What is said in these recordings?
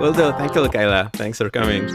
Will do. Thank you, Kayla. Thanks for coming.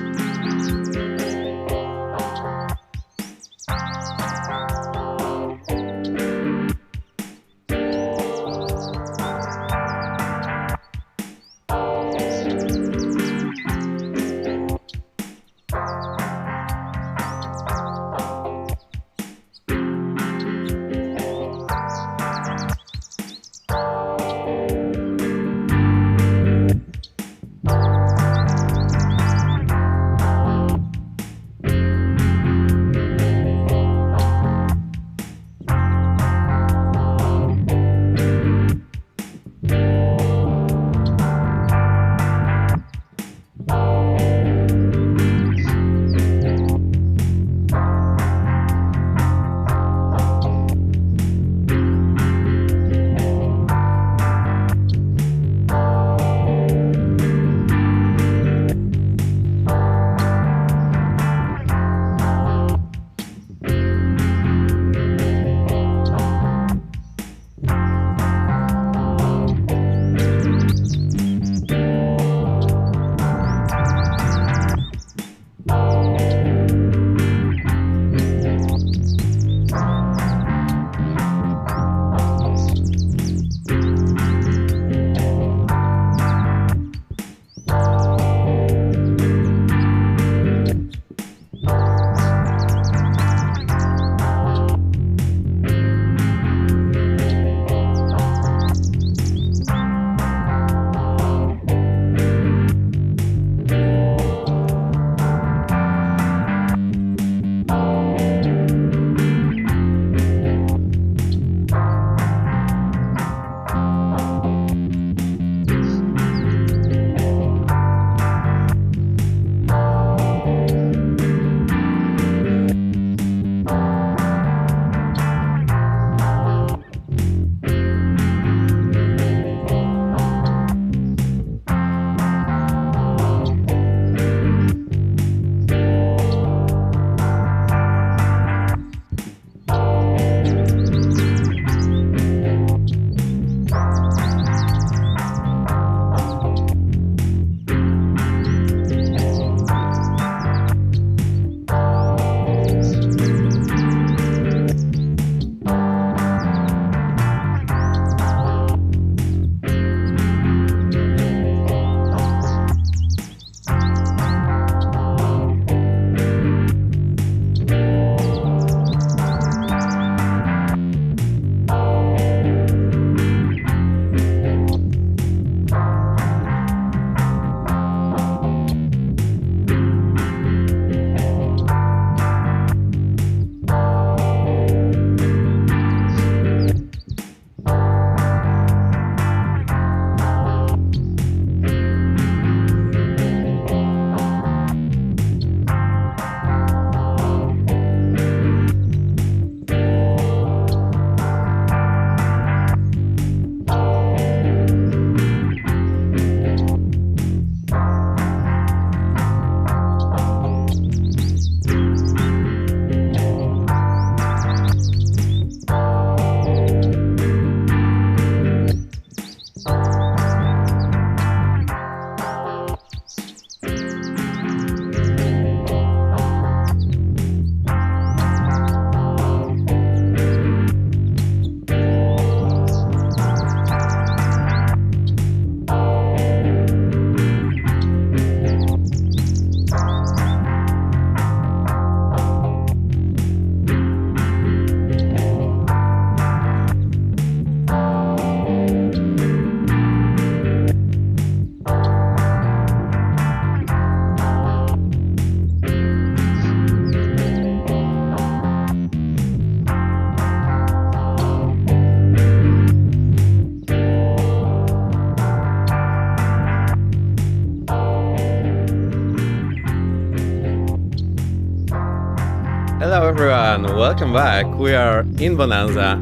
Hello everyone, welcome back. We are in Bonanza,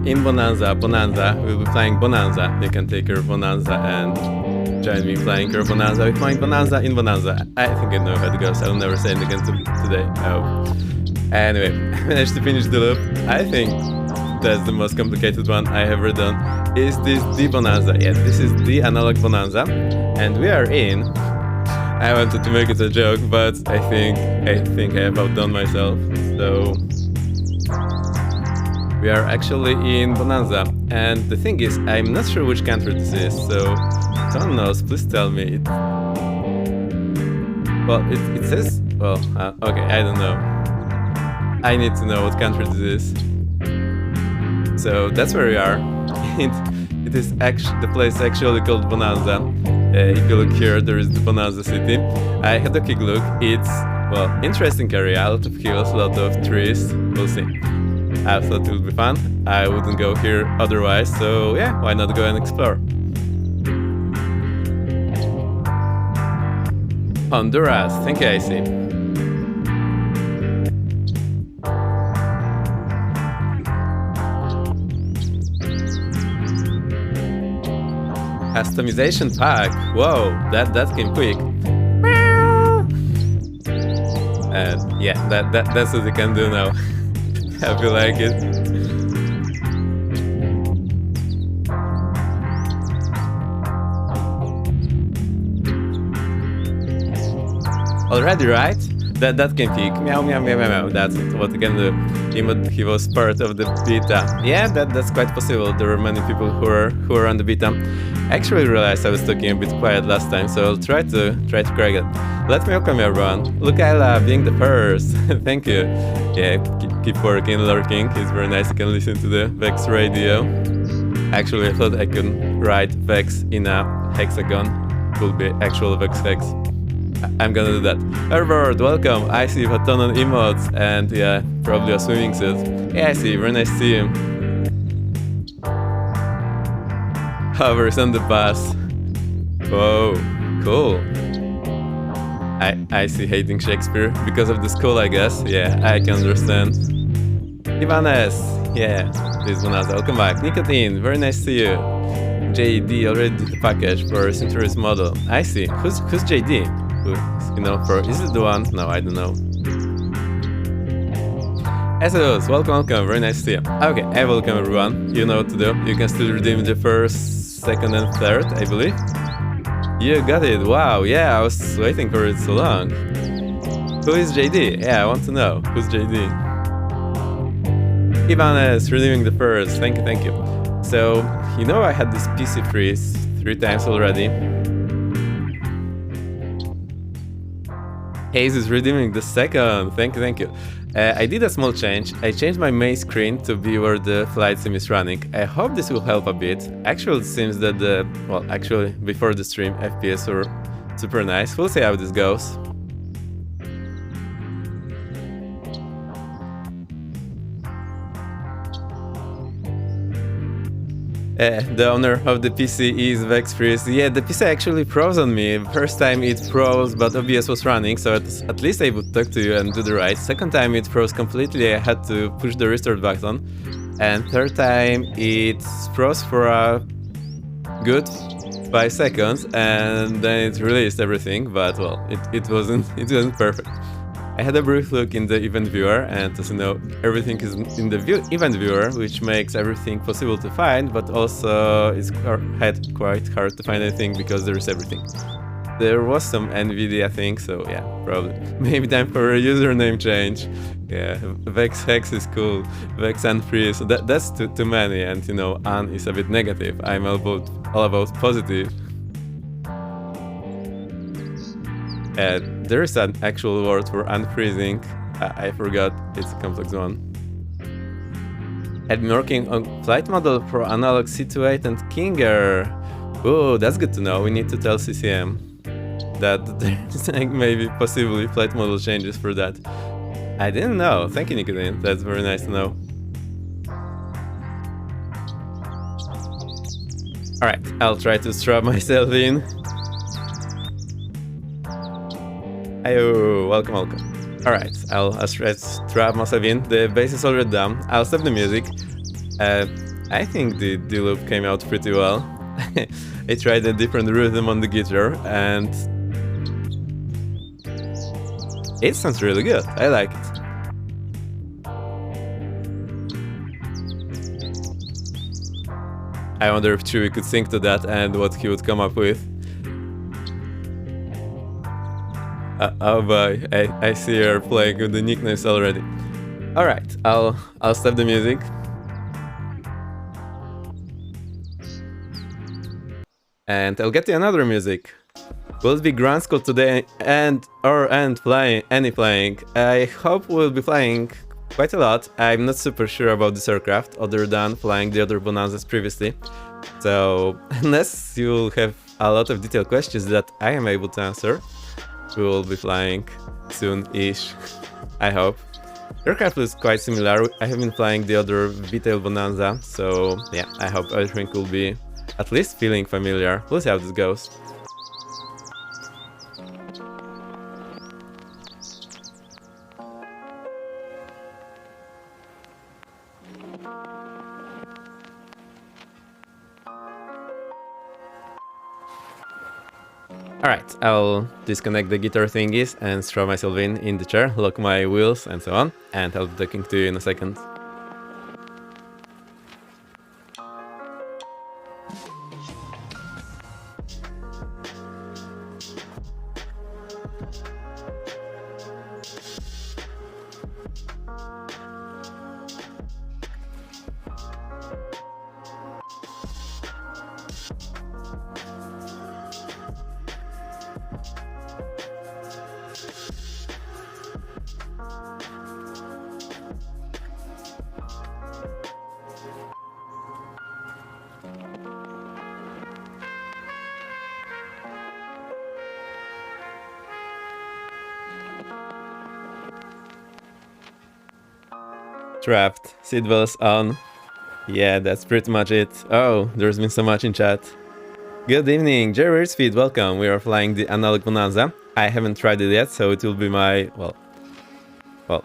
Bonanza. We'll be playing Bonanza. You can take your Bonanza and join me playing your Bonanza with my Bonanza in Bonanza. I think I know how it goes, I'll never say it again today. Oh. Anyway, I managed to finish the loop. I think that's the most complicated one I have ever done. Is this the Bonanza? Yes, this is the analog Bonanza. And we are in I wanted to make it a joke, but I think I have outdone myself. So we are actually in Bonanza, and the thing is, I'm not sure which country this is. So if someone knows, please tell me. It says. Well, okay, I don't know. I need to know what country this is. So that's where we are. It is actually the place actually called Bonanza. If you look here, there is the Bonanza city. I had a quick look. It's, well, interesting area, a lot of hills, a lot of trees. We'll see. I thought it would be fun. I wouldn't go here otherwise, so yeah, why not go and explore? Honduras, thank you, I see. Customization pack. Whoa, that came quick. And yeah, that's what you can do now. Hope you like it. Already, right? That can peek. Meow meow meow meow meow. That's what you can do. He was part of the beta. Yeah, that's quite possible. There were many people who were on the beta. I actually realized I was talking a bit quiet last time, so I'll try to correct it. Let me welcome everyone. Lukaila being the first. Thank you. Yeah, keep working, lurking. It's very nice. You can listen to the Vex radio. Actually, I thought I could write Vex in a hexagon. It will be actual Vex hex. I'm gonna do that. Herbert, welcome. I see a ton of emotes and yeah, probably a swimming suit. Yeah, I see. Very nice to see you. Hovers on the bus. Whoa, cool. I see hating Shakespeare because of the skull, I guess. Yeah, I can understand. Ivanes, yeah, this one has. Welcome back. Nicotine, very nice to see you. JD already did the package for Century's model. I see. Who's JD? You know, is it the one? No, I don't know. Esos, welcome, very nice to see you. Okay, I welcome everyone. You know what to do. You can still redeem the first, second, and third, I believe. You got it. Wow, yeah, I was waiting for it so long. Who is JD? Yeah, I want to know. Who's JD? Ivanes, redeeming the first. Thank you. So, you know I had this PC freeze 3 times already. Hayes is redeeming the second. Thank you. I did a small change. I changed my main screen to be where the flight sim is running. I hope this will help a bit. Actually, it seems that actually, before the stream, FPS were super nice. We'll see how this goes. The owner of the PC is VexFreeze. Yeah, the PC actually froze on me. First time it froze, but OBS was running, so at least I would talk to you and do the right. Second time it froze completely, I had to push the restart button. And third time it froze for a good 5 seconds, and then it released everything, but well, it wasn't perfect. I had a brief look in the event viewer, and as you know, everything is in the event viewer, which makes everything possible to find, but also it's quite hard to find anything because there is everything. There was some NVIDIA thing, so yeah, probably. Maybe time for a username change. Yeah, Vex Hex is cool, Vex Unfree, so that's too many, and you know, Un is a bit negative. I'm all about positive. There is an actual word for unfreezing. I forgot, it's a complex one. I've been working on flight model for analog C28 and Kinger. Oh, that's good to know. We need to tell CCM that there's maybe possibly flight model changes for that. I didn't know. Thank you, Nicotine. That's very nice to know. Alright, I'll try to strap myself in. Ayo, welcome. Alright, I'll try to strap myself in. The bass is already done. I'll stop the music. I think the loop came out pretty well. I tried a different rhythm on the guitar and it sounds really good. I like it. I wonder if Chewie could sync to that and what he would come up with. Oh boy, I see you're playing with the nicknames already. Alright, I'll stop the music. And I'll get to another music. Will it be Grand School today and playing any playing? I hope we'll be playing quite a lot. I'm not super sure about this aircraft other than flying the other Bonanzas previously. So unless you have a lot of detailed questions that I am able to answer, we will be flying soon-ish, I hope. The aircraft is quite similar. I have been flying the other V-tail Bonanza, so yeah, I hope everything will be at least feeling familiar. We'll see how this goes. Alright, I'll disconnect the guitar thingies and throw myself in the chair, lock my wheels and so on, and I'll be talking to you in a second. Trapped, seatbelts on. Yeah, that's pretty much it. Oh, there's been so much in chat. Good evening, Jerry Speed, welcome. We are flying the analog Bonanza. I haven't tried it yet, so it will be my, well,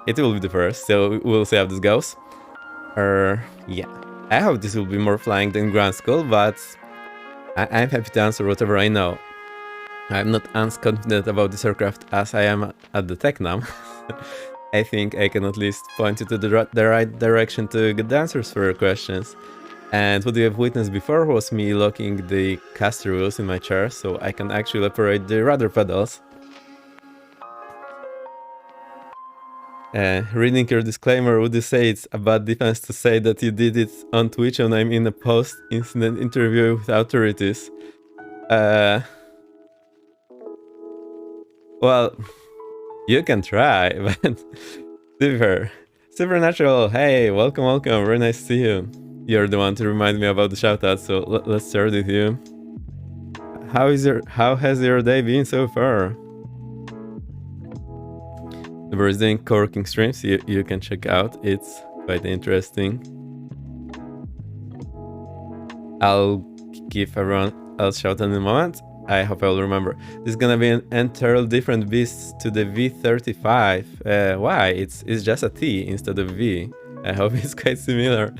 it will be the first, so we'll see how this goes. Yeah. I hope this will be more flying than Grand School, but I'm happy to answer whatever I know. I'm not as confident about this aircraft as I am at the Technam. I think I can at least point you to the right direction to get the answers for your questions. And what you have witnessed before was me locking the caster wheels in my chair, so I can actually operate the rudder pedals. Reading your disclaimer, would you say it's a bad defense to say that you did it on Twitch when I'm in a post-incident interview with authorities? Well, you can try, but Supernatural, hey, welcome, very nice to see you. You're the one to remind me about the shoutout, so let's start with you. How has your day been so far? We're doing co-working streams, you can check out, it's quite interesting. I'll give everyone else shout out in a moment. I hope I'll remember. This is gonna be an entirely different beast to the V35. Why? It's just a T instead of V. I hope it's quite similar.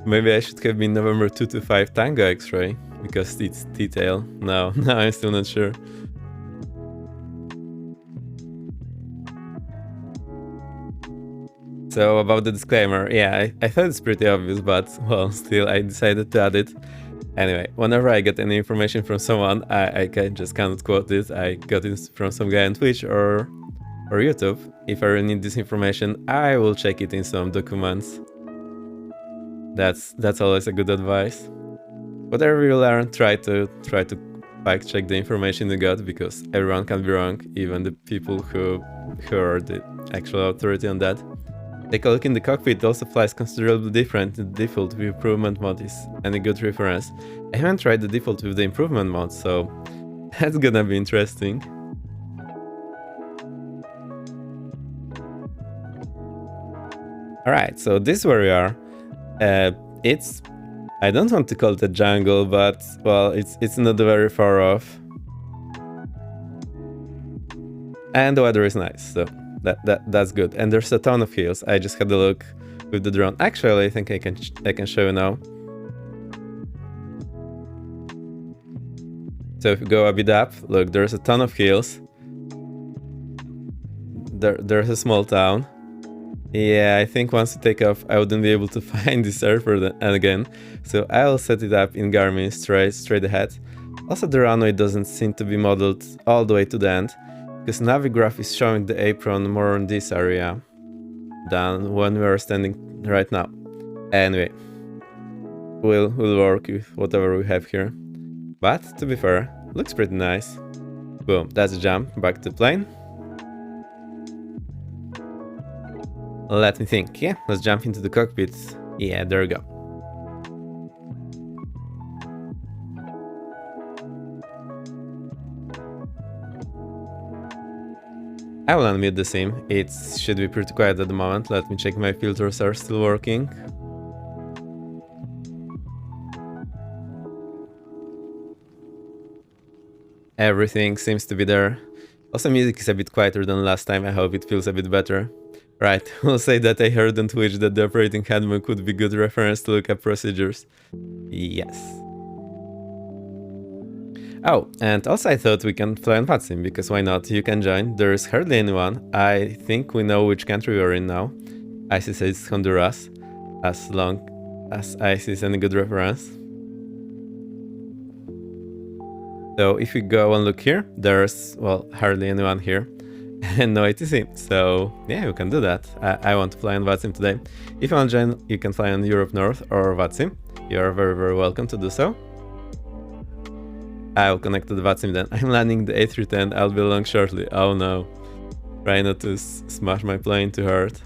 Maybe I should have been November 225 Tango X-ray, because it's T-tail. No, I'm still not sure. So about the disclaimer, yeah, I thought it's pretty obvious, but well, still I decided to add it. Anyway, whenever I get any information from someone, I just cannot quote it. I got it from some guy on Twitch or YouTube. If I really need this information, I will check it in some documents. That's always a good advice. Whatever you learn, try to fact check the information you got, because everyone can be wrong, even the people who are the actual authority on that. Take a look in the cockpit, also flies considerably different. The default with improvement mode is any good reference. I haven't tried the default with the improvement mode, so that's gonna be interesting. Alright, so this is where we are. It's... I don't want to call it a jungle, but, well, it's not very far off. And the weather is nice, so that's good. And there's a ton of hills. I just had a look with the drone. Actually, I think I can show you now. So if you go a bit up, look, there's a ton of hills. There's a small town. Yeah, I think once you take off, I wouldn't be able to find this airport again. So I'll set it up in Garmin straight ahead. Also, the runway doesn't seem to be modeled all the way to the end. because Navigraph is showing the apron more in this area than when we are standing right now. Anyway, we'll work with whatever we have here. But to be fair, looks pretty nice. Boom, that's a jump back to plane. Let me think. Yeah, let's jump into the cockpit. Yeah, there we go. I will unmute the sim. It should be pretty quiet at the moment. Let me check my filters are still working. Everything seems to be there. Also, music is a bit quieter than last time. I hope it feels a bit better. Right, we'll say that I heard on Twitch that the operating handbook would be good reference to look up procedures. Yes. Oh, and also I thought we can fly on Vatsim, because why not? You can join. There is hardly anyone. I think we know which country we're in now. ISIS says Honduras, as long as ISIS is any good reference. So if we go and look here, there's, well, hardly anyone here. And no ATC, so yeah, we can do that. I want to fly on Vatsim today. If you want to join, you can fly on Europe North or Vatsim. You are very welcome to do so. I will connect to the Vatsim then. I'm landing the A310, I'll be along shortly. Oh no. Try not to smash my plane too hard.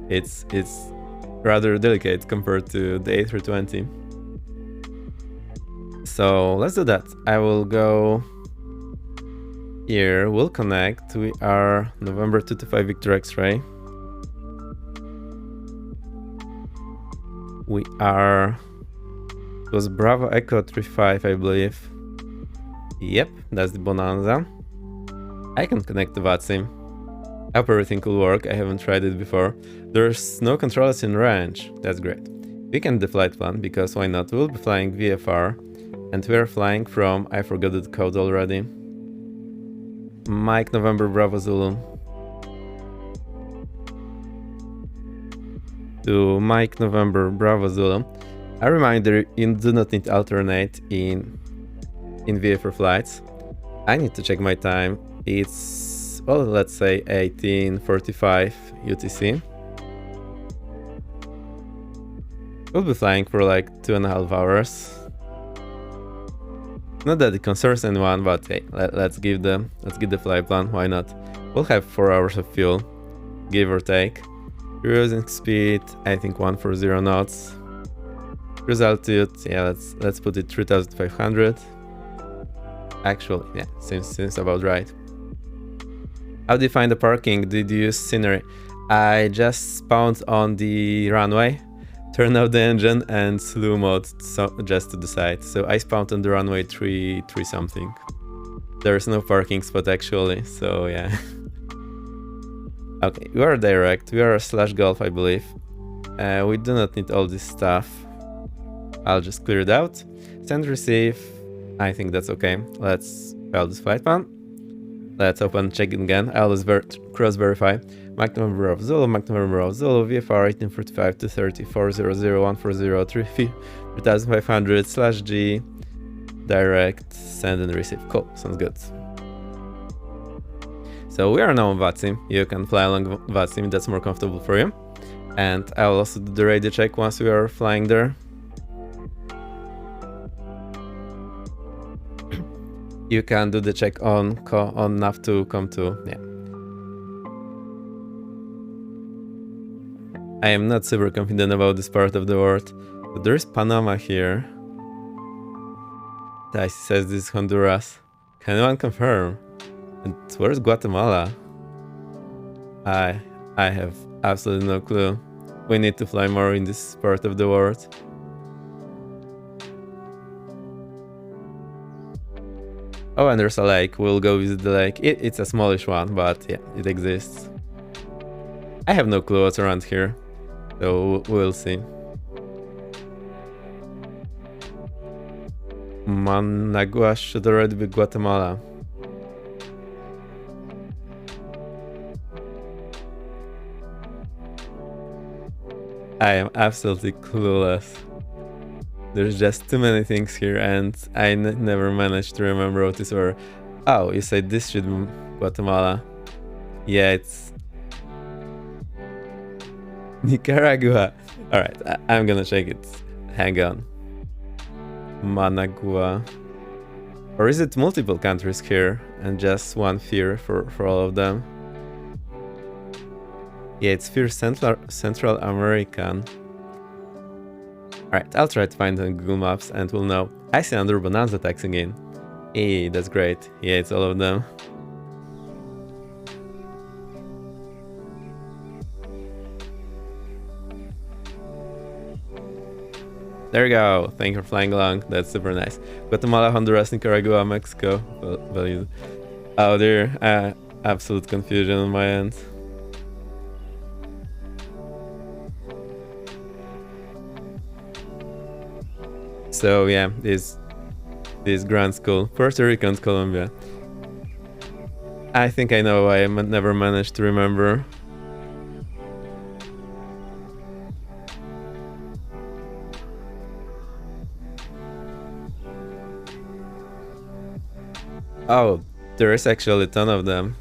It's rather delicate compared to the A320. So let's do that. I will go here, we'll connect. We are November 225 Victor X-ray. We are, it was Bravo Echo 35, I believe. Yep, that's the Bonanza. I can connect to Vatsim. I hope everything will work. I haven't tried it before. There's no controllers in range. That's great. We can do the flight plan, because why not? We'll be flying VFR. And we're flying from, I forgot the code already. Mike November Bravo Zulu. To Mike November Bravo Zulu. A reminder, you do not need to alternate in VFR flights. I need to check my time. It's, well, let's say 18:45 UTC. We'll be flying for like 2.5 hours. Not that it concerns anyone, but hey, let's give the flight plan. Why not? We'll have 4 hours of fuel, give or take. Cruising speed, I think 140 knots. Cruise altitude, yeah, let's put it 3,500. Actually, yeah, seems about right. How do you find the parking? Did you use scenery? I just spawned on the runway, turned off the engine and slew mode just to the side. So I spawned on the runway 3 something. There's no parking spot actually, so yeah. Okay, we are direct. We are a /golf, I believe. We do not need all this stuff. I'll just clear it out. Send receive. I think that's okay. Let's file this flight plan. Let's open, check it again. I'll just cross verify. Mike November of Zulu, Mike November of Zulu, VFR 1845 to 30 400 140 3500/G. Direct, send and receive. Cool, sounds good. So we are now on Vatsim. You can fly along Vatsim, that's more comfortable for you. And I will also do the radio check once we are flying there. You can do the check on nav2, com2, yeah. I am not super confident about this part of the world, but there is Panama here. Dice says this is Honduras. Can anyone confirm? And where's Guatemala? I have absolutely no clue. We need to fly more in this part of the world. Oh, and there's a lake. We'll go visit the lake. It's a smallish one, but yeah, it exists. I have no clue what's around here, so we'll see. Managua should already be Guatemala. I am absolutely clueless. There's just too many things here and I never managed to remember what these were. Oh, you said this should be Guatemala. Yeah, it's Nicaragua. Alright, I'm gonna check it. Hang on. Managua. Or is it multiple countries here and just one fear for all of them? Yeah, it's fear Central American. Alright, I'll try to find it on Google Maps and we'll know. I see another Bonanza tax again. Hey, that's great. Yeah, it's all of them. There we go. Thank you for flying along. That's super nice. Guatemala, Honduras, Nicaragua, Mexico. Values. Oh dear. Absolute confusion on my end. So yeah, this grand school, Puerto Rican Colombia. I think I know why I never managed to remember. Oh, there is actually a ton of them.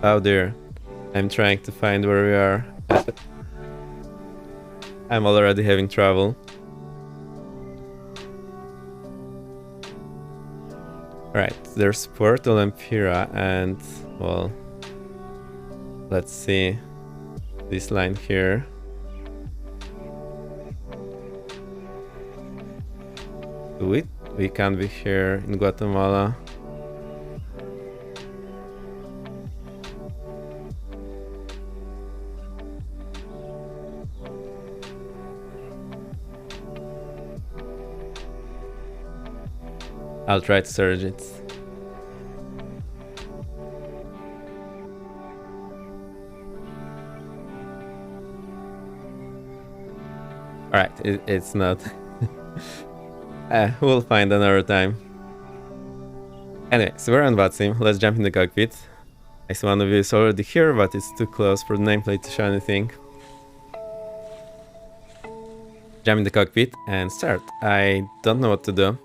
Oh dear. I'm trying to find where we are. I'm already having trouble. Alright, there's Puerto Lempira and, well, let's see this line here. We can't be here in Guatemala. I'll try to search it. Alright, it's not. We'll find another time. Anyway, so we're on Vatsim. Let's jump in the cockpit. I see one of you is already here, but it's too close for the nameplate to show anything. Jump in the cockpit and start. I don't know what to do.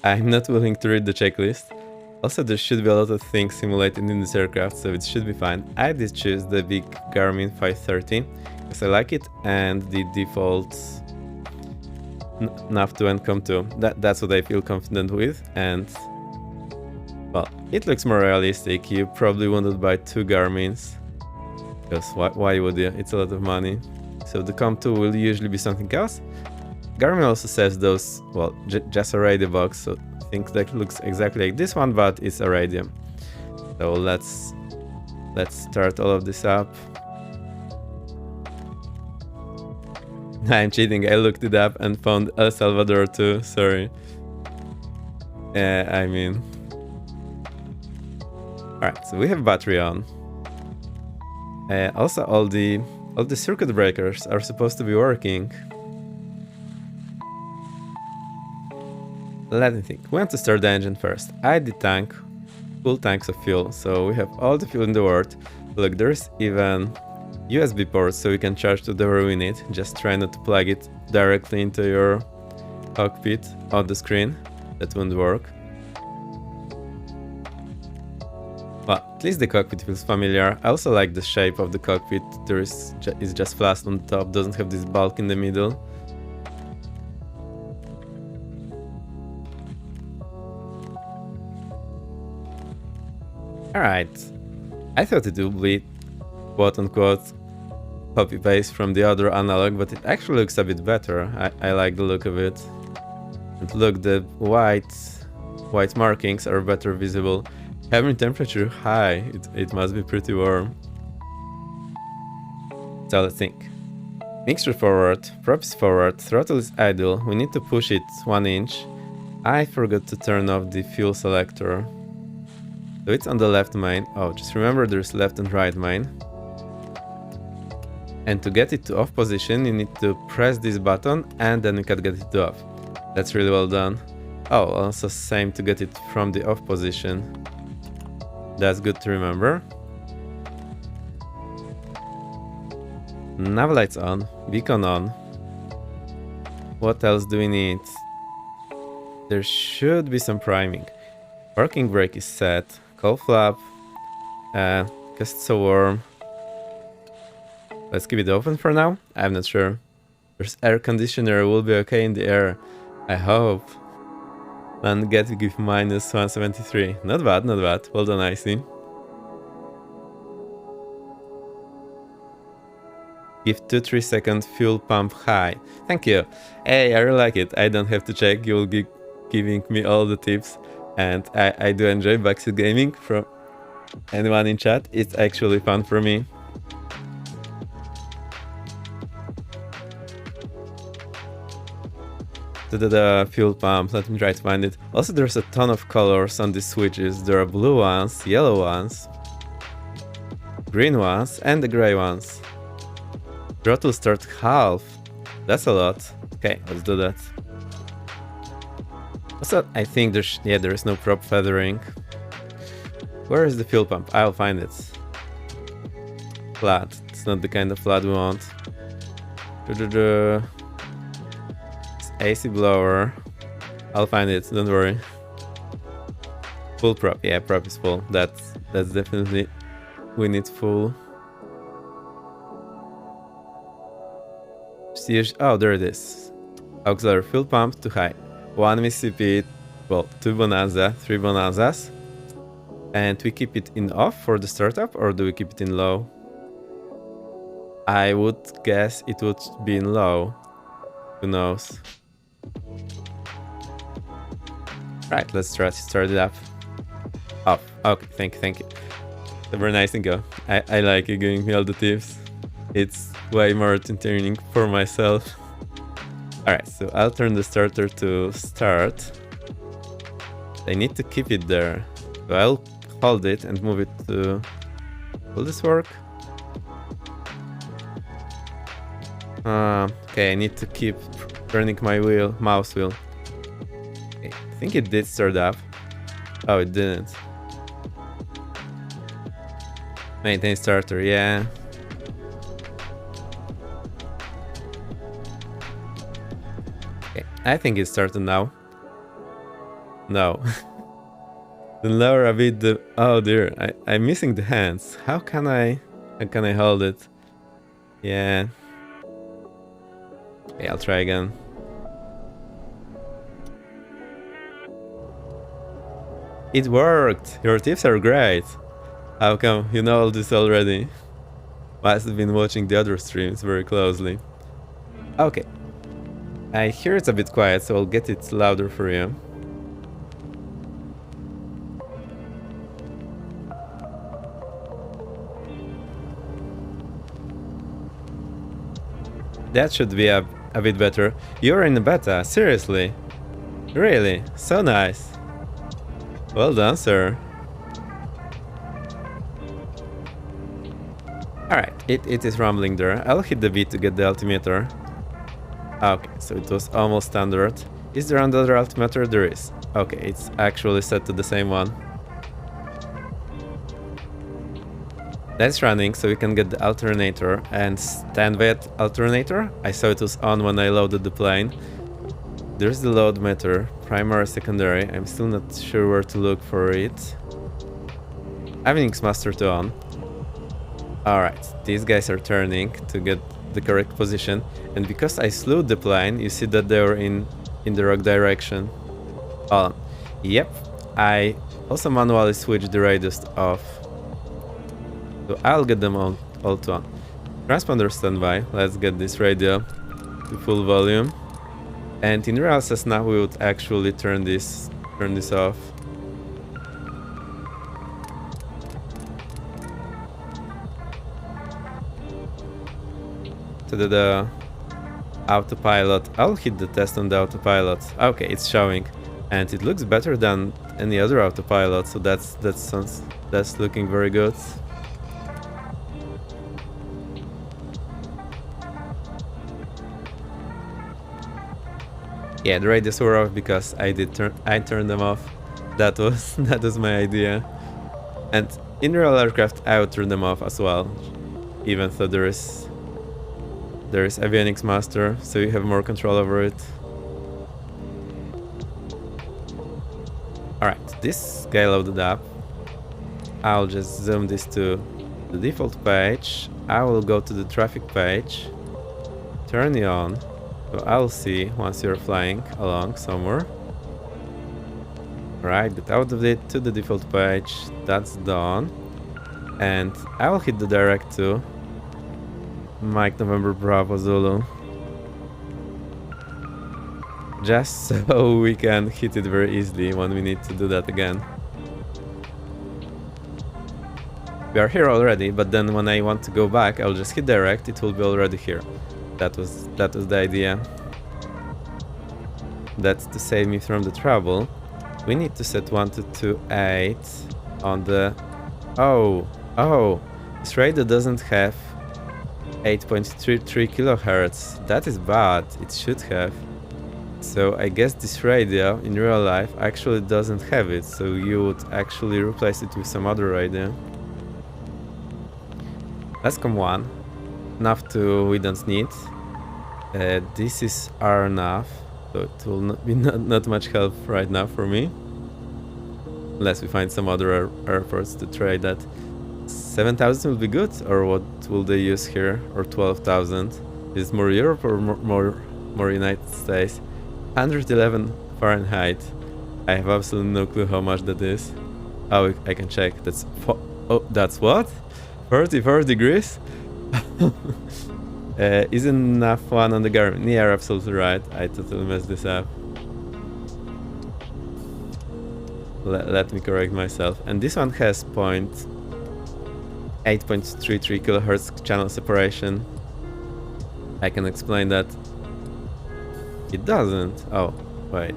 I'm not willing to read the checklist. Also, there should be a lot of things simulated in this aircraft, so it should be fine. I did choose the big Garmin 530 because I like it, and the default NAV2 and COM2. That's what I feel confident with, and well, it looks more realistic. You probably wouldn't buy two Garmins, because why would you? It's a lot of money. So the COM2 will usually be something else. Garmin also says those, well, just a radio box, so things that looks exactly like this one, but it's a radio. So let's start all of this up. I'm cheating. I looked it up and found El Salvador too. Sorry. I mean, all right. So we have battery on. Also, all the circuit breakers are supposed to be working. Let me think. We want to start the engine first. I did tank full tanks of fuel, so we have all the fuel in the world. Look, there's even USB ports, so we can charge to whatever we need. Just try not to plug it directly into your cockpit on the screen. That wouldn't work. Well, at least the cockpit feels familiar. I also like the shape of the cockpit. There is just flat on the top, doesn't have this bulk in the middle. Alright, I thought it would be quote-unquote copy-paste from the other analog, but it actually looks a bit better. I like the look of it. And look, the white markings are better visible. Cabin temperature high, it must be pretty warm. So let's think. Mixture forward, props forward, throttle is idle, we need to push it 1 inch. I forgot to turn off the fuel selector. So it's on the left main. Oh, just remember there's left and right main. And to get it to off position, you need to press this button and then you can get it to off. That's really well done. Oh, also same to get it from the off position. That's good to remember. Nav lights on, beacon on. What else do we need? There should be some priming. Parking brake is set. Cowl flap. Because it's so warm. Let's keep it open for now. I'm not sure. There's air conditioner. Will be okay in the air. I hope. And get to give minus 173. Not bad, not bad. Well done, Icy. Give 2-3 second fuel pump high. Thank you. Hey, I really like it. I don't have to check. You'll be giving me all the tips. And I do enjoy backseat gaming from anyone in chat. It's actually fun for me. The fuel pump, let me try to find it. Also, there's a ton of colors on these switches. There are blue ones, yellow ones, green ones, and the gray ones. Throttle start half. That's a lot. Okay, let's do that. Also, I think there is no prop feathering. Where is the fuel pump? I'll find it. Flat. It's not the kind of flat we want. AC blower. I'll find it, don't worry. Full prop. Yeah, prop is full. That's definitely, we need full. Oh, there it is. Auxiliary fuel pump to high. 1 Mississippi, well, 2 Bonanza, 3 Bonanzas. And we keep it in off for the startup, or do we keep it in low? I would guess it would be in low. Who knows? Right, let's try to start it up. Off. Okay, thank you. Super nice and go. I like you giving me all the tips. It's way more entertaining for myself. Alright, so I'll turn the starter to start. I need to keep it there. So I'll hold it and move it to... Will this work? Okay, I need to keep turning my mouse wheel. Okay, I think it did start up. Oh, it didn't. Maintain starter, yeah. Okay, I think it started now. No. Then lower a bit the... Oh dear, I'm missing the hands. How can I hold it? Yeah. Okay, I'll try again. It worked! Your tips are great! How come you know all this already? Must have been watching the other streams very closely. Okay. I hear it's a bit quiet, so I'll get it louder for you. That should be a bit better. You're in the beta, seriously? Really? So nice. Well done, sir. Alright, it is rumbling there. I'll hit the beat to get the altimeter. Okay, so it was almost standard. Is there another altimeter? There is. Okay, it's actually set to the same one. That's running, so we can get the alternator and stand by at alternator. I saw it was on when I loaded the plane. There's the load meter, primary, secondary. I'm still not sure where to look for it. Avionics master to on. Alright, these guys are turning to get the correct position. And because I slewed the plane, you see that they were in the wrong direction. Yep, I also manually switched the radius off. So I'll get them all to on. Transponder standby. Let's get this radio to full volume. And in real Cessna we would actually turn this off. To the autopilot. I'll hit the test on the autopilot. Okay, it's showing. And it looks better than any other autopilot, so that's looking very good. Yeah, the radios were off because I turned them off. That was my idea. And in real aircraft I would turn them off as well. Even though there is There is Avionics Master, so you have more control over it. Alright, this guy loaded up. I'll just zoom this to the default page. I will go to the traffic page. Turn it on. So I'll see once you're flying along somewhere. Right, get out of it to the default page. That's done. And I will hit the direct to Mike November Bravo Zulu. Just so we can hit it very easily when we need to do that again. We are here already, but then when I want to go back, I'll just hit direct, it will be already here. That was the idea. That's to save me from the trouble. We need to set 1228 on the... Oh, this radio doesn't have 8.33 kilohertz. That is bad, it should have. So I guess this radio in real life actually doesn't have it, so you would actually replace it with some other radio. Let's come one. Nav 2 we don't need. This is R nav, so it will not be not much help right now for me. Unless we find some other airports to trade that. 7,000 will be good, or what will they use here? Or 12,000? Is it more Europe or more United States? 111 Fahrenheit. I have absolutely no clue how much that is. Oh, I can check. That's that's what? 34 degrees? Isn't enough one on the Garmin? Yeah, you're absolutely right. I totally messed this up. Let me correct myself. And this one has 8.33 kilohertz channel separation. I can explain that. It doesn't. Oh, wait.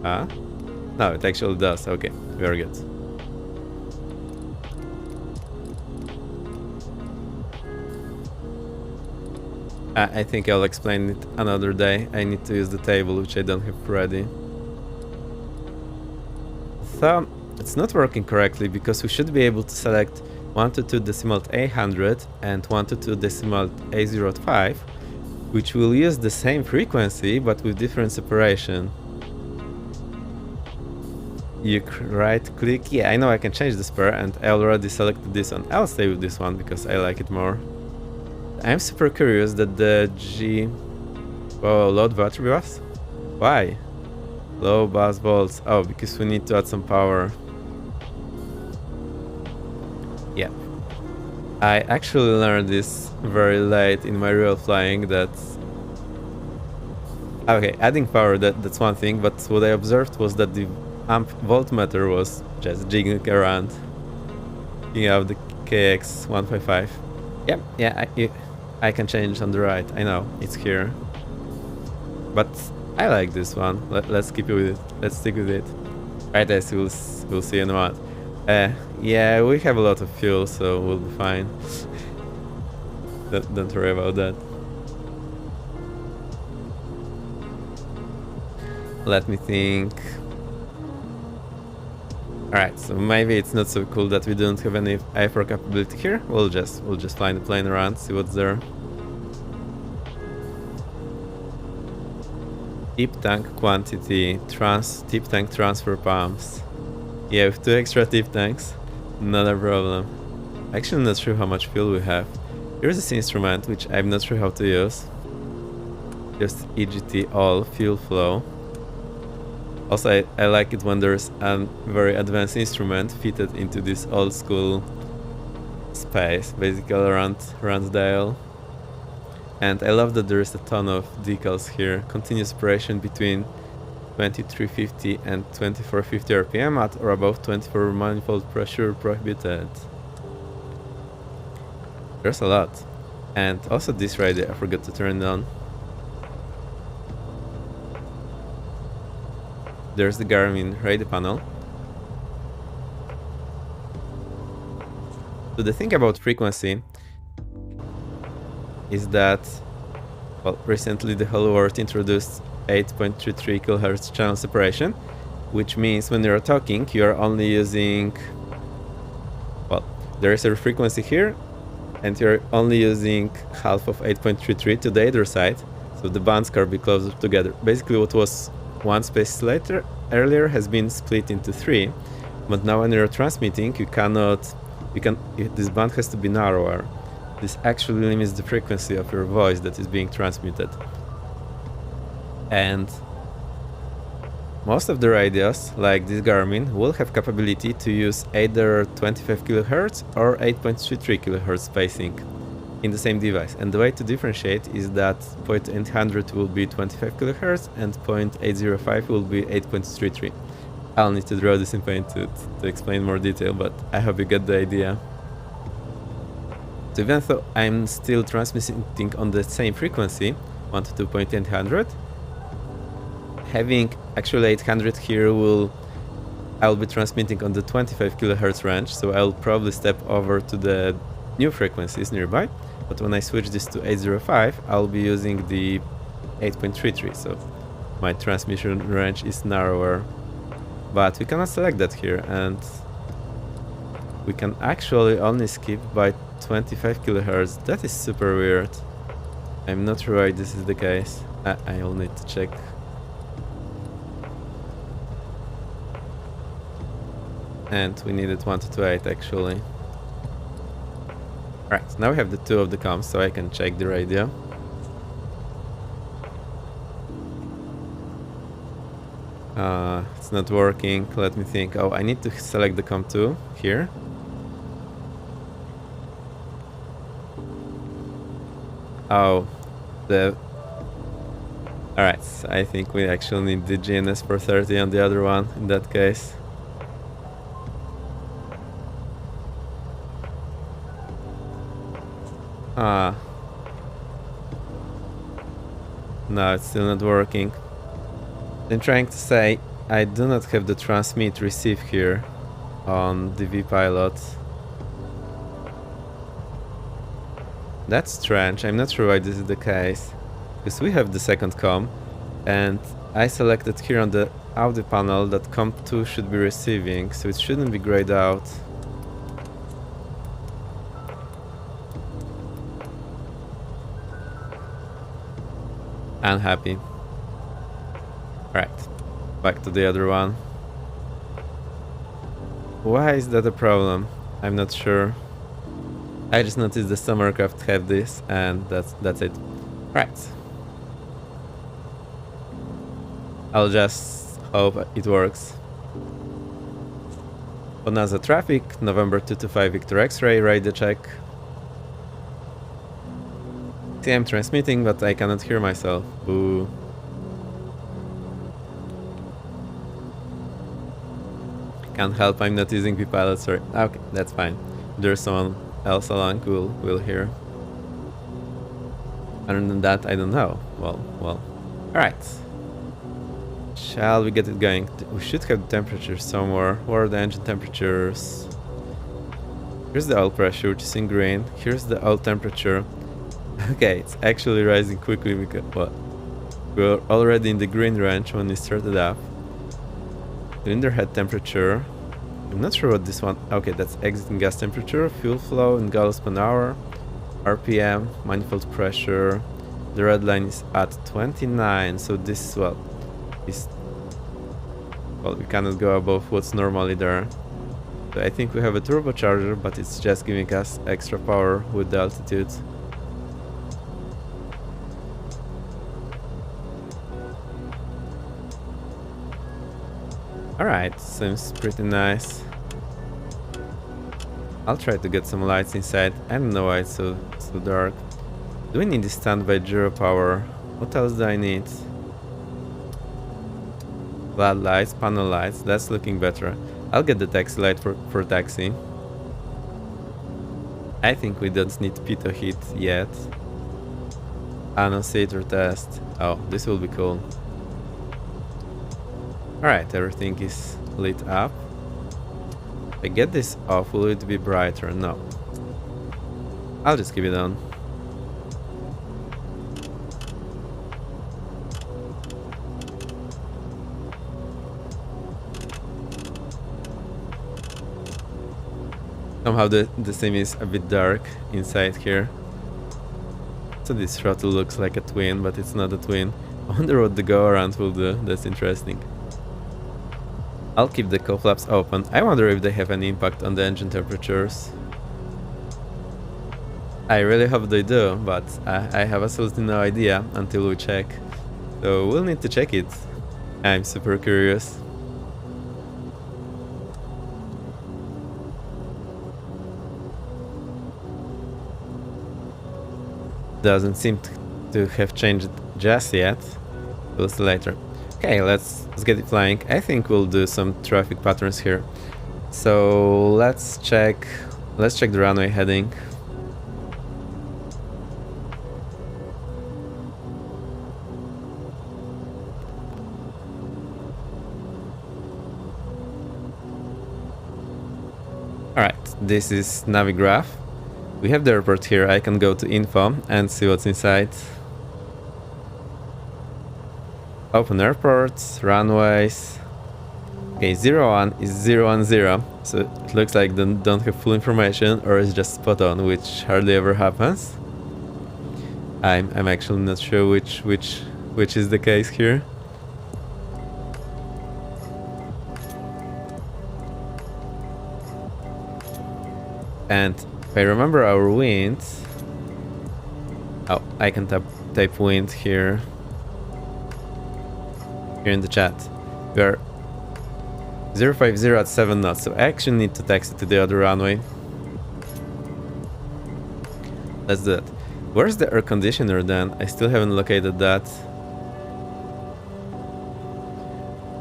No, it actually does. Okay, very good. I think I'll explain it another day. I need to use the table, which I don't have ready. So, it's not working correctly because we should be able to select 122.800 and 122.805, which will use the same frequency but with different separation. You right click, yeah, I know I can change the spare and I already selected this one. I'll stay with this one because I like it more. I'm super curious that the load battery bus? Why? Low bus volts. Oh, because we need to add some power. Yeah. I actually learned this very late in my real flying that... Okay, adding power, that's one thing, but what I observed was that the amp voltmeter was just jiggling around. Picking up the KX 155. Yep, yeah, I can change on the right. I know, it's here. But I like this one. Let's keep it with it. Let's stick with it. Right, guys, we'll see in a moment. Yeah, we have a lot of fuel, so we'll be fine. Don't worry about that. Let me think. Alright, so maybe it's not so cool that we don't have any IFR capability here. We'll just fly the plane around, see what's there. Tip tank quantity, tip tank transfer pumps. Yeah, with 2 extra tip tanks, not a problem. Actually, I'm not sure how much fuel we have. Here's this instrument, which I'm not sure how to use. Just EGT all fuel flow. Also, I like it when there's a very advanced instrument fitted into this old school space, basically around the dial. And I love that there's a ton of decals here. Continuous separation between 2350 and 2450 RPM at or above 24 manifold pressure prohibited. There's a lot. And also this radio, I forgot to turn it on. There's the Garmin radio panel. So the thing about frequency is that, well, recently the whole world introduced 8.33 kHz channel separation, which means when you're talking, you're only using, well, there is a frequency here, and you're only using half of 8.33 to the other side, so the bands can be closer together. Basically, what was one space later earlier has been split into three, but now when you're transmitting, this band has to be narrower. This actually limits the frequency of your voice that is being transmitted. And most of the radios, like this Garmin, will have capability to use either 25 kHz or 8.33 kHz spacing in the same device. And the way to differentiate is that 0.800 will be 25 kHz and 0.805 will be 8.33. I'll need to draw this in paint to explain more detail, but I hope you get the idea. So even though I'm still transmitting on the same frequency, 1 to 2.800, having actually 800 here I'll be transmitting on the 25 kHz range, so I'll probably step over to the new frequencies nearby. But when I switch this to 805, I'll be using the 8.33, so my transmission range is narrower. But we cannot select that here, and we can actually only skip by 25 kHz. That is super weird. I'm not sure why this is the case. I'll need to check. And we needed 1 to 2.8 actually. Right, now we have the two of the comms, so I can check the radio. It's not working. Let me think. Oh, I need to select the COM 2 here. Oh, Alright, so I think we actually need the GNS 430 on the other one in that case. No, it's still not working. I'm trying to say I do not have the transmit receive here on the vPilot. That's strange. I'm not sure why this is the case, because we have the second COM and I selected here on the audio panel that COM 2 should be receiving, so it shouldn't be grayed out. Unhappy. Right, back to the other one. Why is that a problem? I'm not sure. I just noticed the Summercraft have this, and that's it. Right. I'll just hope it works. Bonanza traffic, November 225 Victor X-ray, radio check. See, I'm transmitting, but I cannot hear myself. Boo. Can't help, I'm not using vPilot, sorry. Okay, that's fine. There's someone else along we'll hear. Other than that, I don't know. Well. Alright. Shall we get it going? We should have the temperature somewhere. Where are the engine temperatures? Here's the oil pressure, which is in green. Here's the oil temperature. Okay, it's actually rising quickly because, well, we're already in the green range when we started up. Cylinder head temperature. I'm not sure what this one. Okay, that's exiting gas temperature, fuel flow in gallons per hour, RPM, manifold pressure. The red line is at 29, so this we cannot go above what's normally there. So I think we have a turbocharger, but it's just giving us extra power with the altitude. Alright, seems pretty nice. I'll try to get some lights inside. I don't know why it's so dark. Do we need the standby gyro power? What else do I need? Flood lights, panel lights, that's looking better. I'll get the taxi light for taxi. I think we don't need pitot heat yet. Annunciator test. Oh, this will be cool. Alright, everything is lit up. If I get this off, will it be brighter? No. I'll just keep it on. Somehow the sim is a bit dark inside here. So this throttle looks like a twin, but it's not a twin. I wonder what the go-around will do. That's interesting. I'll keep the cowl flaps open. I wonder if they have any impact on the engine temperatures. I really hope they do, but I have absolutely no idea until we check. So we'll need to check it. I'm super curious. Doesn't seem to have changed just yet. We'll see later. Okay, let's get it flying. I think we'll do some traffic patterns here. So let's check the runway heading. Alright, this is Navigraph. We have the airport here. I can go to info and see what's inside. Open airports, runways. Okay, 01 is 010, so it looks like they don't have full information, or it's just spot on, which hardly ever happens. I'm actually not sure which is the case here. And if I remember our wind... Oh, I can type wind here. Here in the chat. We are 050 at 7 knots, so I actually need to taxi to the other runway. Let's do that. Where's the air conditioner then? I still haven't located that.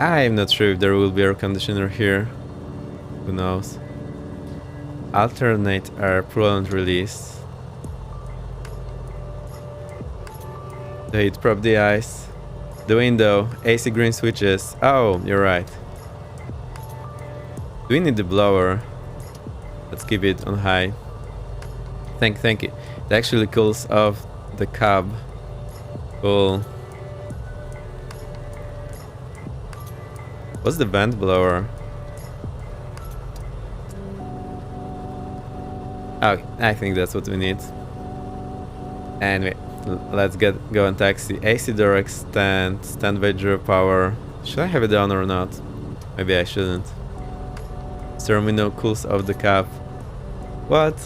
I'm not sure if there will be air conditioner here. Who knows? Alternate air propellant release. The heat prop the ice. The window. AC green switches. Oh, you're right. Do we need the blower? Let's keep it on high. Thank you. It actually cools off the cab. Cool. What's the vent blower? Okay, I think that's what we need. Anyway, let's go and taxi. AC door extend, standby zero power. Should I have it on or not? Maybe I shouldn't. Storm window cools off the cab. What?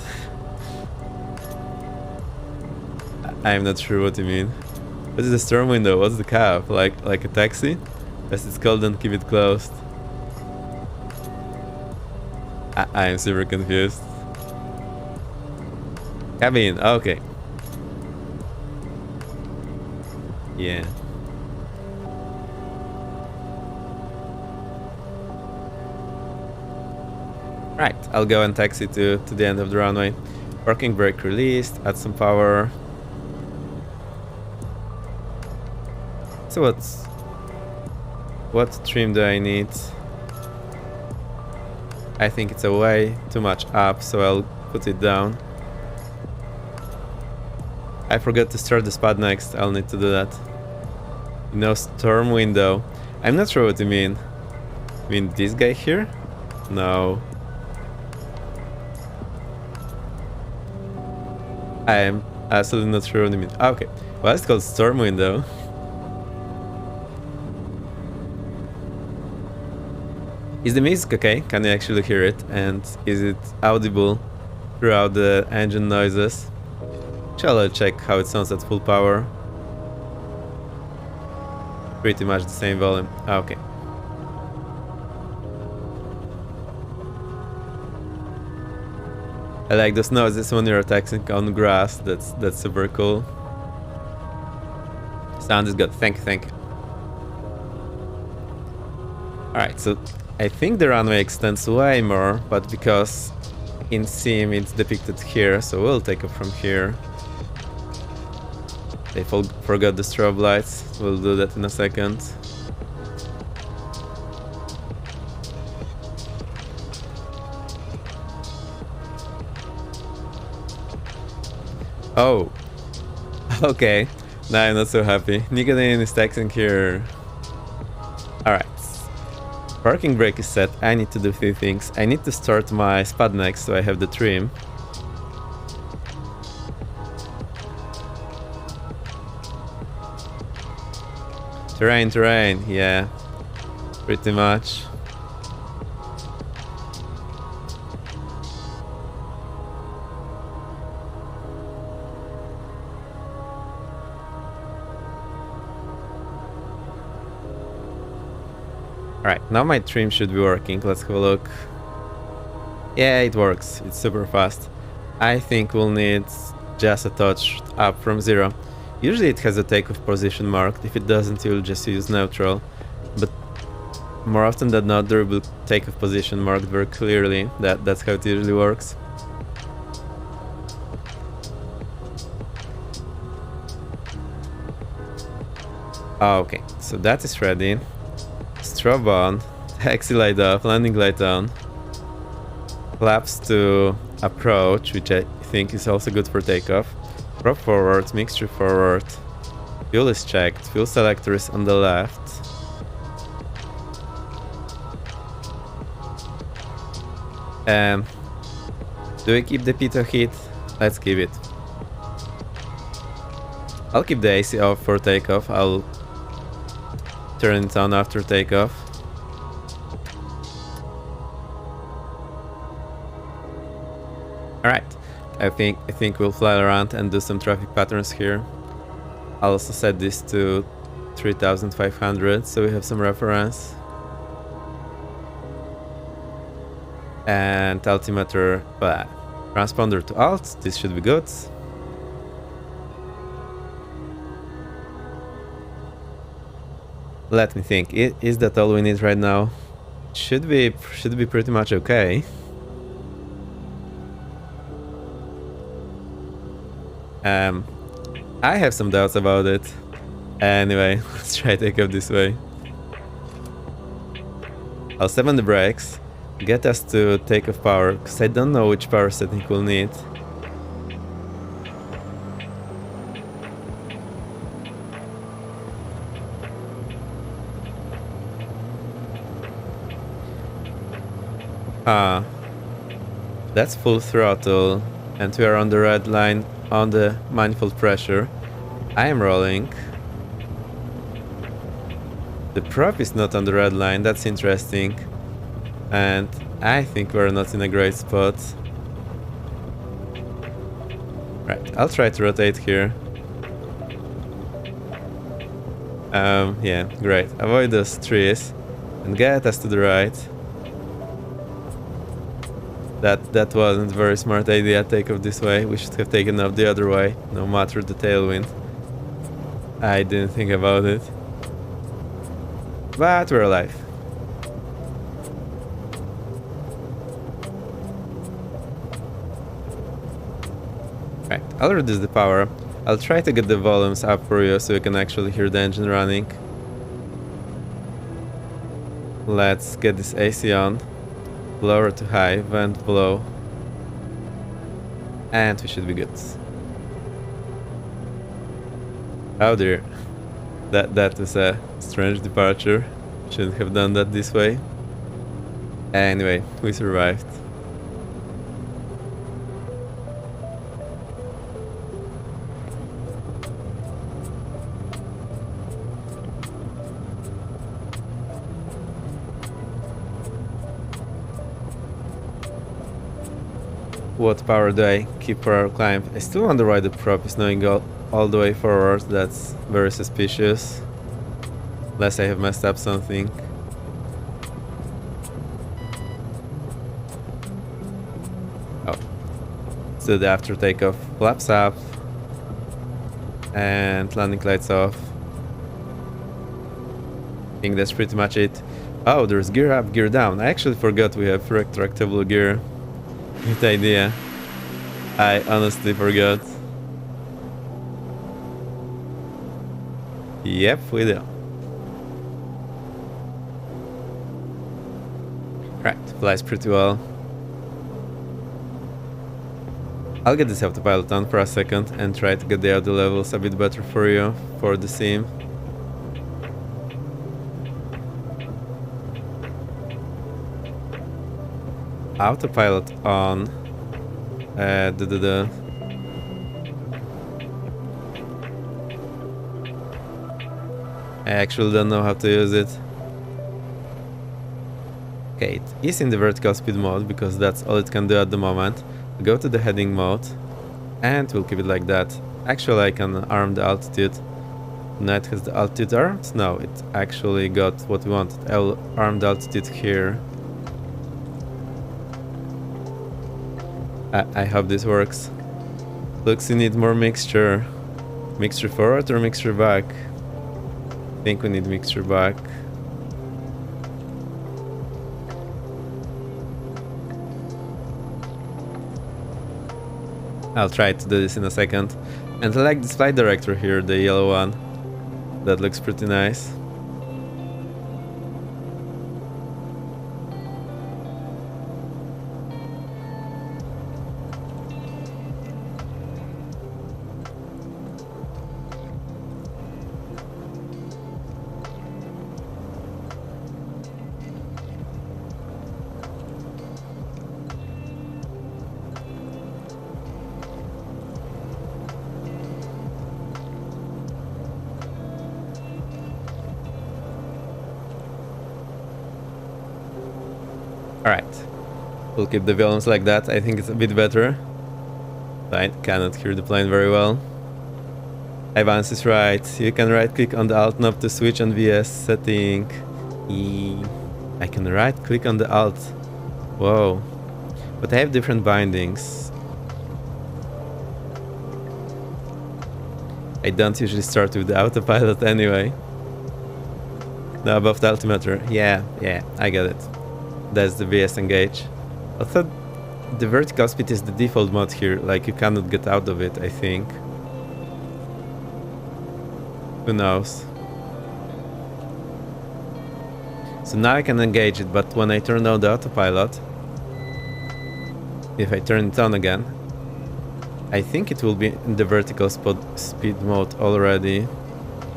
I'm not sure what you mean. What is the storm window? What's the cab? Like a taxi? As it's called, don't keep it closed. I am super confused. Cabin, okay. Yeah. Right, I'll go and taxi to the end of the runway. Parking brake released, add some power. So what trim do I need? I think it's a way too much up, so I'll put it down. I forgot to start the spot next. I'll need to do that. No storm window. I'm not sure what you mean. You mean this guy here? No. I am absolutely not sure what you mean. Okay. Well, it's called storm window. Is the music okay? Can you actually hear it? And is it audible throughout the engine noises? Shall I check how it sounds at full power? Pretty much the same volume. Okay. I like those noises when you're taxiing on grass. That's super cool. Sound is good. Thank you. Alright, so I think the runway extends way more, but because in sim it's depicted here, so we'll take off from here. They forgot the strobe lights. We'll do that in a second. Oh. Okay. Now I'm not so happy. Nicotine is taxing here. Alright. Parking brake is set. I need to do 3 things. I need to start my spud next so I have the trim. Terrain, yeah. Pretty much. Alright, now my trim should be working. Let's have a look. Yeah, it works. It's super fast. I think we'll need just a touch up from 0. Usually it has a takeoff position marked. If it doesn't, you'll just use neutral. But more often than not, there will be takeoff position marked very clearly. That's how it usually works. Okay, so that is ready. Strobe on, taxi light off, landing light on. Flaps to approach, which I think is also good for takeoff. Prop forward, mixture forward. Fuel is checked, fuel selector is on the left. Do we keep the pitot heat? Let's keep it. I'll keep the AC off for takeoff. I'll turn it on after takeoff. Alright, I think we'll fly around and do some traffic patterns here. I'll also set this to 3500 so we have some reference. And altimeter, transponder to alt, this should be good. Let me think, is that all we need right now? Should be pretty much okay. I have some doubts about it. Anyway, let's try to take off this way. I'll 7 the brakes, get us to takeoff power, because I don't know which power setting we'll need. That's full throttle, and we are on the red line on the manifold pressure. I am rolling. The prop is not on the red line, that's interesting. And I think we're not in a great spot. Right, I'll try to rotate here. Yeah, great. Avoid those trees and get us to the right. That wasn't a very smart idea, take off this way. We should have taken off the other way, no matter the tailwind. I didn't think about it. But we're alive. Right, I'll reduce the power. I'll try to get the volumes up for you so you can actually hear the engine running. Let's get this AC on. Lower to high, vent below. And we should be good. Oh dear. That is a strange departure. Shouldn't have done that this way. Anyway, we survived. What power do I keep for our climb? I still wonder why the prop is not going all the way forward. That's very suspicious. Unless I have messed up something. Oh. So the after takeoff. Flaps up. And landing lights off. I think that's pretty much it. Oh, there's gear up, gear down. I actually forgot we have retractable gear. Good idea. I honestly forgot. Yep, we do. Right, flies pretty well. I'll get this autopilot on for a second and try to get the audio levels a bit better for you for the sim. autopilot on. I actually don't know how to use it. Okay, it is in the vertical speed mode because that's all it can do at the moment. Go to the heading mode and we'll keep it like that. Actually, I can arm the altitude. Now it has the altitude armed? No, it actually got what we wanted. I will arm the altitude here. I hope this works. Looks you need more mixture. Mixture forward or mixture back? I think we need mixture back. I'll try to do this in a second. And I like this flight director here, the yellow one. That looks pretty nice. Alright, we'll keep the volumes like that. I think it's a bit better. I cannot hear the plane very well. Ivans is right. You can right click on the alt knob to switch on VS setting. I can right click on the alt. Whoa. But I have different bindings. I don't usually start with the autopilot anyway. No, above the altimeter. Yeah, I got it. That's the VS engage. I thought the vertical speed is the default mode here, like you cannot get out of it, I think. Who knows? So now I can engage it, but when I turn on the autopilot, if I turn it on again, I think it will be in the vertical speed mode already.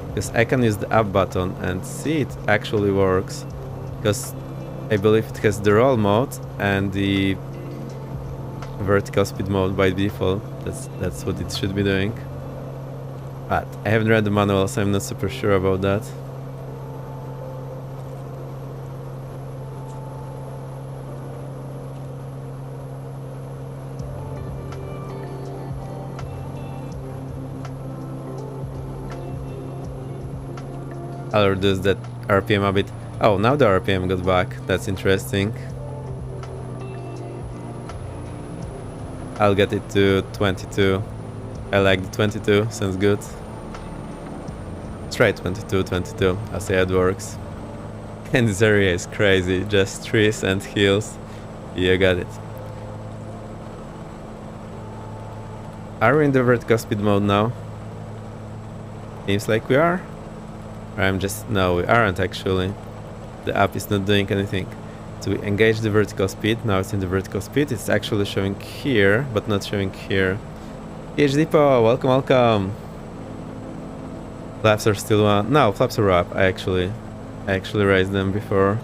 Because I can use the up button and see it actually works. Because I believe it has the roll mode and the vertical speed mode by default. That's what it should be doing. But I haven't read the manual, so I'm not super sure about that. I'll reduce that RPM a bit. Oh, now the RPM got back. That's interesting. I'll get it to 22. I like the 22, sounds good. Let's try 22. I'll see how it works. And this area is crazy, just trees and hills. You got it. Are we in the vertical speed mode now? Seems like we are. Or I'm just... no, we aren't actually. The app is not doing anything. So we engage the vertical speed. Now it's in the vertical speed. It's actually showing here, but not showing here. PhD Po, welcome. Flaps are still on. No, flaps are up. I actually raised them before.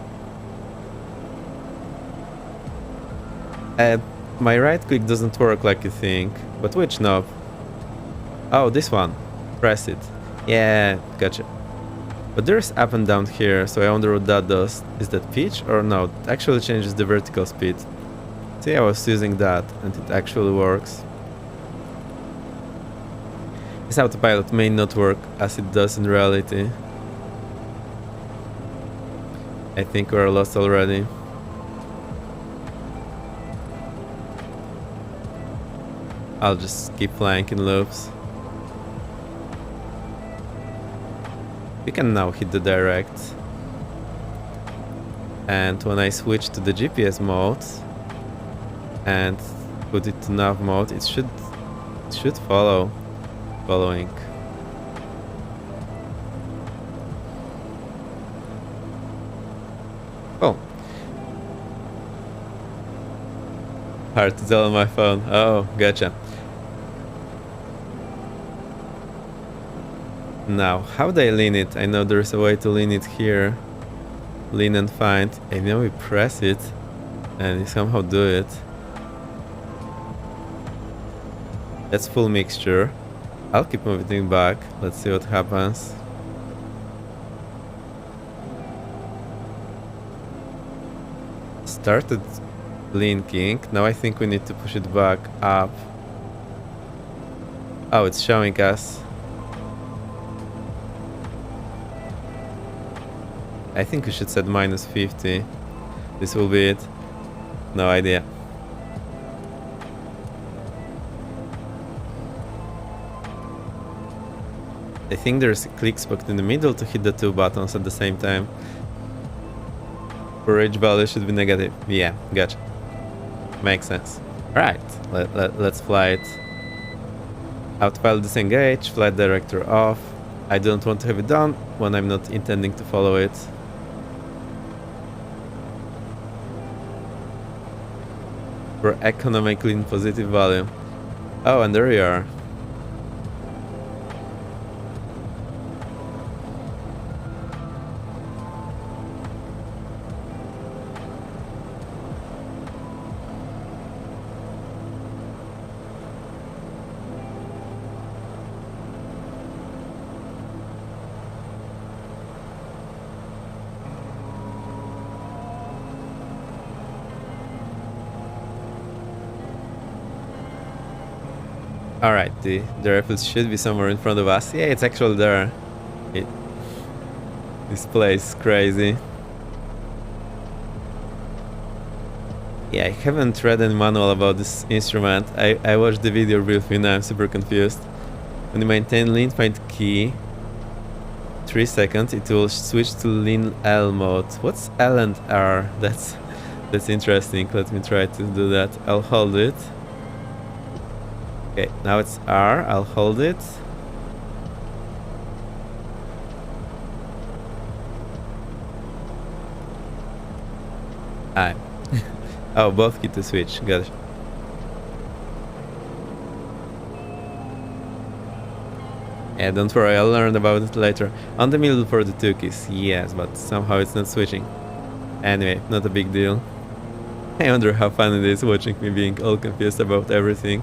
My right click doesn't work like you think. But which knob? Oh, this one. Press it. Yeah, gotcha. But there's up and down here, so I wonder what that does. Is that pitch or no? It actually changes the vertical speed. See, I was using that and it actually works. This autopilot may not work as it does in reality. I think we're lost already. I'll just keep flying in loops. We can now hit the direct. And when I switch to the GPS mode and put it to nav mode, it should following. Oh. Hard to tell on my phone. Oh, gotcha. Now, how do I lean it? I know there's a way to lean it here. Lean and find. I know we press it. and you somehow do it. That's full mixture. I'll keep moving back. Let's see what happens. Started blinking. Now I think we need to push it back up. Oh, it's showing us. I think we should set -50. This will be it. No idea. I think there's a click spot in the middle to hit the two buttons at the same time. For each value should be negative. Yeah, gotcha. Makes sense. Alright, let's fly it. Autopilot disengage, flight director off. I don't want to have it done when I'm not intending to follow it. For economically in positive value. Oh, and there you are. Alright, the rifle should be somewhere in front of us. Yeah, it's actually there. This place is crazy. Yeah, I haven't read any manual about this instrument. I watched the video briefly, now I'm super confused. When you maintain lean find key 3 seconds, it will switch to lean L mode. What's L and R? That's interesting. Let me try to do that. I'll hold it. Okay, now it's R. I'll hold it. Ah. Oh, both key to switch. Got it. Yeah, don't worry, I'll learn about it later. On the middle for the two keys, yes, but somehow it's not switching. Anyway, not a big deal. I wonder how fun it is watching me being all confused about everything.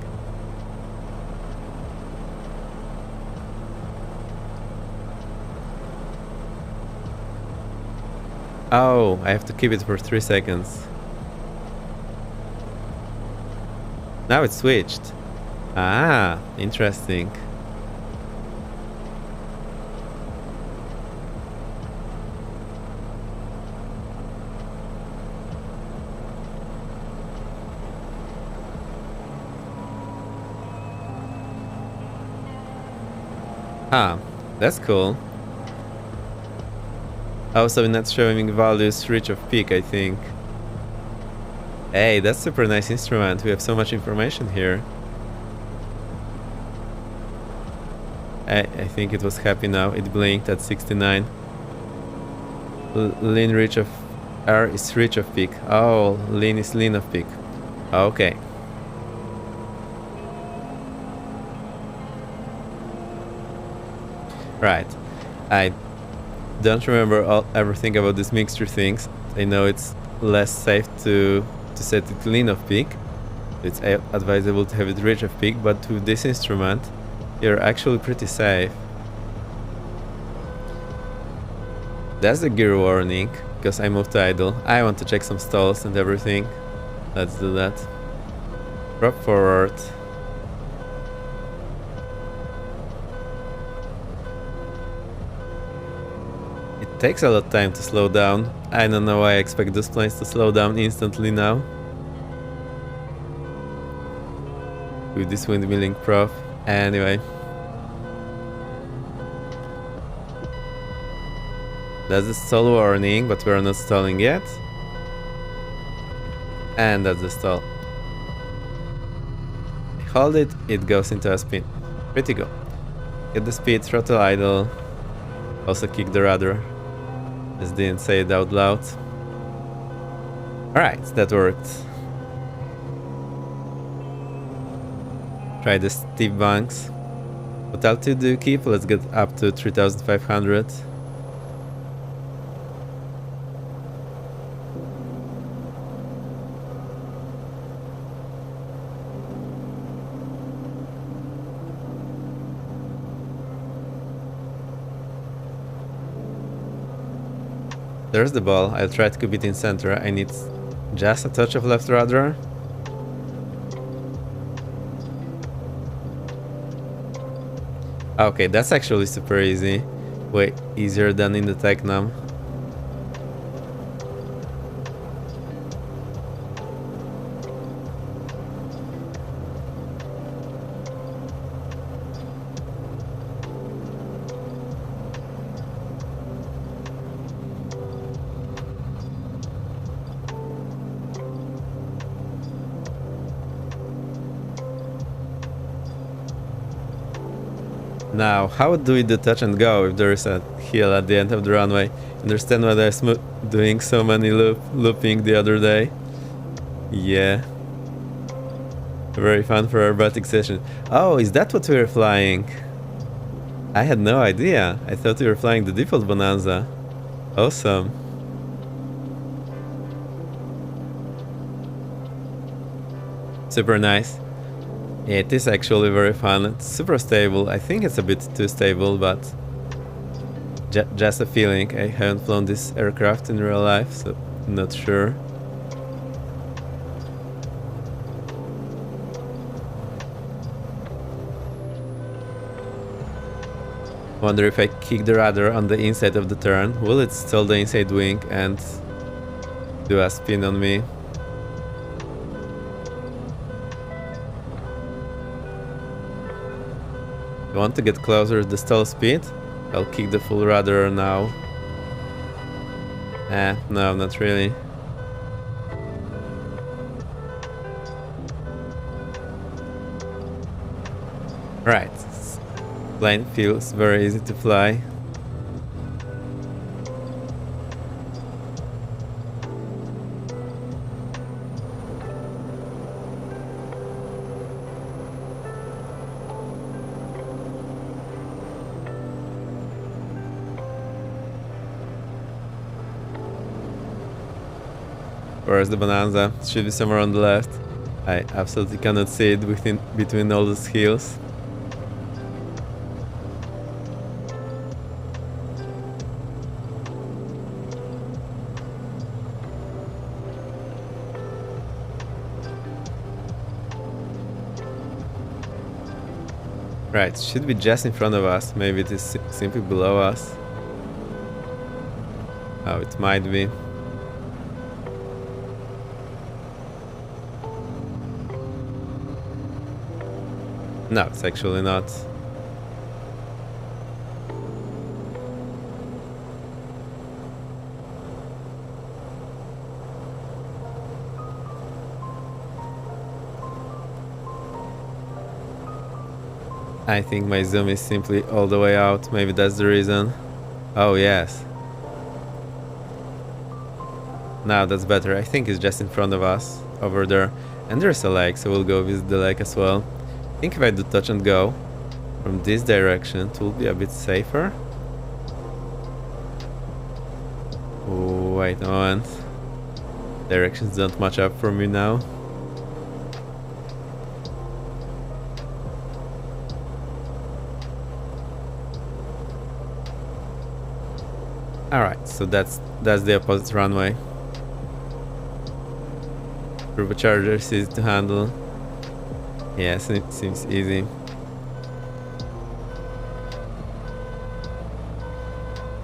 Oh, I have to keep it for 3 seconds. Now it's switched. Ah, interesting. Ah, that's cool. Also, not showing values reach of peak, I think. Hey, that's super nice instrument. We have so much information here. I think it was happy now. It blinked at 69. Lean reach of R is reach of peak. Oh, lean is lean of peak. Okay. Right. I don't remember everything about these mixture things. I know it's less safe to set it lean of peak. It's advisable to have it reach of peak, but with this instrument you're actually pretty safe. That's the gear warning, because I moved to idle. I want to check some stalls and everything. Let's do that. Drop forward. It takes a lot of time to slow down. I don't know why I expect those planes to slow down instantly now. With this windmilling prof. Anyway. That's the stall warning, but we're not stalling yet. And that's the stall. Hold it, it goes into a spin. Pretty good. Get the speed, throttle idle. Also kick the rudder. Just didn't say it out loud. Alright, that worked. Try the steep banks. What altitude do you keep? Let's get up to 3,500. There's the ball. I'll try to keep it in center. I need just a touch of left rudder. Okay, that's actually super easy. Way easier than in the Technam. Now, how do we do touch and go if there is a hill at the end of the runway? Understand why I was doing so many looping the other day? Yeah. Very fun for aerobatic session. Oh, is that what we were flying? I had no idea. I thought we were flying the default Bonanza. Awesome. Super nice. It is actually very fun. It's super stable. I think it's a bit too stable, but just a feeling. I haven't flown this aircraft in real life, so not sure. Wonder if I kick the rudder on the inside of the turn, will it stall the inside wing and do a spin on me? I want to get closer to the stall speed. I'll kick the full rudder now. No, not really. Right. Plane feels very easy to fly. Where's the Bonanza? It should be somewhere on the left. I absolutely cannot see it between all those hills. Right, it should be just in front of us. Maybe it is simply below us. Oh, it might be. No, it's actually not. I think my zoom is simply all the way out. Maybe that's the reason. Oh, yes. Now that's better. I think it's just in front of us, over there. And there's a lake, so we'll go visit the lake as well. I think if I do touch and go from this direction, it will be a bit safer. Oh, wait a moment. Directions don't match up for me now. Alright, so that's the opposite runway. Turbocharger is easy to handle. Yes, it seems easy.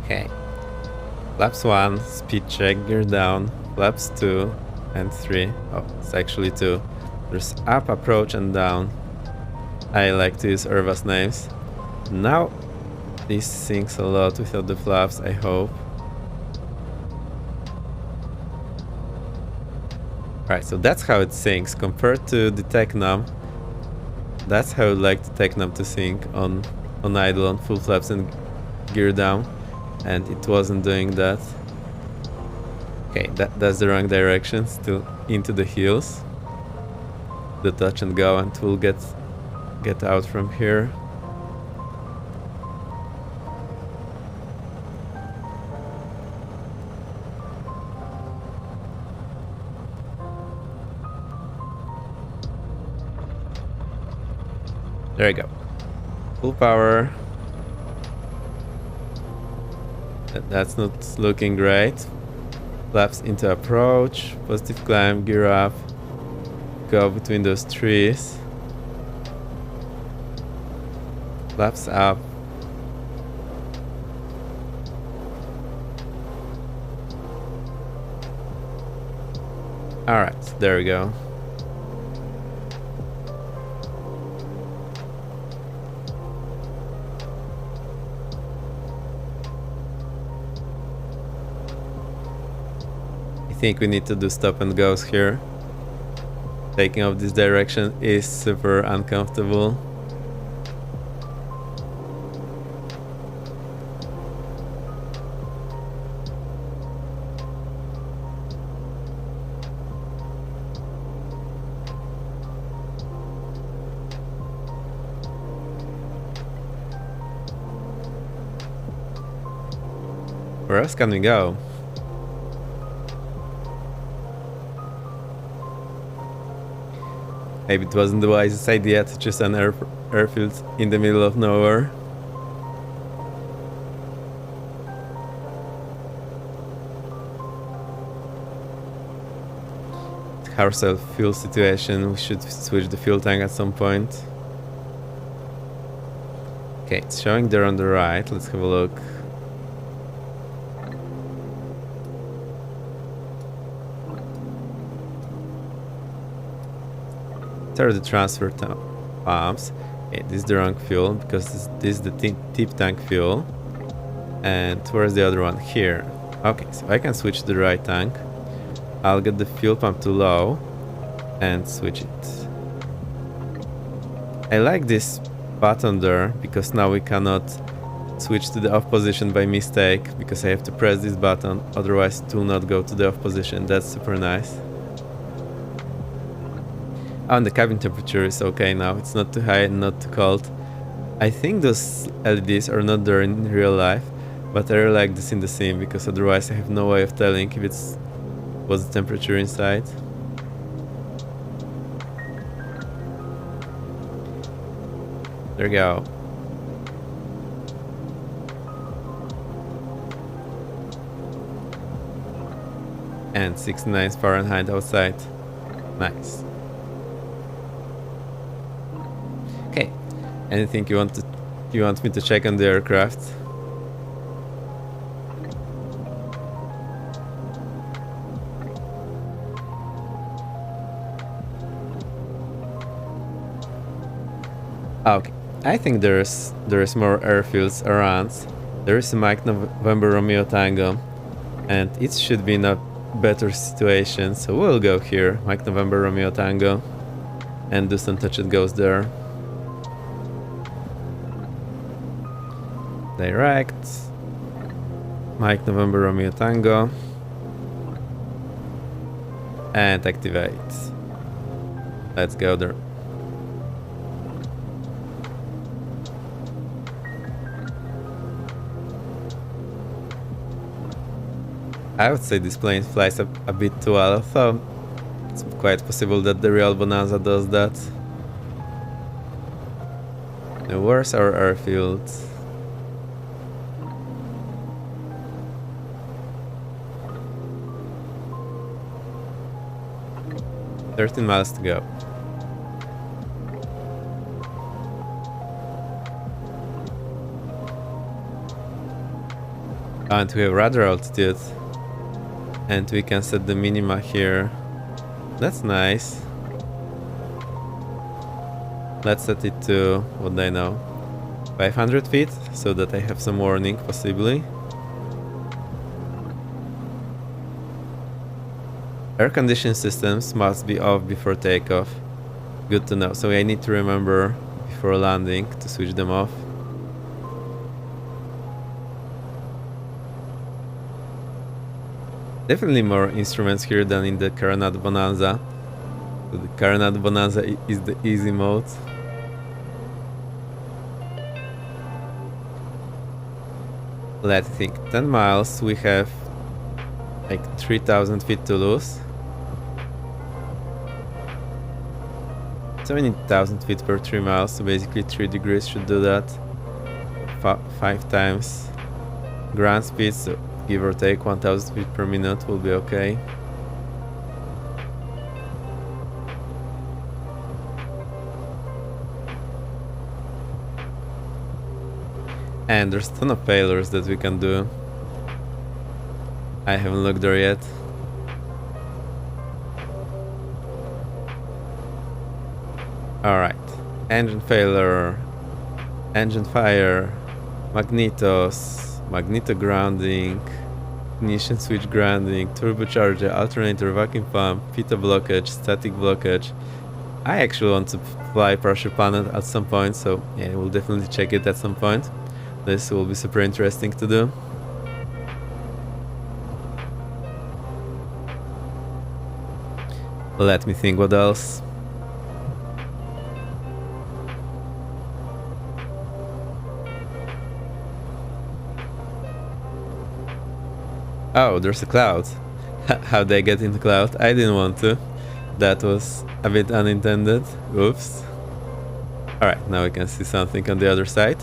Okay. Flaps 1, speed check, gear down. Flaps 2 and 3. Oh, it's actually 2. There's up, approach, and down. I like to use Irva's names. Now, this sinks a lot without the flaps, I hope. Right, so that's how it sinks compared to the Technam. That's how I would like the Technam to sink on idle, on full flaps and gear down, and it wasn't doing that. Okay, that's the wrong direction, still into the hills. The touch and go, and we'll get out from here. There you go. Full power. That's not looking great. Flaps into approach, positive climb, gear up, go between those trees. Flaps up. Alright, there we go. I think we need to do stop and goes here. Taking off this direction is super uncomfortable. Where else can we go? Maybe it wasn't the wisest idea to choose an airfield in the middle of nowhere. Carousel fuel situation, we should switch the fuel tank at some point. Okay, it's showing there on the right, let's have a look. These are the transfer pumps. Okay, this is the wrong fuel because this is the tip tank fuel. And where's the other one? Here. Okay, so I can switch the right tank. I'll get the fuel pump to low and switch it. I like this button there because now we cannot switch to the off position by mistake because I have to press this button, otherwise it will not go to the off position. That's super nice. Oh, and the cabin temperature is okay now. It's not too high and not too cold. I think those LEDs are not there in real life, but I really like this in the sim because otherwise I have no way of telling if it's what's the temperature inside. There we go. And 69 Fahrenheit outside. Nice. Okay. Anything you want me to check on the aircraft? Okay. I think there is more airfields around. There is a Mike November Romeo Tango, and it should be in a better situation. So we'll go here, Mike November Romeo Tango, and do some touch and goes there. Direct, Mike November Romeo Tango, and activate. Let's go there. I would say this plane flies a bit too well, although it's quite possible that the real Bonanza does that. Now, where's our airfield? $13 miles to go. And we have radar altitude. And we can set the minima here. That's nice. Let's set it to, what do I know, 500 feet, so that I have some warning, possibly. Air conditioning systems must be off before takeoff. Good to know. So I need to remember before landing to switch them off. Definitely more instruments here than in the Coronado Bonanza. So the Coronado Bonanza is the easy mode. Let's think. 10 miles, we have like 3,000 feet to lose. So we need 1,000 feet per 3 miles, so basically 3 degrees should do that. 5 times ground speed, so give or take 1000 feet per minute will be okay. And there's a ton of failures that we can do. I haven't looked there yet. Alright. Engine failure. Engine fire. Magnetos. Magneto grounding. Ignition switch grounding. Turbocharger. Alternator. Vacuum pump. Pitot blockage. Static blockage. I actually want to fly pressure planet at some point, so yeah, we'll definitely check it at some point. This will be super interesting to do. Let me think what else. Oh, there's a cloud. How'd they get in the cloud? I didn't want to. That was a bit unintended. Oops. Alright, now we can see something on the other side.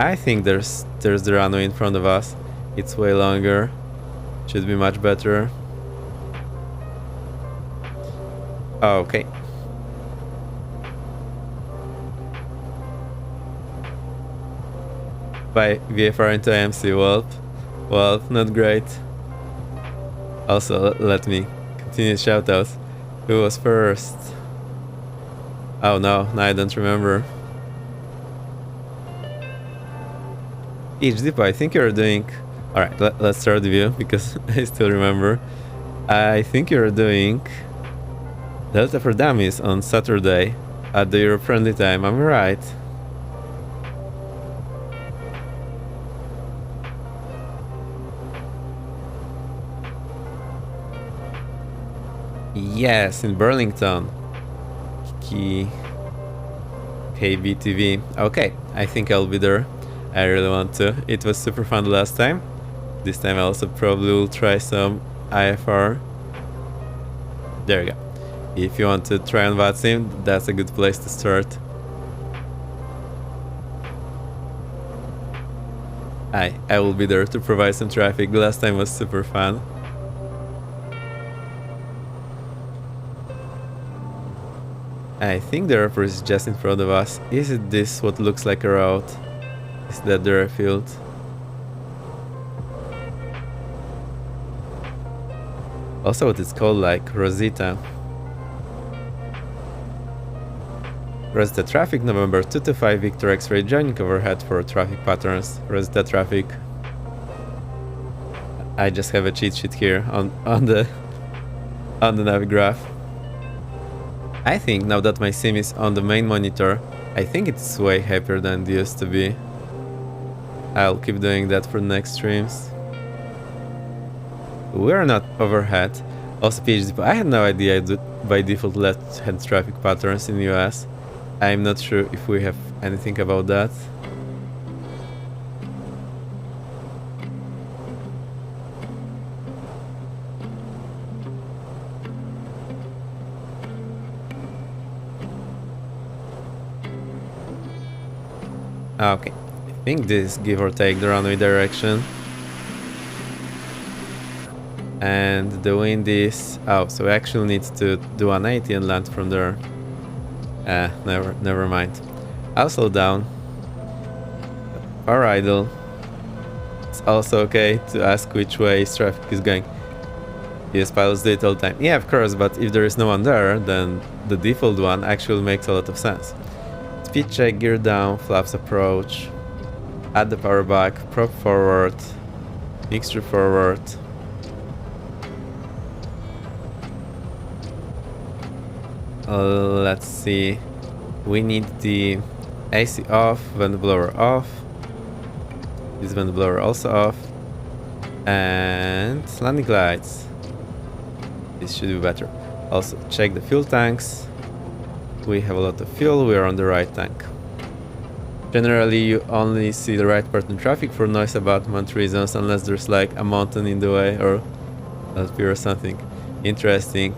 I think there's the runway in front of us. It's way longer. Should be much better. Okay. By VFR into AMC, well, not great. Also, let me continue shoutouts. Who was first? Oh no, I don't remember. HD, I think you're doing... Alright, let's start the view, because I still remember. I think you're doing Delta for Dummies on Saturday at the Europe friendly time, am I right? Yes, in Burlington. KBTV. Okay, I think I'll be there. I really want to. It was super fun last time. This time I also probably will try some IFR. There you go. If you want to try on Vatsim, that's a good place to start. I will be there to provide some traffic. The last time was super fun. I think the airport is just in front of us. Is it this what looks like a road? Is that the airfield? Also what it's called, like Rosita. Rosita traffic, November 2 to 5, Victor X-ray joining overhead for traffic patterns. Rosita traffic. I just have a cheat sheet here on the nav graph. I think now that my sim is on the main monitor, I think it's way happier than it used to be. I'll keep doing that for the next streams. We're not overhead. Also PhD, I had no idea I do by default left-hand traffic patterns in the US. I'm not sure if we have anything about that. Okay, I think this is give or take the runway direction. And the wind is... Oh, so we actually need to do 180 and land from there. Never mind. I'll slow down. Or idle. It's also okay to ask which way traffic is going. Yes, pilots do it all the time. Yeah, of course, but if there is no one there, then the default one actually makes a lot of sense. Speed check, gear down, flaps approach, add the power back, prop forward, mixture forward. Let's see. We need the AC off, vent blower off. This vent blower also off. And landing lights. This should be better. Also check the fuel tanks. We have a lot of fuel, we are on the right tank. Generally you only see the right part in traffic for noise abatement reasons, unless there's like a mountain in the way or LP or something interesting.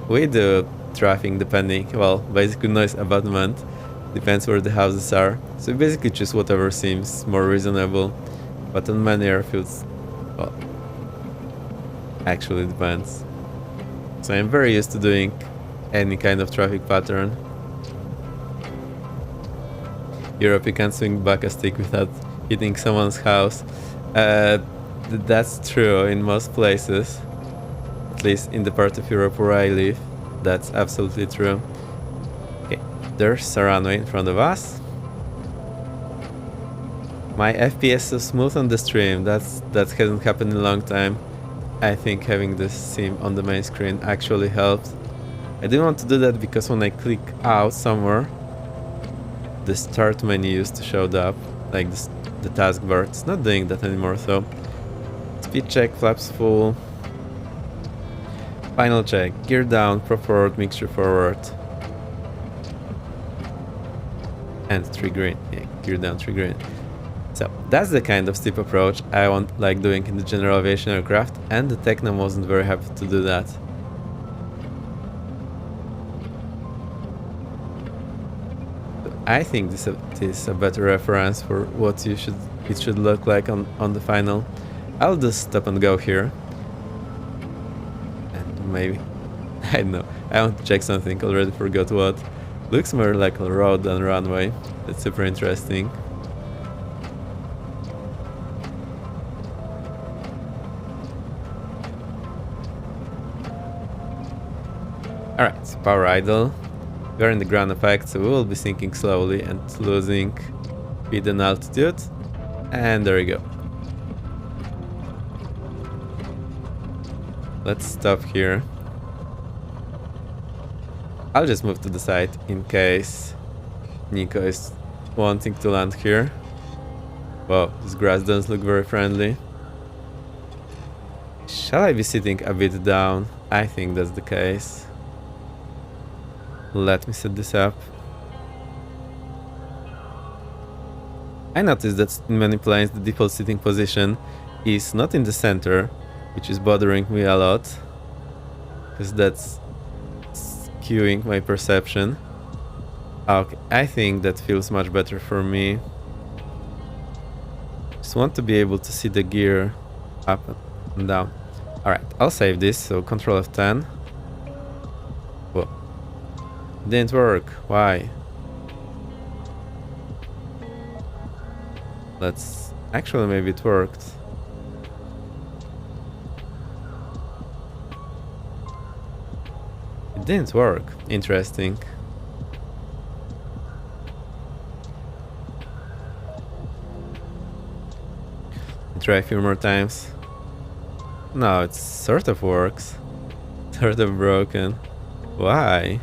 We do traffic depending, well, basically noise abatement depends where the houses are. So we basically choose whatever seems more reasonable. But on many airfields, well, Actually depends. So I'm very used to doing any kind of traffic pattern. Europe, you can swing back a stick without hitting someone's house. That's true in most places. At least in the part of Europe where I live. That's absolutely true. Okay, there's a runway in front of us. My FPS so smooth on the stream. That hasn't happened in a long time. I think having this sim on the main screen actually helped. I didn't want to do that because when I click out somewhere, the start menu used to show up, like this, the taskbar. It's not doing that anymore, so speed check, flaps full. Final check, gear down, prop forward, mixture forward. And 3 green, yeah, gear down, 3 green. So that's the kind of steep approach I want like doing in the general aviation aircraft, and the Techno wasn't very happy to do that. I think this is a better reference for what it should look like on the final. I'll just stop and go here. And maybe, I don't know, I want to check something, already forgot what. Looks more like a road than runway. That's super interesting. Alright, power idle. We're in the ground effect, so we will be sinking slowly and losing speed and altitude. And there we go. Let's stop here. I'll just move to the side in case Nico is wanting to land here. Wow, this grass doesn't look very friendly. Shall I be sitting a bit down? I think that's the case. Let me set this up. I noticed that in many planes the default sitting position is not in the center, which is bothering me a lot, because that's skewing my perception. Okay, I think that feels much better for me. Just want to be able to see the gear up and down. Alright, I'll save this, so Control F10. Whoa. Didn't work. Why? Let's... Actually, maybe it worked. It didn't work. Interesting. Try a few more times. No, it sort of works. Sort of broken. Why?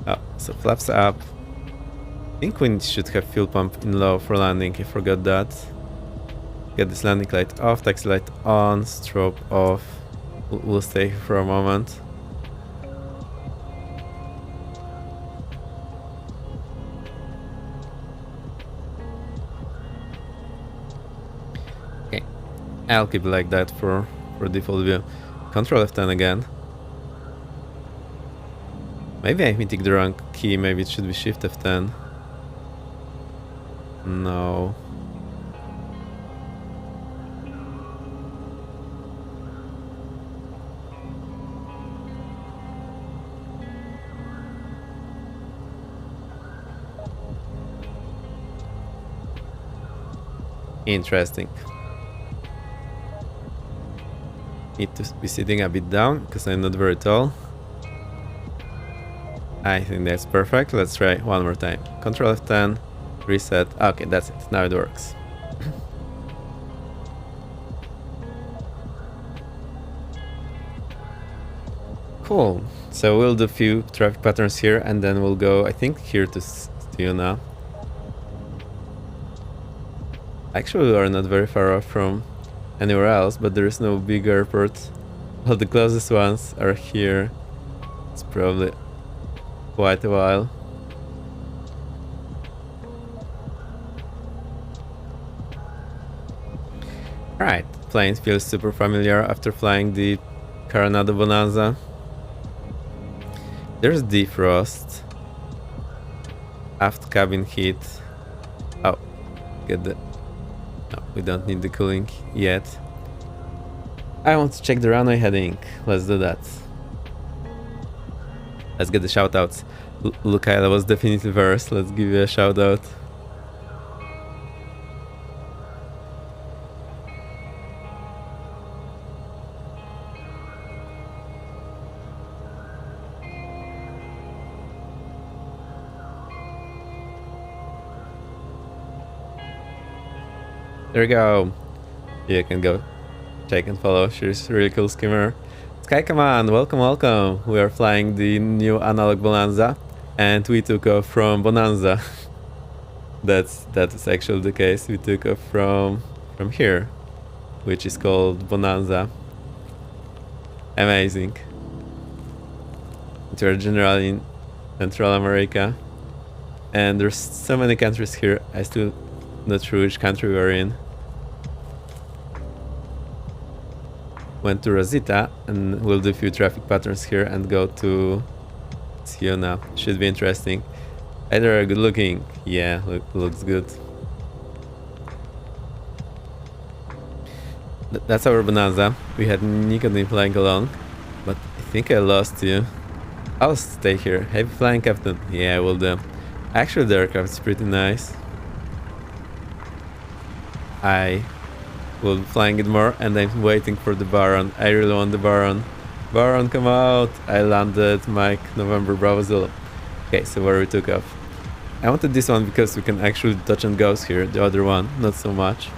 Oh, so flaps up. I think we should have fuel pump in low for landing. I forgot that. Get this landing light off, taxi light on, strobe off. We'll stay here for a moment. Okay, I'll keep it like that for default view. Control F10 again. Maybe I'm hitting the wrong key, maybe it should be Shift F10. No. Interesting. Need to be sitting a bit down because I'm not very tall. I think that's perfect. Let's try one more time. Control F10, reset. Okay, that's it. Now it works. Cool. So we'll do a few traffic patterns here and then we'll go, I think, here to Stiuna. Actually, we are not very far off from anywhere else, but there is no big airport. Well, the closest ones are here. It's probably quite a while. Alright, plane feels super familiar after flying the Coronado Bonanza. There's defrost. Aft cabin heat. Oh, get the... No, We don't need the cooling yet. I want to check the runway heading. Let's do that. Let's get the shoutouts. Lukaila was definitely first. Let's give you a shoutout. There we go. You can go check and follow. She's a really cool skimmer. Sky Command, welcome, welcome. We are flying the new analog Bonanza, and we took off from Bonanza. That is actually the case. We took off from here, which is called Bonanza. Amazing. We're generally in Central America, and there's so many countries here. I still not sure which country we're in. Went to Rosita and we'll do a few traffic patterns here and go to Siona. Should be interesting. Either good looking. Yeah, looks good. That's our Bonanza. We had Nicodem flying along, but I think I lost you. I'll stay here. Heavy flying captain. Yeah, will do. Actually, the aircraft is pretty nice. I will be flying it more, and I'm waiting for the Baron. I really want the Baron. Baron, come out! I landed Mike November Bravo Zulu. Okay, so where we took off. I wanted this one because we can actually touch and goes here. The other one, not so much.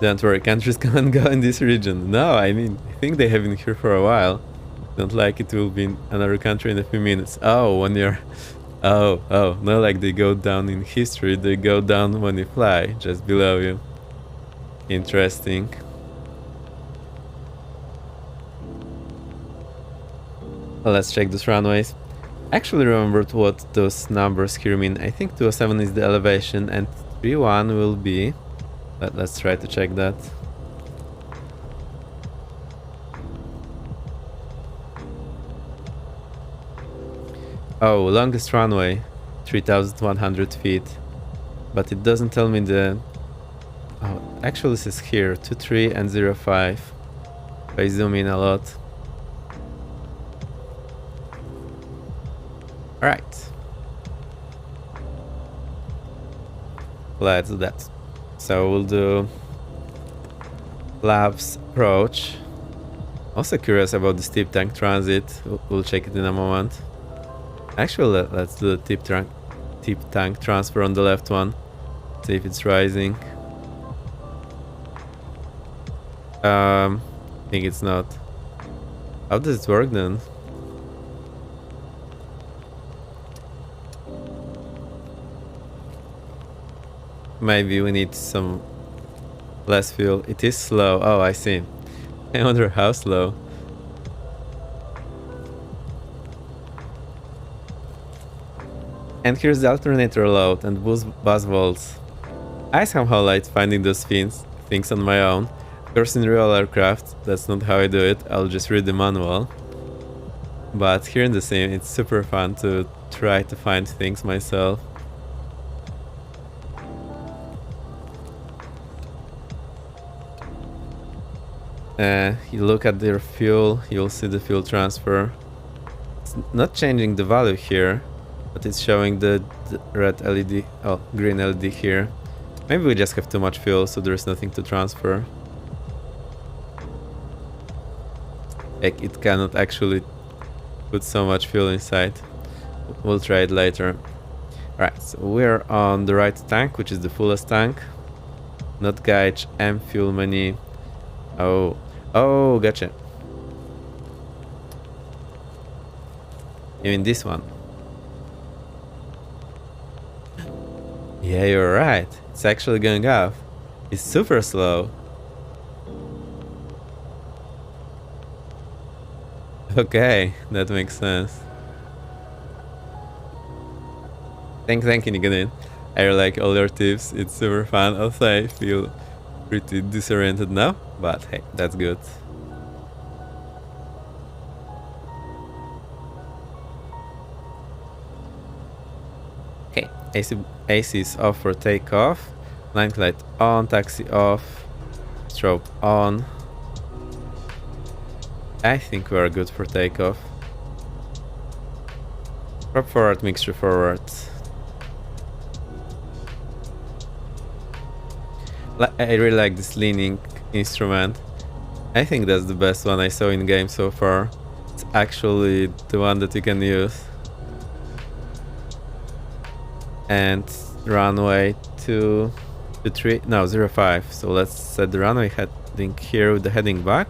Don't worry, countries come and go in this region. No, I mean, I think they have been here for a while. Don't like it will be in another country in a few minutes. Oh, when you're... Oh, not like they go down in history, they go down when you fly, just below you. Interesting. Well, let's check those runways. Actually remembered what those numbers here mean. I think 207 is the elevation and 31 will be... Let's try to check that. Oh, longest runway, 3,100 feet. But it doesn't tell me the... Oh, actually this is here, 23 and 05. If I zoom in a lot. Alright. Let's do that. So we'll do Labs approach. Also curious about the steep tank transit. We'll check it in a moment. Actually, let's do the tip tank transfer on the left one. See if it's rising. I think it's not. How does it work then? Maybe we need some less fuel. It is slow. Oh, I see. I wonder how slow. And here's the alternator load and bus volts. I somehow like finding those things on my own. Of course in real aircraft, that's not how I do it. I'll just read the manual. But here in the sim, it's super fun to try to find things myself. You look at their fuel, you'll see the fuel transfer. It's not changing the value here, but it's showing the red LED, oh, green LED here. Maybe we just have too much fuel, so there's nothing to transfer. Like, it cannot actually put so much fuel inside. We'll try it later. Alright, so we're on the right tank, which is the fullest tank. Not gauge, M fuel menu. Oh, gotcha. You mean this one? Yeah, you're right. It's actually going up. It's super slow. Okay, that makes sense. Thank you, Nikodin. I really like all your tips. It's super fun. Also, I feel pretty disoriented now, but hey, that's good. Okay, AC is off for takeoff. Line light on, taxi off, strobe on. I think we are good for takeoff. Prop forward, mixture forward. I really like this leaning instrument. I think that's the best one I saw in game so far. It's actually the one that you can use. And runway 223, no, 05. So let's set the runway heading here with the heading back.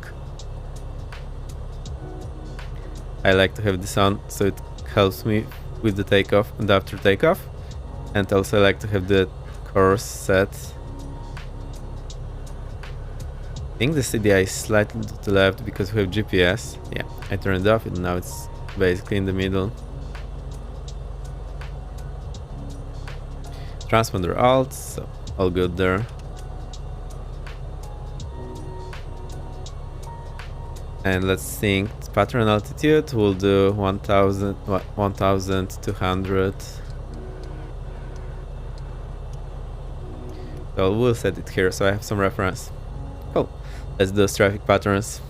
I like to have this on so it helps me with the takeoff and after takeoff. And also I like to have the course set. I think the CDI is slightly to the left because we have GPS. Yeah, I turned it off and now it's basically in the middle. Transponder alt, so all good there. And let's sync pattern altitude. We'll do 1200. So we'll set it here so I have some reference. Cool. Let's do those traffic patterns.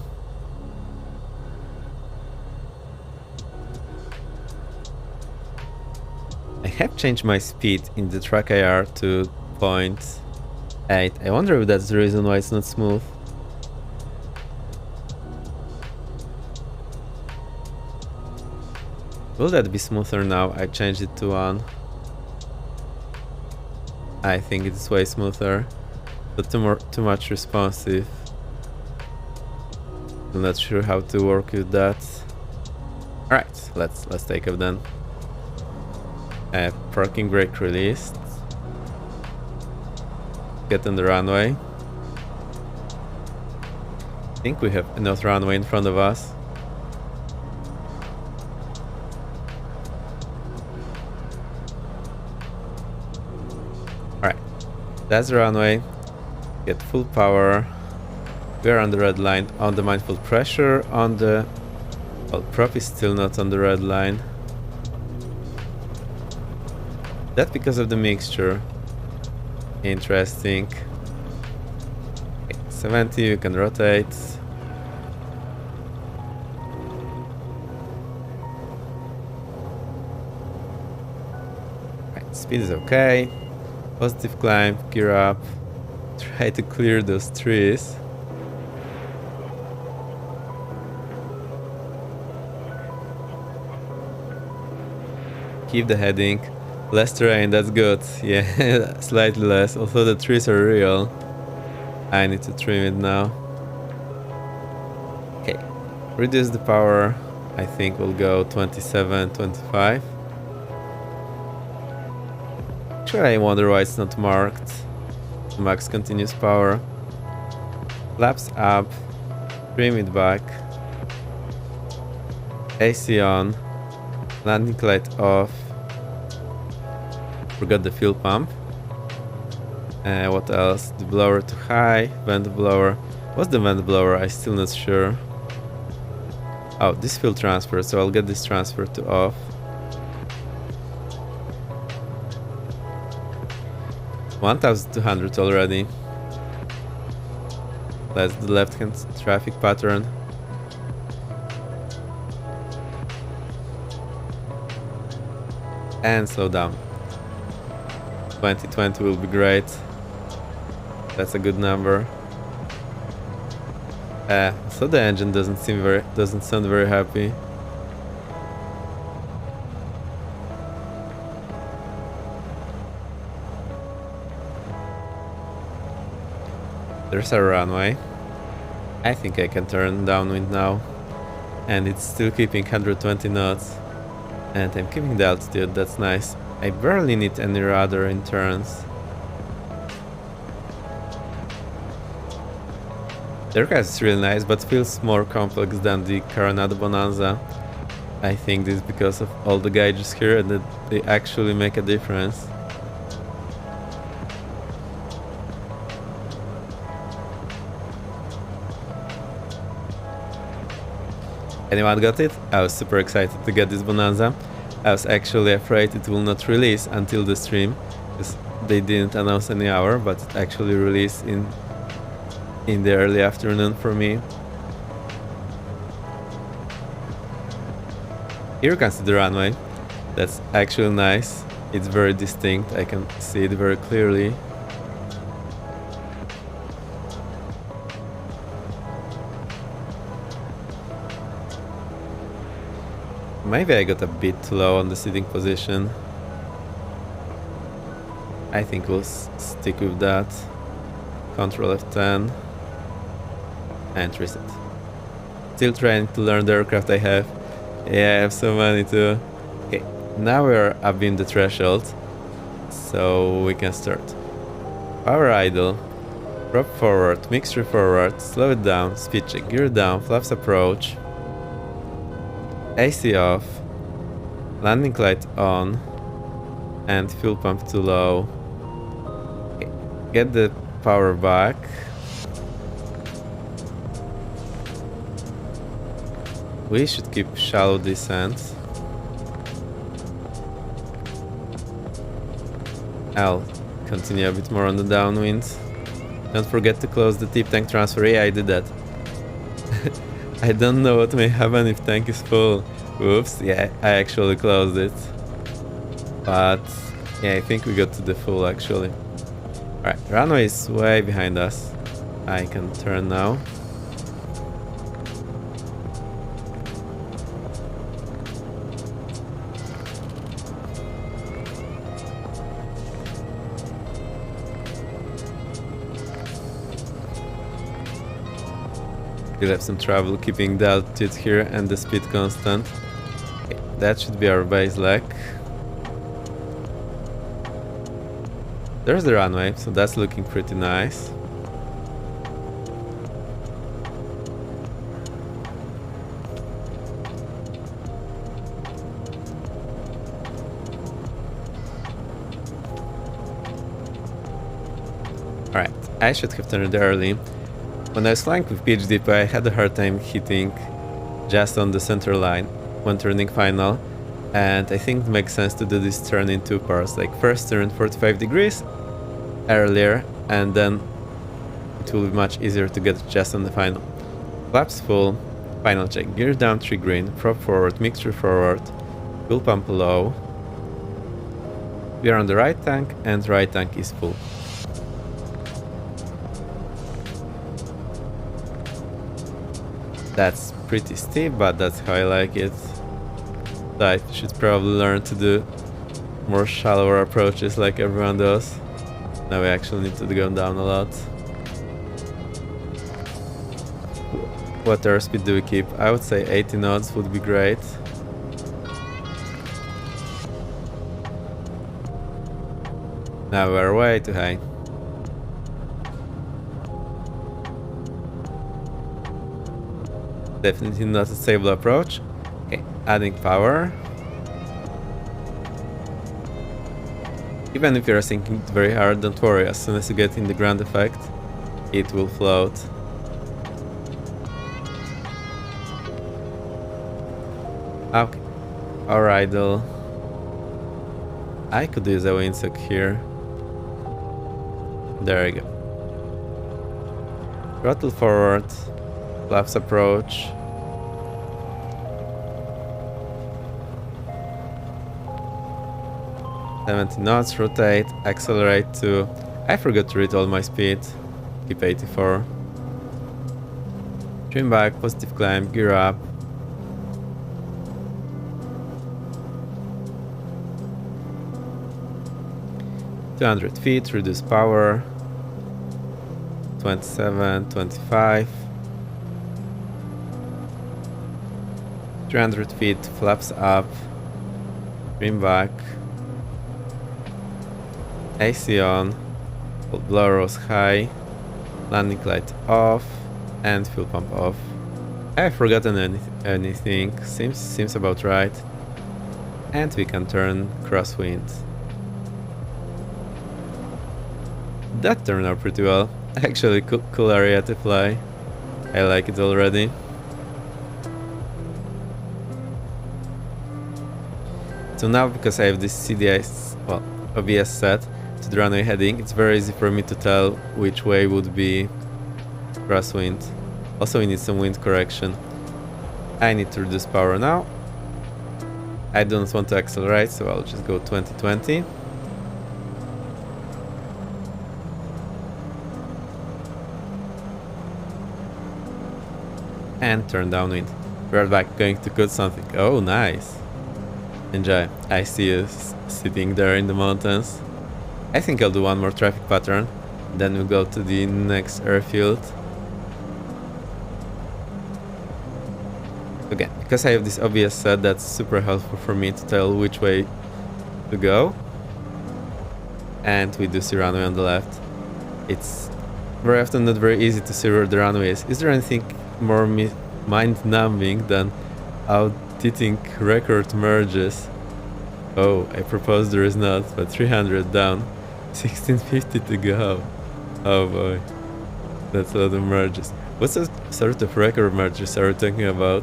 I have changed my speed in the track IR to 0.8. I wonder if that's the reason why it's not smooth. Will that be smoother now? I changed it to 1. I think it's way smoother, but too much responsive. I'm not sure how to work with that. Alright, let's take off then. Parking brake released. Get on the runway. I think we have enough runway in front of us. Alright, that's the runway. Get full power. We're on the red line, on the mindful pressure, on the... Well, prop is still not on the red line. That's because of the mixture. Interesting. Okay, 70, you can rotate. Right, speed is okay. Positive climb, gear up. Try to clear those trees. Keep the heading. Less terrain, that's good. Yeah, slightly less. Although the trees are real. I need to trim it now. Okay, reduce the power. I think we'll go 27, 25. Actually, I wonder why it's not marked. Max continuous power. Flaps up. Trim it back. AC on. Landing light off. Forgot the fuel pump. What else? The blower too high. Vent blower. What's the vent blower? I'm still not sure. Oh, this fuel transfer. So I'll get this transfer to off. $1,200 already. That's the left-hand traffic pattern. And slow down. 2020 will be great. That's a good number. So the engine doesn't sound very happy. There's our runway. I think I can turn downwind now. And it's still keeping 120 knots. And I'm keeping the altitude, that's nice. I barely need any rudder in turns. The aircraft is really nice, but feels more complex than the Coronado Bonanza. I think this is because of all the gauges here and that they actually make a difference. Anyone got it? I was super excited to get this Bonanza. I was actually afraid it will not release until the stream, because they didn't announce any hour, but it actually released in the early afternoon for me. Here you can see the runway. That's actually nice. It's very distinct. I can see it very clearly. Maybe I got a bit too low on the seating position. I think we'll stick with that. Control F10 and reset. Still trying to learn the aircraft I have. Yeah, I have so many too. Okay, now we're up in the threshold, so we can start. Power idle, prop forward, mixture forward, slow it down, speed check, gear down, flaps approach, AC off, landing light on, and fuel pump too low. Okay, get the power back. We should keep shallow descent. I'll continue a bit more on the downwind. Don't forget to close the tip tank transfer. Yeah, I did that. I don't know what may happen if tank is full. Oops, yeah, I actually closed it. But yeah, I think we got to the full actually. Alright, runway is way behind us. I can turn now. We'll have some trouble keeping the altitude here and the speed constant. Okay, that should be our base leg. There's the runway, so that's looking pretty nice. Alright, I should have turned early. When I was flying with PhD, I had a hard time hitting just on the center line when turning final, and I think it makes sense to do this turn in two parts, like first turn 45 degrees earlier, and then it will be much easier to get just on the final. Flaps full, final check, gear down 3 green, prop forward, mixture forward, fuel pump low. We are on the right tank, and right tank is full. That's pretty steep, but that's how I like it. So I should probably learn to do more shallower approaches like everyone does. Now we actually need to go down a lot. What airspeed do we keep? I would say 80 knots would be great. Now we're way too high. Definitely not a stable approach. Okay, adding power. Even if you're sinking it very hard, don't worry, as soon as you get in the ground effect, it will float. Okay, our idle. I could use a windsock here. There we go. Throttle forward. Flaps approach. $70 knots, rotate, accelerate to... I forgot to read all my speed. Keep 84. Trim back, positive climb, gear up. $200 feet, reduce power. 27, 25. 300 feet, flaps up, trim back, AC on, blowers high, landing light off, and fuel pump off. I've forgotten anything, seems about right. And we can turn crosswind. That turned out pretty well. Actually, cool area to fly. I like it already. So now, because I have this CDI, well, OBS set to the runway heading, it's very easy for me to tell which way would be crosswind. Also, we need some wind correction. I need to reduce power now. I don't want to accelerate, so I'll just go 20-20. And turn downwind. We're back, going to cut something. Oh, nice. Enjoy. I see us sitting there in the mountains. I think I'll do one more traffic pattern. Then we'll go to the next airfield. Again, because I have this OBS set, that's super helpful for me to tell which way to go. And we do see runway on the left. It's very often not very easy to see where the runway is. Is there anything more mind-numbing than out-hitting record merges? Oh, I propose there is not, but 300 down, 1650 to go. Oh boy, that's a lot of merges. What sort of record merges are we talking about?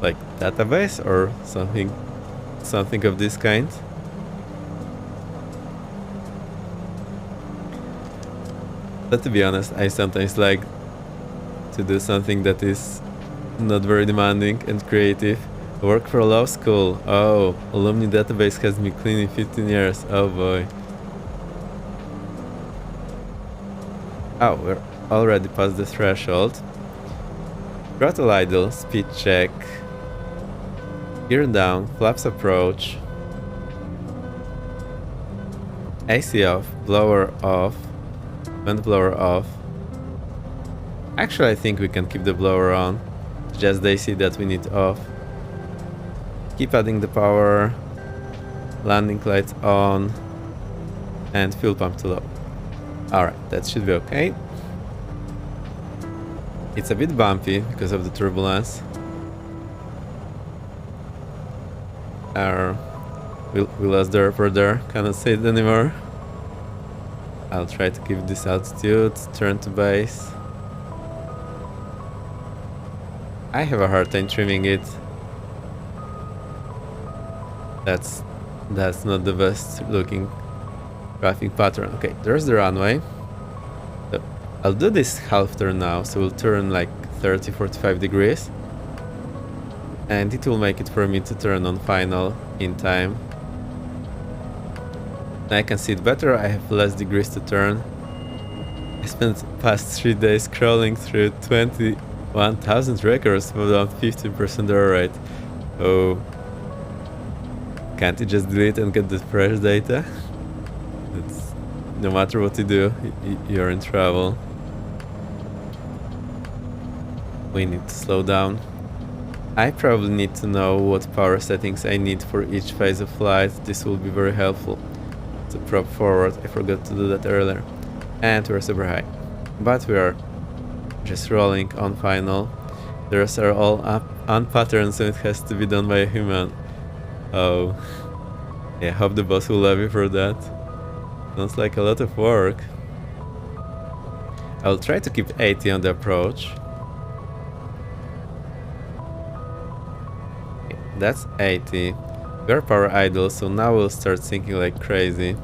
Like database or something of this kind? But to be honest, I sometimes like to do something that is not very demanding and creative. I work for a law school. Oh, alumni database has been clean in 15 years. Oh boy. Oh, we're already past the threshold. Throttle idle, speed check. Gear down, flaps approach. AC off, blower off. Vent blower off. Actually, I think we can keep the blower on. Just they see that we need off. Keep adding the power. Landing lights on. And fuel pump to low. Alright, that should be okay. It's a bit bumpy because of the turbulence. We lost the airport there. Cannot say it anymore. I'll try to keep this altitude. Turn to base. I have a hard time trimming it. That's not the best looking traffic pattern. Okay, there's the runway. So I'll do this half turn now, so we'll turn like 30-45 degrees. And it will make it for me to turn on final in time. I can see it better, I have less degrees to turn. I spent the past 3 days scrolling through 21,000 records for around 15% error rate. Oh, can't you just delete and get the fresh data? It's, no matter what you do, you're in trouble. We need to slow down. I probably need to know what power settings I need for each phase of flight. This will be very helpful. To prop forward, I forgot to do that earlier. And we're super high. But we are just rolling on final. The rest are all unpatterned, so it has to be done by a human. Oh. Yeah, hope the boss will love you for that. Sounds like a lot of work. I'll try to keep 80 on the approach. Okay, that's 80. We're power idle, so now we'll start sinking like crazy.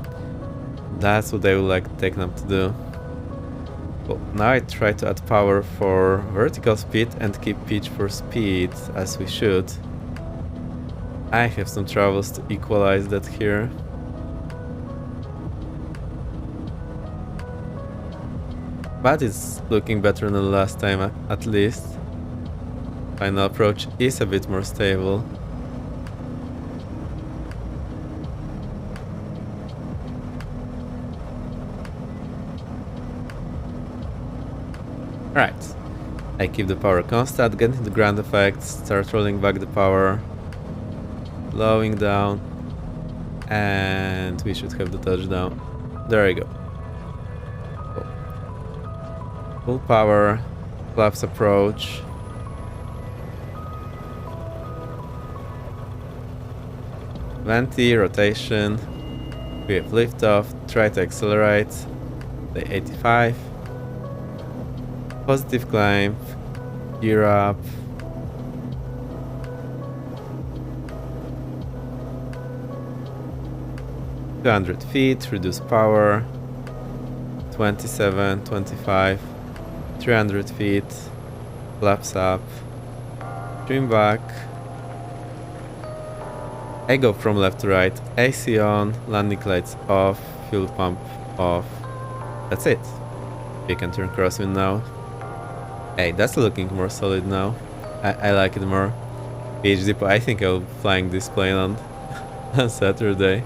That's what I would like Technam to do. Well, now I try to add power for vertical speed and keep pitch for speed, as we should. I have some troubles to equalize that here. But it's looking better than last time, at least. Final approach is a bit more stable. Right, I keep the power constant, get into the ground effect, start rolling back the power, slowing down, and we should have the touchdown. There we go. Cool. Full power, flaps approach. Venti, rotation, we have liftoff, try to accelerate, the 85. Positive climb, gear up, 200 feet, reduce power. 27, 25, 300 feet, flaps up, trim back. I go from left to right, AC on, landing lights off, fuel pump off. That's it. We can turn crosswind now. Hey, that's looking more solid now. I like it more. PhD, I think I'll be flying this plane on, on Saturday.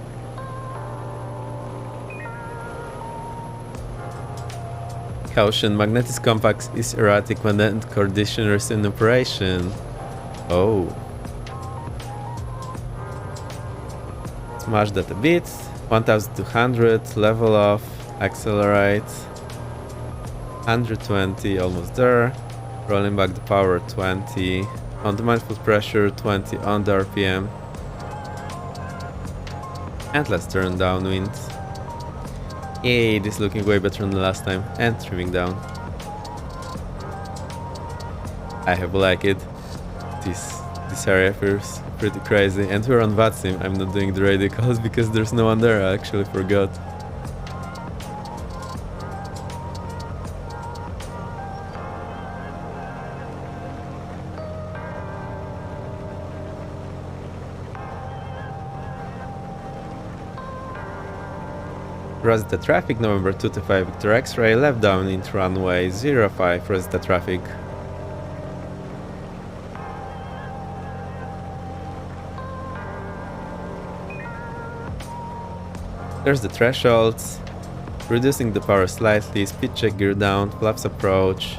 Caution, magnetic compass is erratic when the conditioner is in operation. Oh. Smash that a bit. 1200, level off, accelerate. 120, almost there. Rolling back the power, 20. On the manifold pressure, 20 on the RPM. And let's turn downwind. Yay, this is looking way better than the last time. And trimming down. I have liked it. This area feels pretty crazy. And we're on Vatsim. I'm not doing the radio calls because there's no one there. I actually forgot. Rosetta traffic, November 2 to 5 Victor X-ray, left down into runway 05, Rosetta traffic. There's the thresholds, reducing the power slightly, speed check, gear down, flaps approach,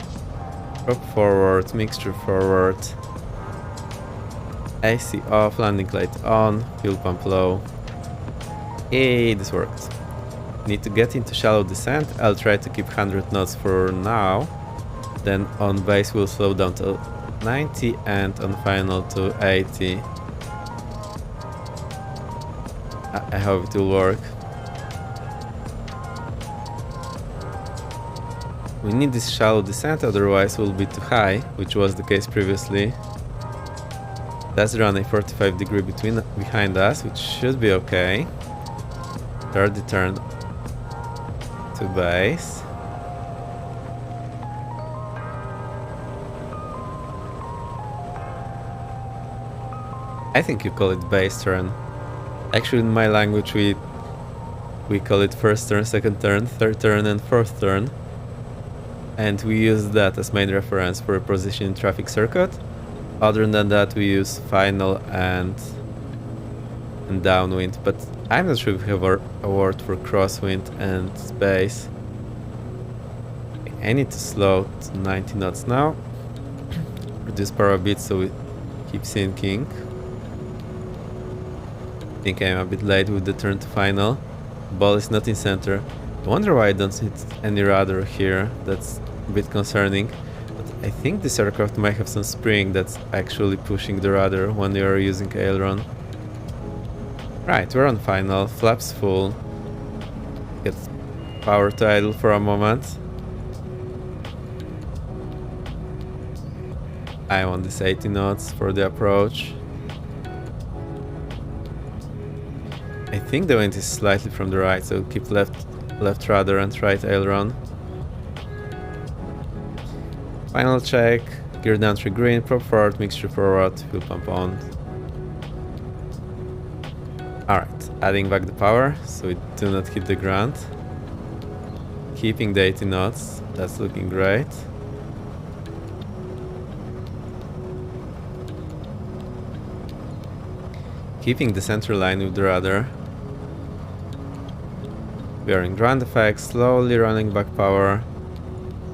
prop forward, mixture forward, AC off, landing light on, fuel pump low. Hey, this worked. Need to get into shallow descent. I'll try to keep 100 knots for now. Then on base we'll slow down to 90 and on final to 80. I hope it will work. We need this shallow descent, otherwise we'll be too high, which was the case previously. That's around a 45 degree behind us, which should be okay. 30 turn to base. I think you call it base turn. Actually, in my language we call it first turn, second turn, third turn and fourth turn. And we use that as main reference for a position in traffic circuit. Other than that we use final and downwind, but I'm not sure if we have a word for crosswind and base. I need to slow to 90 knots now. Reduce power a bit so we keep sinking. I think I'm a bit late with the turn to final. Ball is not in center. I wonder why I don't hit any rudder here. That's a bit concerning. But I think this aircraft might have some spring that's actually pushing the rudder when you're using aileron. Right, we're on final, flaps full. Get power to idle for a moment. I want this 80 knots for the approach. I think the wind is slightly from the right, so keep left rudder and right aileron. Final check, gear down 3 green, prop forward, mixture forward, fuel pump on. Alright, adding back the power so we do not hit the ground. Keeping the 80 knots, that's looking great. Keeping the center line with the rudder. We are in ground effect, slowly running back power.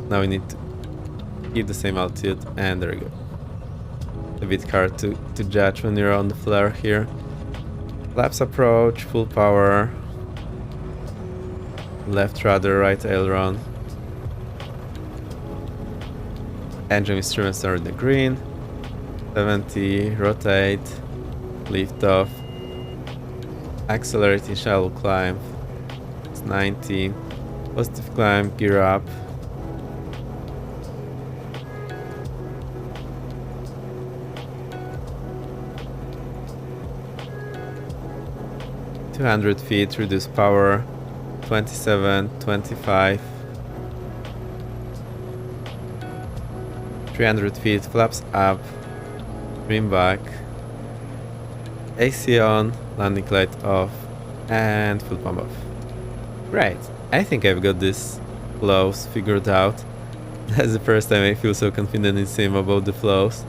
Now we need to keep the same altitude, and there we go. A bit hard to judge when you're on the flare here. Flaps approach, full power. Left rudder, right aileron. Engine instruments are in the green. 70, rotate, lift off. Accelerating shallow climb. It's 90. Positive climb, gear up. 200 feet, reduce power, 27, 25, 300 feet, flaps up, trim back, AC on, landing light off, and full pump off. Great, I think I've got this flows figured out. That's the first time I feel so confident in sim about the flows.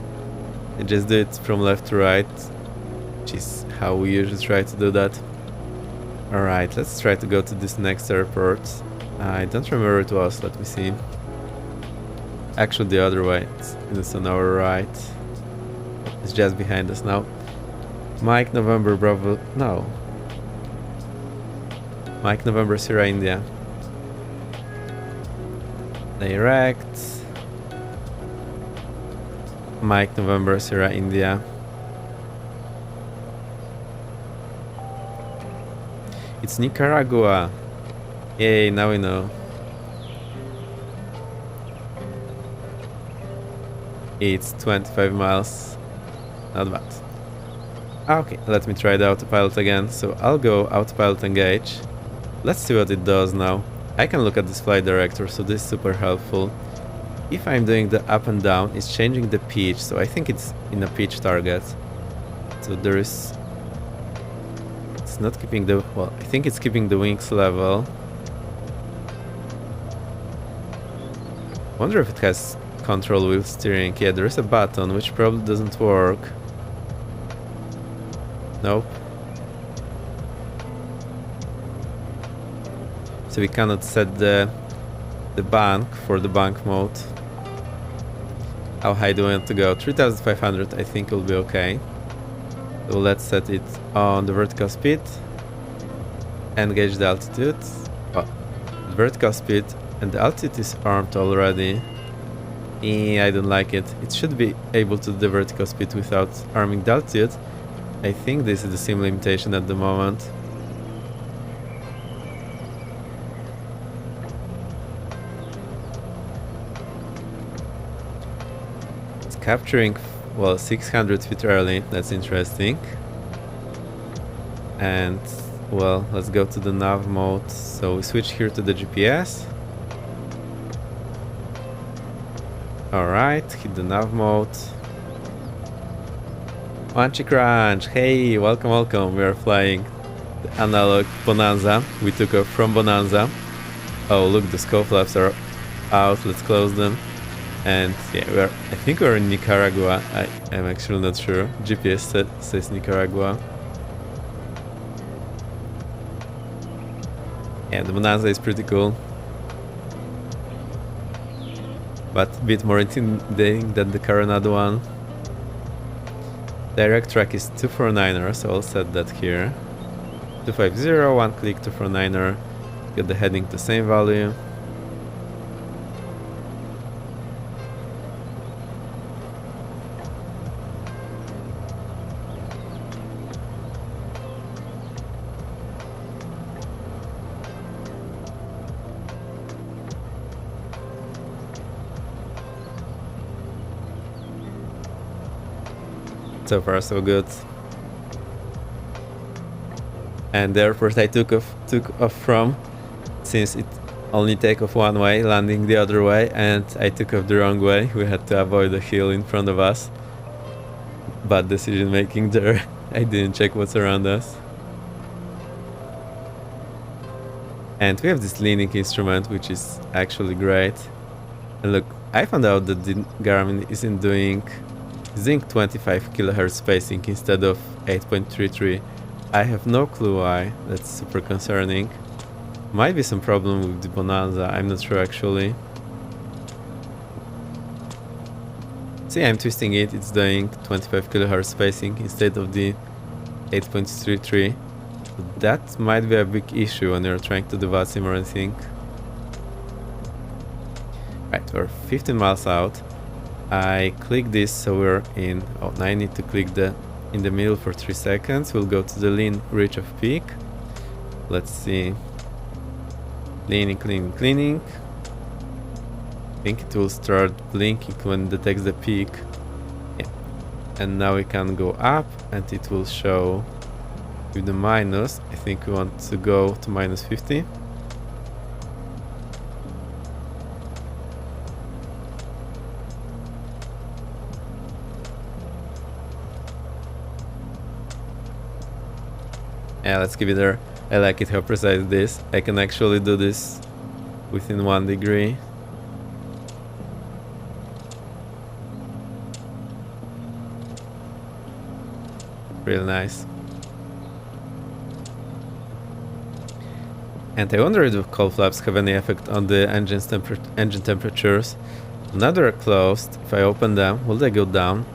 I just do it from left to right, which is how we usually try to do that. Alright, let's try to go to this next airport. I don't remember it was, let me see. Actually the other way, it's on our right. It's just behind us now. Mike November Bravo, no. Mike November Sierra India. Direct. Mike November Sierra India. It's Nicaragua. Yay, now we know. It's 25 miles. Not bad. Okay, let me try the autopilot again. So I'll go autopilot engage. Let's see what it does now. I can look at this flight director, so this is super helpful. If I'm doing the up and down, it's changing the pitch, so I think it's in a pitch target. So there is... It's not keeping the... Well, I think it's keeping the wings level. Wonder if it has control wheel steering. Yeah, there is a button, which probably doesn't work. Nope. So we cannot set the bank for the bank mode. How high do we want to go? 3500, I think will be okay. So let's set it on the vertical speed and gauge the altitude. Oh, vertical speed, and the altitude is armed already. I don't like it. It should be able to do the vertical speed without arming the altitude. I think this is the sim limitation at the moment. It's capturing, well, 600 feet early. That's interesting. And, well, let's go to the nav mode. So we switch here to the GPS. Alright, hit the nav mode. Punchy Crunch, hey, welcome, welcome. We are flying the analog Bonanza. We took off from Bonanza. Oh, look, the scope flaps are out. Let's close them. And yeah, I think we're in Nicaragua. I'm actually not sure. GPS says Nicaragua. Yeah, the Bonanza is pretty cool. But a bit more intimidating than the Coronado one. Direct track is 249er, so I'll set that here. 250, one click 249er. Get the heading to same value. So far so good. And the airport I took off from, since it only take off one way, landing the other way, and I took off the wrong way. We had to avoid the hill in front of us. Bad decision making there. I didn't check what's around us. And we have this leaning instrument, which is actually great. And look, I found out that the Garmin isn't doing 25 kHz spacing instead of 8.33. I have no clue why. That's super concerning. Might be some problem with the Bonanza, I'm not sure actually. See, I'm twisting it, it's doing 25 kHz spacing instead of the 8.33. That might be a big issue when you're trying to do Vatsim or anything. Right, we're 15 miles out. I click this, so we're in. Oh, now I need to click in the middle for 3 seconds. We'll go to the lean reach of peak. Let's see. Leaning, cleaning, cleaning. I think it will start blinking when it detects the peak. Yeah. And now we can go up and it will show with the minus, I think we want to go to minus 50. Yeah, let's keep it there. I like it how precise it is. I can actually do this within 1 degree. Really nice. And I wonder if the cold flaps have any effect on the engine temperatures. Now they're closed. If I open them, will they go down?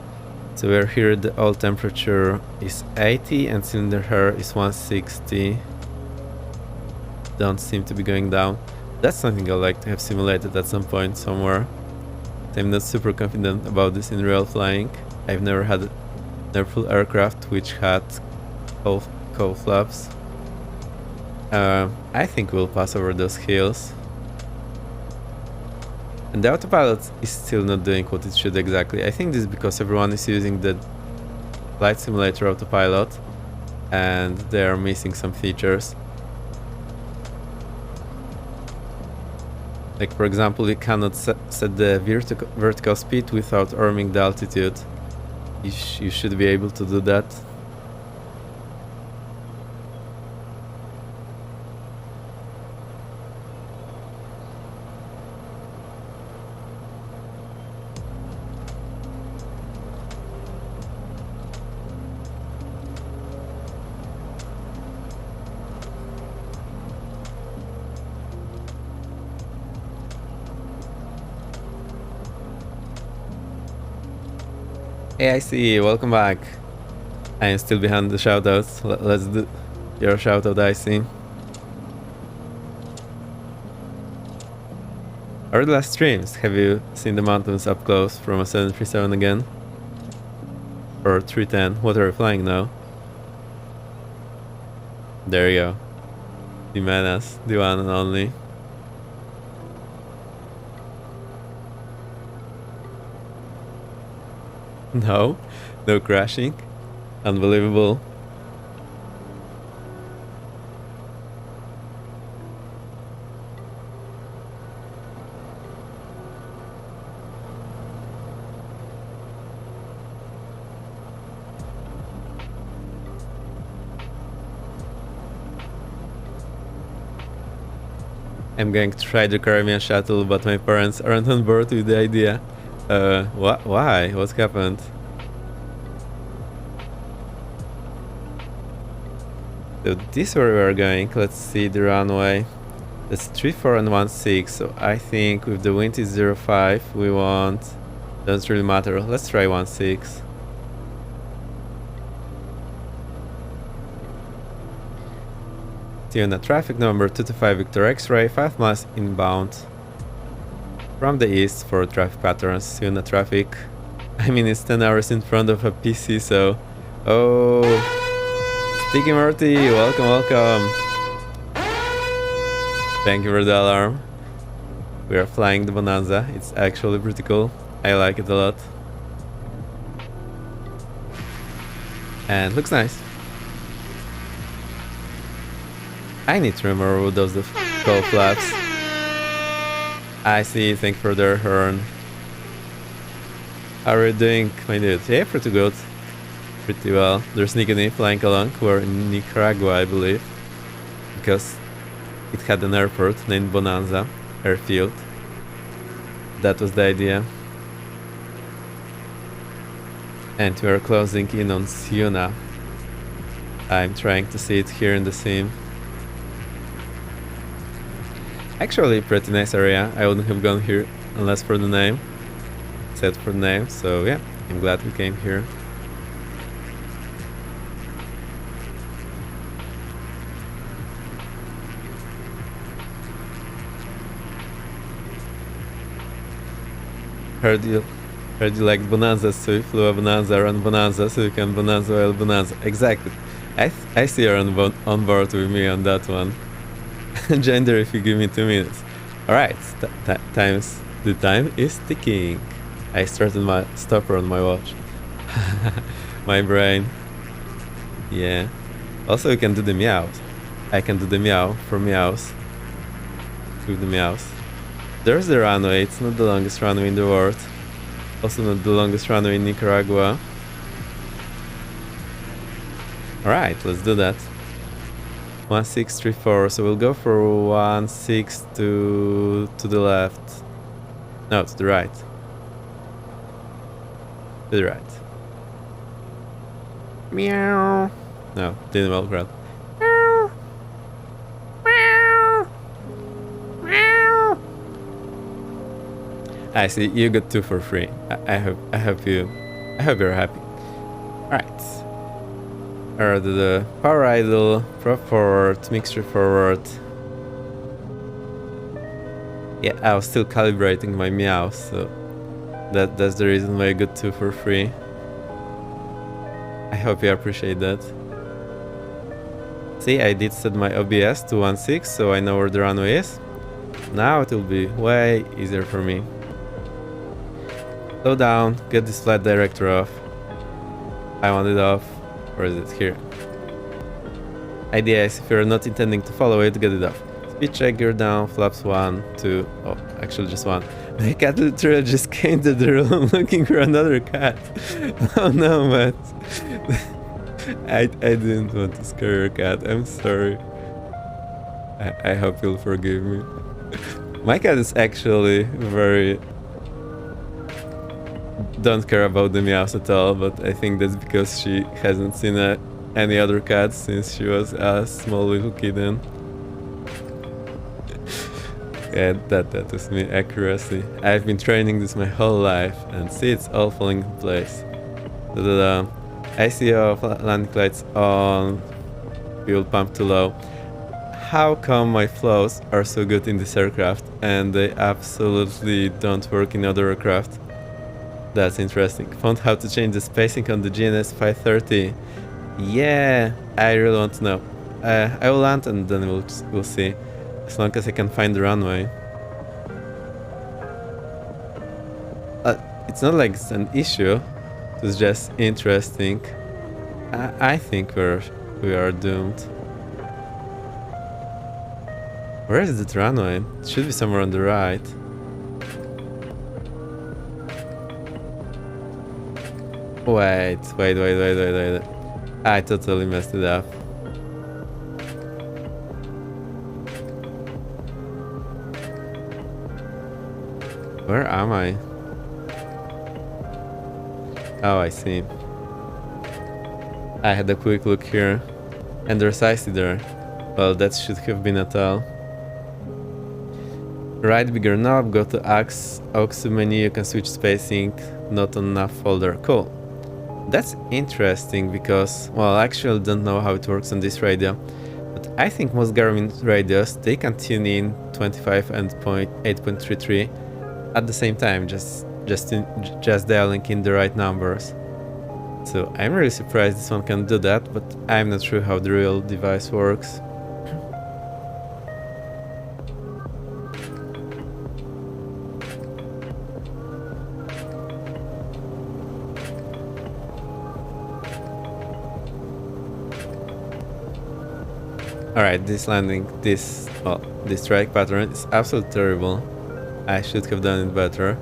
So we're here, the oil temperature is 80 and cylinder hair is 160. Don't seem to be going down. That's something I'd like to have simulated at some point somewhere. I'm not super confident about this in real flying. I've never had an airful aircraft which had cold flaps. I think we'll pass over those hills. And the autopilot is still not doing what it should exactly. I think this is because everyone is using the flight simulator autopilot and they are missing some features. Like for example, you cannot set the vertical speed without arming the altitude. You should be able to do that. Hey, I see you. Welcome back. I am still behind the shoutouts. Let's do your shoutout, I see. Our last streams, have you seen the mountains up close from a 737 again? Or 310? What are you flying now? There you go. The menace, the one and only. No crashing. Unbelievable. I'm going to try the Caribbean shuttle, but my parents aren't on board with the idea. Why? What happened? So this is where we are going. Let's see the runway. That's 34 and 16. So I think with the wind is 05, we want... Doesn't really matter. Let's try 16. Tijuana traffic number 225 Victor X-ray, 5 miles inbound. From the east for traffic patterns, Tijuana traffic. I mean, it's 10 hours in front of a PC, so... Oh... Sticky Murty, welcome. Thank you for the alarm. We are flying the Bonanza. It's actually pretty cool. I like it a lot. And looks nice. I need to remember who does the cold flaps. I see, thank you for the horn. How are you doing, my dude? Yeah, pretty good. Pretty well. There's Nikoni flying along. We're in Nicaragua, I believe. Because it had an airport named Bonanza Airfield. That was the idea. And we are closing in on Siuna. I'm trying to see it here in the sim. Actually, pretty nice area. I wouldn't have gone here unless for the name. Except for the name, so yeah, I'm glad we came here. Heard you liked Bonanza, so you flew a Bonanza around Bonanza, so you can Bonanza while Bonanza. Exactly. I see you're on board with me on that one. Gender, if you give me 2 minutes. Alright, the time is ticking. I started my stopper on my watch. My brain. Yeah. Also, you can do the meows. I can do the meow for meows. With the meows. There's the runway. It's not the longest runway in the world. Also not the longest runway in Nicaragua. Alright, let's do that. 1634, so we'll go for 16 to the left. No, to the right. To the right. Meow. No, didn't well grab. Meow. Meow. Meow. I see, you got 2 for free. I hope you're happy. Alright. The power idle, prop forward, mixture forward. Yeah, I was still calibrating my meows, so that's the reason why I got 2 for free. I hope you appreciate that. See, I did set my OBS to 16, so I know where the runway is. Now it will be way easier for me. Slow down, get this flight director off. I want it off. Where is it? Here. Idea is if you're not intending to follow it, get it off. Speed check, gear down, flaps 1, 2. Oh, actually just 1. My cat literally just came to the room looking for another cat. Oh no, Matt. I didn't want to scare your cat. I'm sorry. I hope you'll forgive me. My cat is actually very... don't care about the meows at all, but I think that's because she hasn't seen any other cats since she was a small little kitten. Yeah, that is me, accuracy. I've been training this my whole life, and see, it's all falling in place. ICO, landing lights on, fuel pump too low. How come my flows are so good in this aircraft, and they absolutely don't work in other aircraft? That's interesting. Found how to change the spacing on the GNS 530. Yeah, I really want to know. I will land and then we'll see. As long as I can find the runway. It's not like it's an issue. It's just interesting. I think we are doomed. Where is the runway? It should be somewhere on the right. Wait. I totally messed it up. Where am I? Oh, I see. I had a quick look here. And there's icy there. Well, that should have been a tell. Right bigger knob, go to aux menu, you can switch spacing, not on nav folder. Cool. That's interesting because, well, I actually don't know how it works on this radio. But I think most Garmin radios, they can tune in 25 and 8.33 at the same time, just dialing in the right numbers. So I'm really surprised this one can do that, but I'm not sure how the real device works. Alright, this landing, this strike pattern is absolutely terrible. I should have done it better.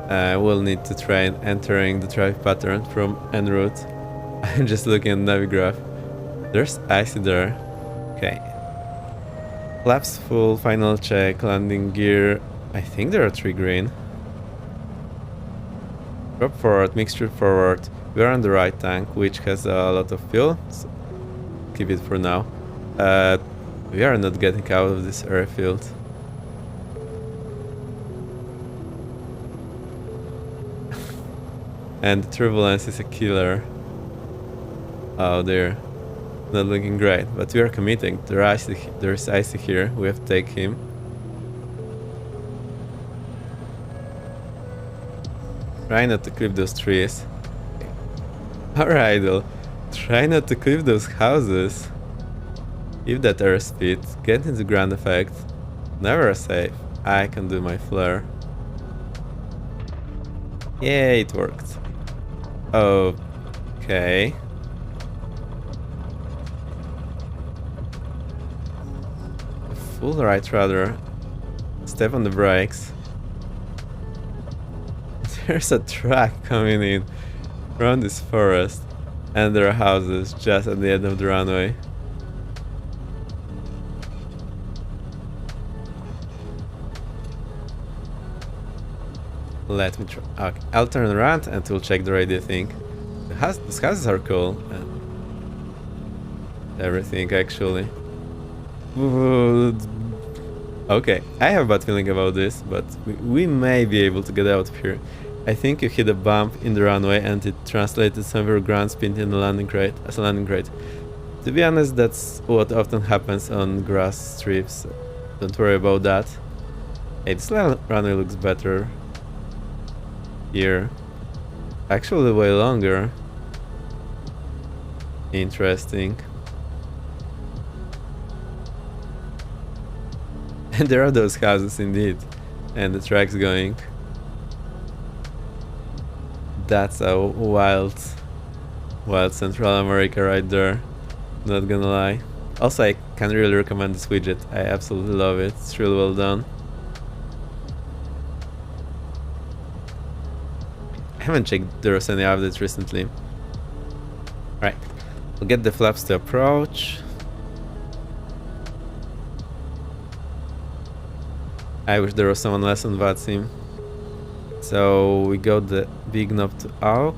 I will need to try entering the traffic pattern from en route. I'm just looking at the Navigraph. There's icy there. Okay. Flaps full, final check, landing gear. I think there are 3 green. Drop forward, mixture forward. We are on the right tank, which has a lot of fuel. So keep it for now. We are not getting out of this airfield. And the turbulence is a killer. Oh dear. Not looking great, but we are committing. There's icy here, we have to take him. Try not to clip those trees. Alright though. Try not to clip those houses. Give that airspeed, get into ground effect. Never safe. I can do my flare. Yeah, it worked. Okay. full right rudder, step on the brakes. There's a truck coming in from this forest, and there are houses just at the end of the runway. Let me try. Okay, I'll turn around and we'll check the radio thing. These houses are cool. Everything actually. Okay, I have a bad feeling about this, but we may be able to get out of here. I think you hit a bump in the runway and it translated some of your ground speed in the landing rate as a landing rate. To be honest, that's what often happens on grass strips. Don't worry about that. Hey, this runway looks better here. Actually way longer. Interesting. And there are those houses indeed. And the track's going. That's a wild Central America right there. Not gonna lie. Also, I can really recommend this widget. I absolutely love it. It's really well done. I haven't checked if there was any updates recently. Right. We'll get the flaps to approach. I wish there was someone less on Vatsim. So we got the big knob to aux.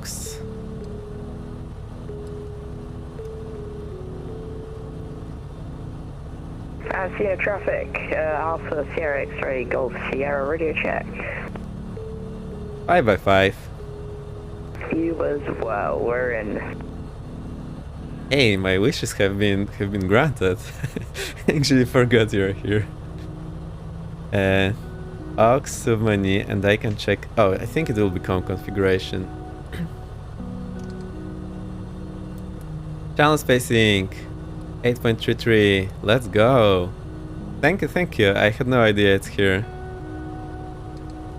Sierra traffic, Alpha Sierra X-ray Golf Sierra radio check. 5x5. You as well, we're in. Hey, my wishes have been granted. Actually forgot you're here. Aux submenu, and I can check. Oh, I think it will become configuration. Channel spacing 8.33. Let's go. Thank you. I had no idea it's here.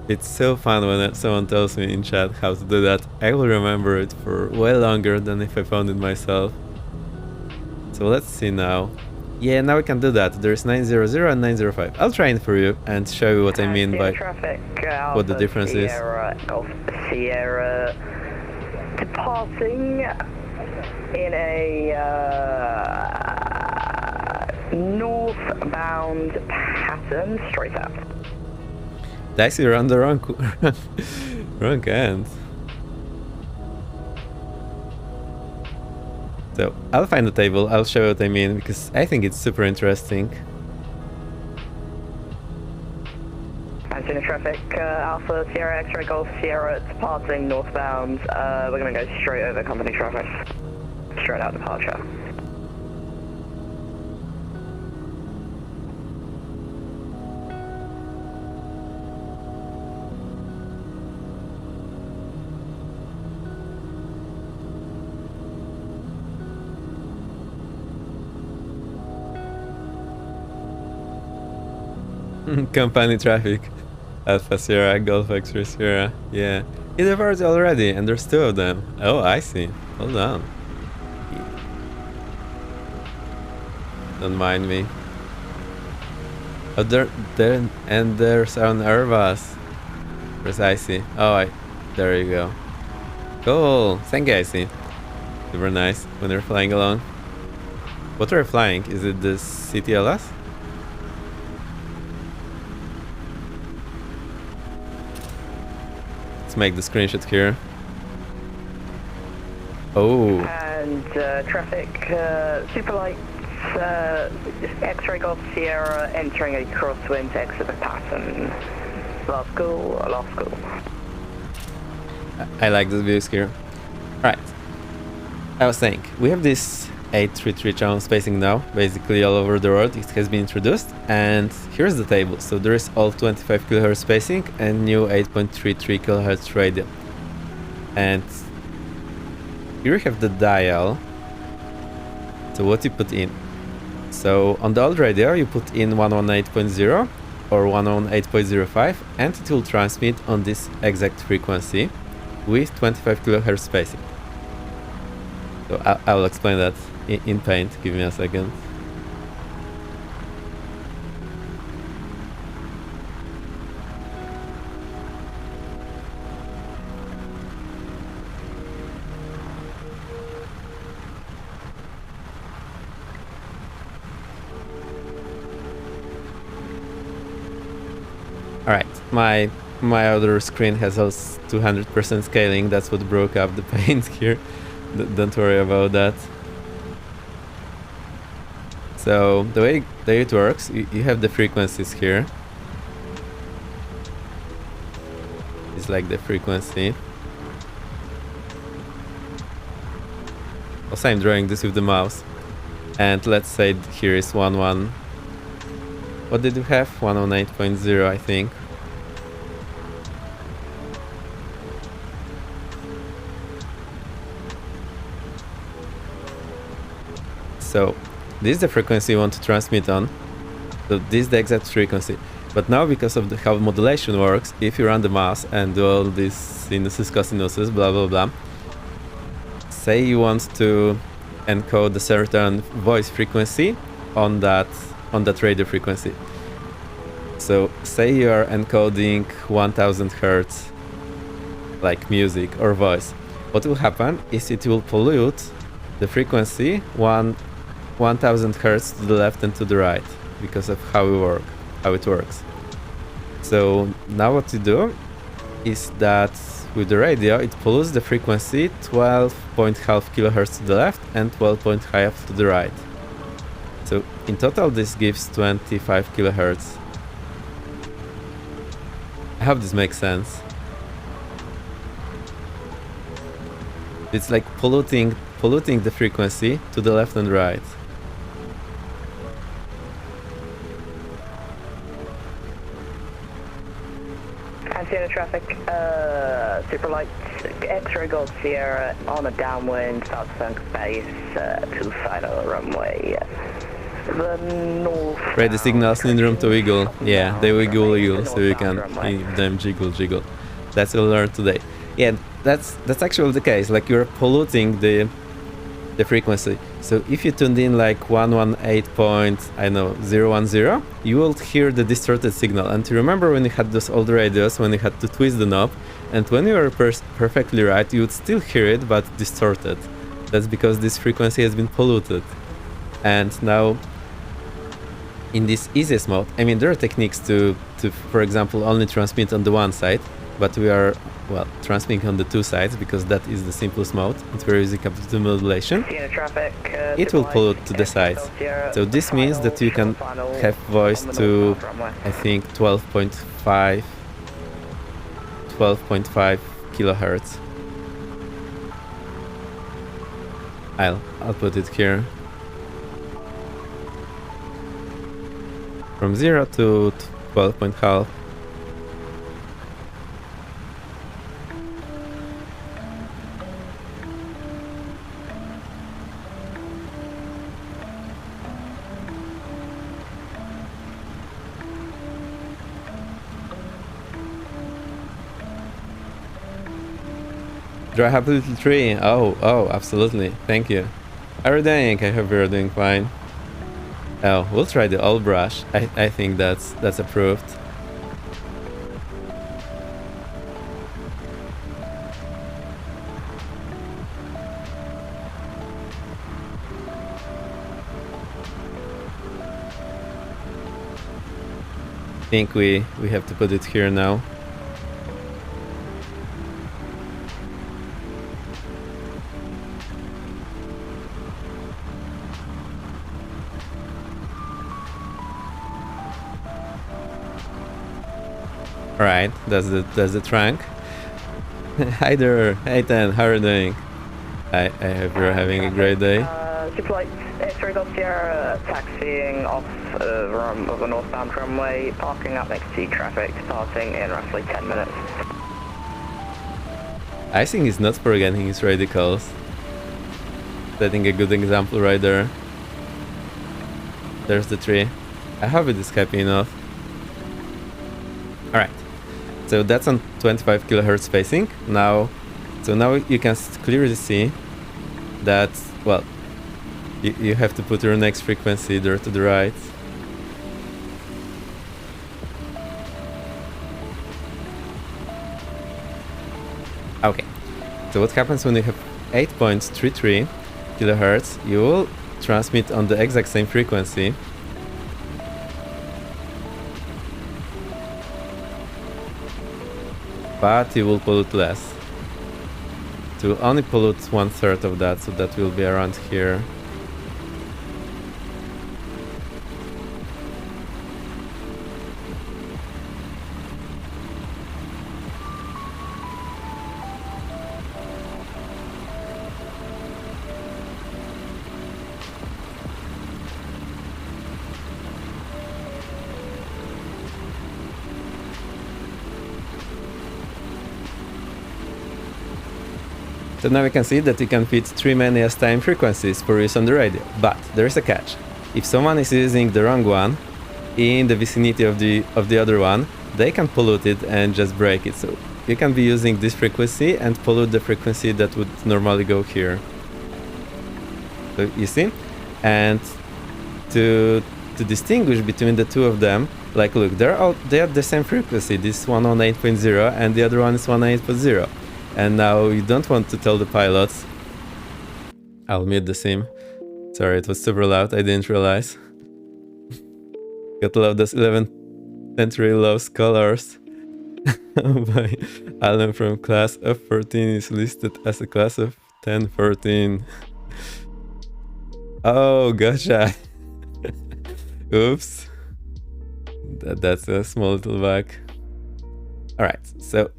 It's so fun when someone tells me in chat how to do that. I will remember it for way longer than if I found it myself. So let's see now. Yeah, now we can do that. There's 900 and 905. I'll try it for you and show you what I mean by traffic, what the difference Sierra, Golf Sierra departing in a northbound pattern straight up. Dicey, you're on the wrong end. So I'll find the table, I'll show you what I mean, because I think it's super interesting. Antina traffic, Alpha Sierra X-ray Golf Sierra departing northbound. We're going to go straight over company traffic. Straight out departure. Company traffic. Alpha Sierra, Golf X-ray Sierra. Yeah. It diverged already, and there's two of them. Oh, I see. Hold on. Don't mind me. Oh, there's an Airbus. Where's Icy? Oh, there you go. Cool. Thank you, Icy. Super nice when you're flying along. What are you flying? Is it the CTLS? Make the screenshot here. Oh. And traffic, super lights, X-ray Golf Sierra entering a crosswind exit pattern. Last call. I like these views here. Right. I was saying, we have this 833 channel spacing now, basically all over the world. It has been introduced, and here's the table. So there is all 25 kHz spacing and new 8.33 kHz radio. And here we have the dial. So what you put in. So on the old radio you put in 118.0 or 118.05, and it will transmit on this exact frequency with 25 kHz spacing. So I'll explain that in Paint. Give me a second. my other screen has also 200% scaling. That's what broke up the paint here. Don't worry about that. So the way it works, you have the frequencies here. It's like the frequency. Also, I'm drawing this with the mouse. And let's say here is 11. What did we have? 118.0, I think. So this is the frequency you want to transmit on. So this is the exact frequency. But now, because of how modulation works, if you run the math and do all these sinuses, cosinuses, blah blah blah, say you want to encode a certain voice frequency on that radio frequency. So say you are encoding 1000 hertz, like music or voice. What will happen is it will pollute the frequency 1000 hertz to the left and to the right because of how it works. So now what you do is that with the radio it pollutes the frequency 12.5 kilohertz to the left and 12.5 to the right. So in total this gives 25 kilohertz. I hope this makes sense. It's like polluting the frequency to the left and right. Antenna traffic, super light, X-ray Gold Sierra on a downwind, south flank base, to the side of the runway. The north. Radio signals need room to wiggle. Yeah, they wiggle, so you can hear them jiggle. That's what we learned today. Yeah, that's actually the case. Like you're polluting the frequency. So if you tuned in like 118.010, you will hear the distorted signal. And remember when you had those old radios, when you had to twist the knob, and when you were perfectly right, you would still hear it, but distorted. That's because this frequency has been polluted. And now, in this easiest mode, I mean, there are techniques to for example, only transmit on the one side, but we are, well, transmitting on the two sides because that is the simplest mode. It's very easy to modulation. It will pollute to the sides. So this means that you can have voice to, I think, 12.5 kilohertz. I'll put it here. From 0 to 12.5. Do I have a little tree? Oh, absolutely. Thank you. How are you doing? I hope you're doing fine. Oh, we'll try the old brush. I think that's approved. I think we have to put it here now. Alright, that's the trunk. Hi there, hey Ten, how are you doing? I hope you're having a great day. Superlight X-ray Golf Sierra taxiing off of a northbound runway, parking up next to traffic, departing in roughly 10 minutes. I think he's not forgetting his radicals. Setting a good example right there. There's the tree. I hope it is happy enough. Alright. So that's on 25 kilohertz spacing. Now you can clearly see that, well, you have to put your next frequency there to the right. Okay. So what happens when you have 8.33 kilohertz? You will transmit on the exact same frequency. but it will pollute less. It will only pollute 1/3 of that, so that will be around here. So now we can see that we can fit 3 many time frequencies for use on the radio, but there is a catch. If someone is using the wrong one in the vicinity of the other one, they can pollute it and just break it. So you can be using this frequency and pollute the frequency that would normally go here. So you see? And to distinguish between the two of them, like look, they have the same frequency. This one on 8.0 and the other one is 1.8.0. And now you don't want to tell the pilots. I'll mute the sim. Sorry, it was super loud, I didn't realize. Gotta love those 11th century love scholars. By Alan from class of 14 is listed as a class of 1014. Oh, gotcha. Oops. That's a small little bug. Alright, so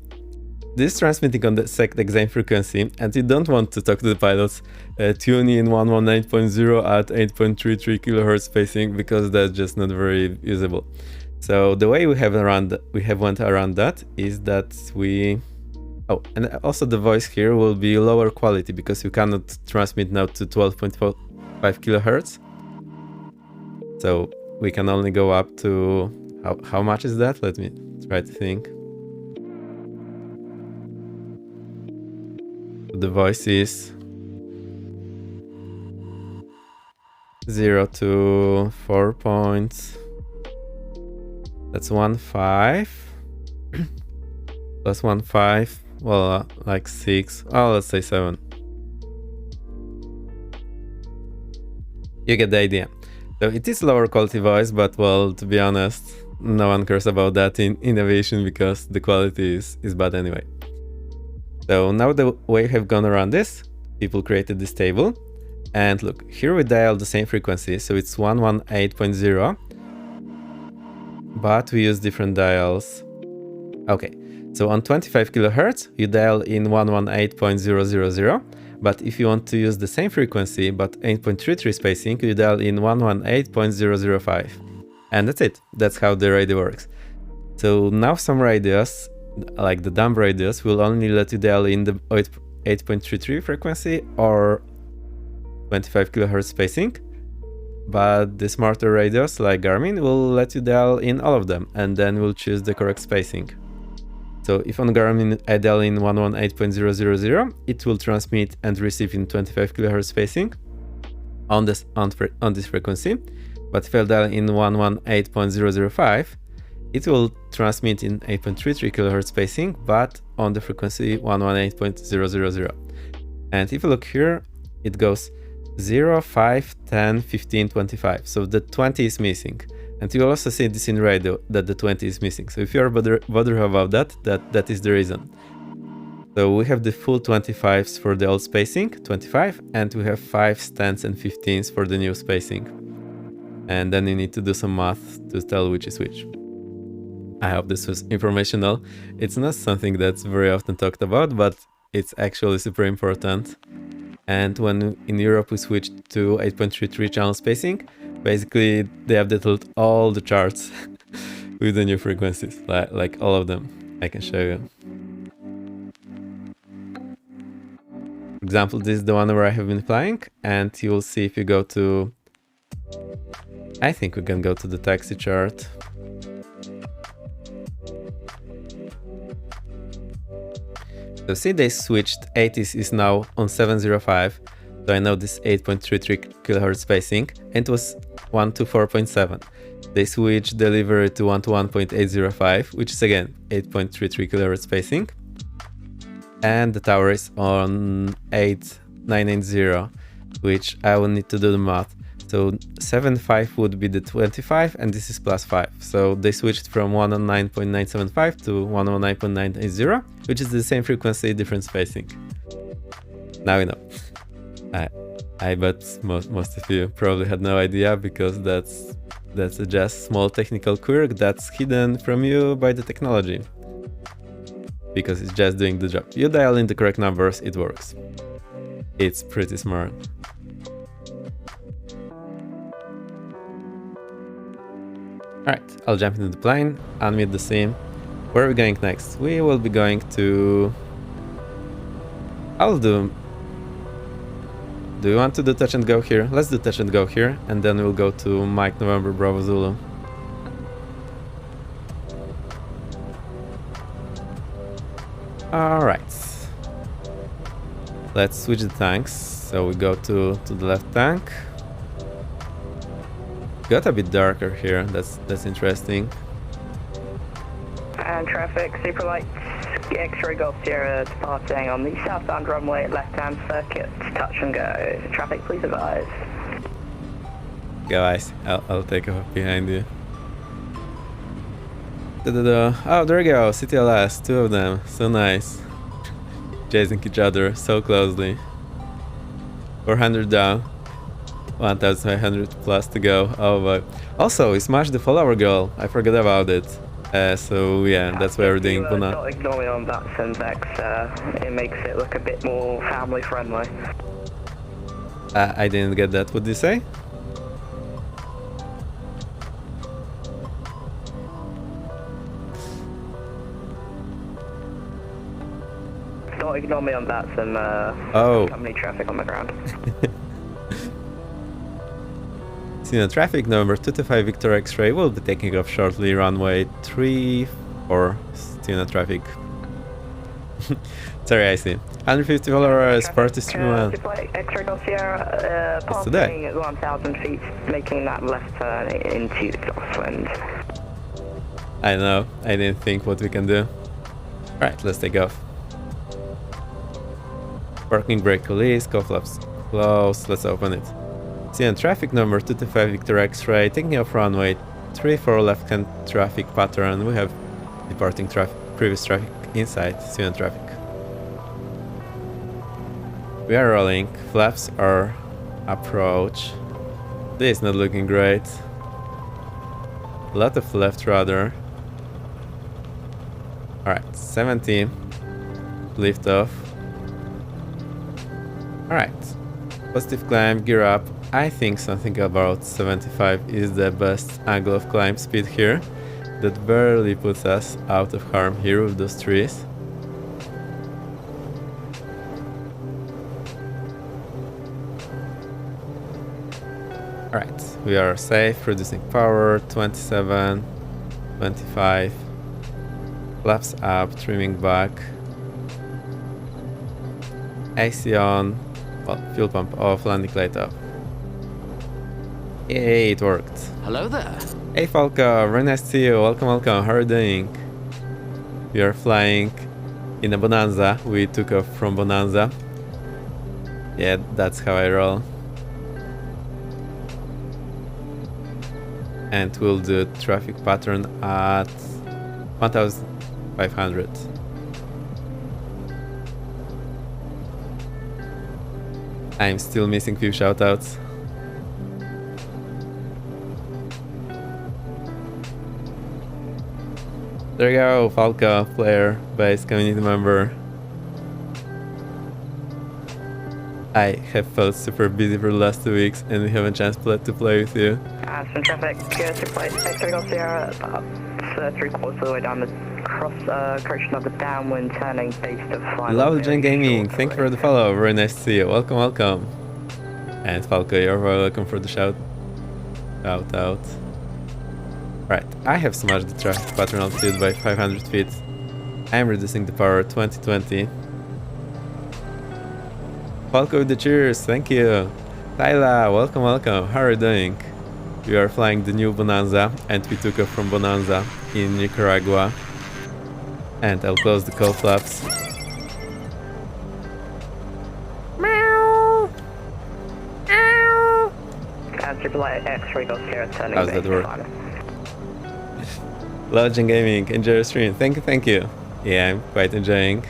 this is transmitting on the exact same frequency, and you don't want to talk to the pilots, tune in 118.0 at 8.33 kilohertz spacing, because that's just not very usable. So the way we have went around that is that oh, and also the voice here will be lower quality because you cannot transmit now to 12.5 kilohertz. So we can only go up to how much is that? Let me try to think. The voice is 0 to 4 points. That's 1.5 plus 1.5. Well, like 6. Oh, let's say 7. You get the idea. So it is lower quality voice, but well, to be honest, no one cares about that in aviation because the quality is bad anyway. So now the way we have gone around this, people created this table, and look, here we dial the same frequency, so it's 118.0, but we use different dials. Okay, so on 25 kilohertz, you dial in 118.000, but if you want to use the same frequency, but 8.33 spacing, you dial in 118.005. And that's it, that's how the radio works. So now some radios, like the dumb radios, will only let you dial in the 8.33 frequency or 25 kilohertz spacing, but the smarter radios like Garmin will let you dial in all of them, and then we'll choose the correct spacing. So if on Garmin I dial in 118.000, it will transmit and receive in 25 kilohertz spacing on this frequency, but if I dial in 118.005, it will transmit in 8.33 kilohertz spacing, but on the frequency 118.000. And if you look here, it goes 0, 5, 10, 15, 25. So the 20 is missing. And you also see this in radio, that the 20 is missing. So if you are bothered about that is the reason. So we have the full 25s for the old spacing, 25, and we have 5s, 10s, and 15s for the new spacing. And then you need to do some math to tell which is which. I hope this was informational. It's not something that's very often talked about, but it's actually super important. And when in Europe we switched to 8.33 channel spacing, basically they updated all the charts with the new frequencies, like all of them. I can show you. For example, this is the one where I have been flying, and you will see if you go to... I think we can go to the taxi chart. So see, they switched. 80s is now on 705. So I know this 8.33 kilohertz spacing, and it was 1 to 4.7. They switched delivery to 1 to 1.805, which is again 8.33 kilohertz spacing. And the tower is on 8980, which I will need to do the math. So 7.5 would be the 25, and this is +5. So they switched from 109.975 to 109.980, which is the same frequency, different spacing. Now you know. I bet most of you probably had no idea, because that's a just small technical quirk that's hidden from you by the technology. Because it's just doing the job. You dial in the correct numbers, it works. It's pretty smart. Alright, I'll jump into the plane, unmute the sim. Where are we going next? We will be going to... Do you want to do touch and go here? Let's do touch and go here, and then we'll go to Mike November Bravo Zulu. Alright. Let's switch the tanks. So we go to the left tank. Got a bit darker here, that's interesting. And traffic, super light, X-ray Golf Sierra departing on the southbound runway, left-hand circuit, touch and go. Traffic, please advise. Guys, I'll take off behind you. Oh, there we go, CTLS, 2 of them, so nice. Chasing each other so closely. 400 down. 1500 plus to go. Oh boy. Also, we smashed the follower goal. I forgot about it. So yeah, that's why we're doing Bonanza. Don't ignore me on Vatsim, Vex. It makes it look a bit more family friendly. I didn't get that. What did you say? Don't ignore me on Vatsim. Company traffic on the ground. Cena traffic number 225 Victor X-ray will be taking off shortly, runway 34 Cena traffic. Sorry, I see. 150 followers, party stream. X-ray Golf Sierra, passing at 1,000 feet, making that left turn into the crosswind. I know, I didn't think what we can do. Alright, let's take off. Parking brake release, co-flaps close, let's open it. Cena traffic number 225 Victor X-ray, taking off runway 34 left-hand traffic pattern. We have departing previous traffic inside Cena traffic. We are rolling, flaps are approach. This is not looking great. A lot of left rudder. Alright, 70. Lift off. Alright. Positive climb, gear up. I think something about 75 is the best angle of climb speed here. That barely puts us out of harm here with those trees. Alright, we are safe, reducing power, 27, 25. Flaps up, trimming back. AC on, well, fuel pump off, landing light up. Yay, it worked. Hello there. Hey Falco, very nice to see you. Welcome, welcome. How are you doing? We are flying in a Bonanza. We took off from Bonanza. Yeah, that's how I roll. And we'll do traffic pattern at 1500. I'm still missing few shoutouts. There you go, Falco, player, base, community member. I have felt super busy for the last 2 weeks and we haven't chance to play with you. Some traffic, X-ray Golf Sierra, about 3/4 of the way down the correction of the downwind turning base to final. Love Gen Gaming, thank you for the follow, very nice to see you. Welcome, welcome. And Falco, you're very welcome for the shout out. Right, I have smashed the traffic pattern altitude by 500 feet. I'm reducing the power 2020. Falco with the cheers, thank you. Tyla, welcome, welcome. How are you doing? We are flying the new Bonanza and we took off from Bonanza in Nicaragua. And I'll close the cowl flaps. And Superlight X-ray Golf Sierra turning How's that base work? final. Lodging Gaming, enjoy your stream. Thank you. Yeah, I'm quite enjoying.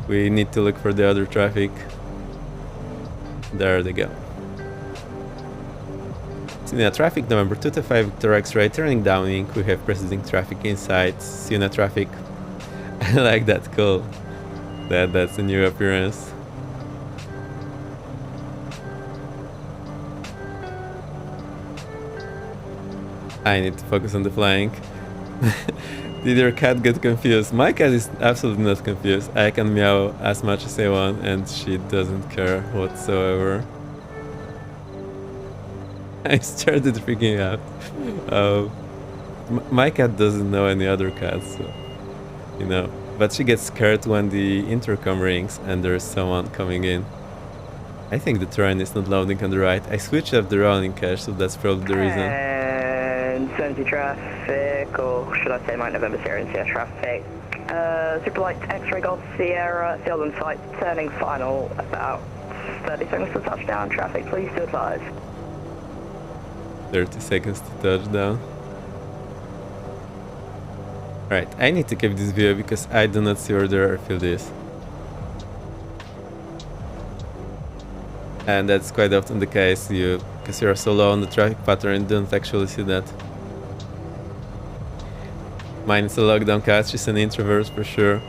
We need to look for the other traffic. There they go. Siena traffic, November 225 Victor X-ray, turning downlink. We have preceding traffic inside. Siena traffic. I like that, cool. That's a new appearance. I need to focus on the flying. Did your cat get confused? My cat is absolutely not confused. I can meow as much as I want and she doesn't care whatsoever. I started freaking out. My cat doesn't know any other cats, so, you know. But she gets scared when the intercom rings and there's someone coming in. I think the train is not loading on the right. I switched up the rolling cache, so that's probably the reason. And Sensi traffic, or should I say my November Sierra and Sierra traffic. Superlight X-ray Golf Sierra, field and sight, turning final, about 30 seconds to touchdown. Traffic, please do advise. 30 seconds to touchdown. Right, I need to keep this view because I do not see where the airfield is. And that's quite often the case, because you're so low on the traffic pattern, you don't actually see that. Mine is a lockdown cat, she's an introvert for sure.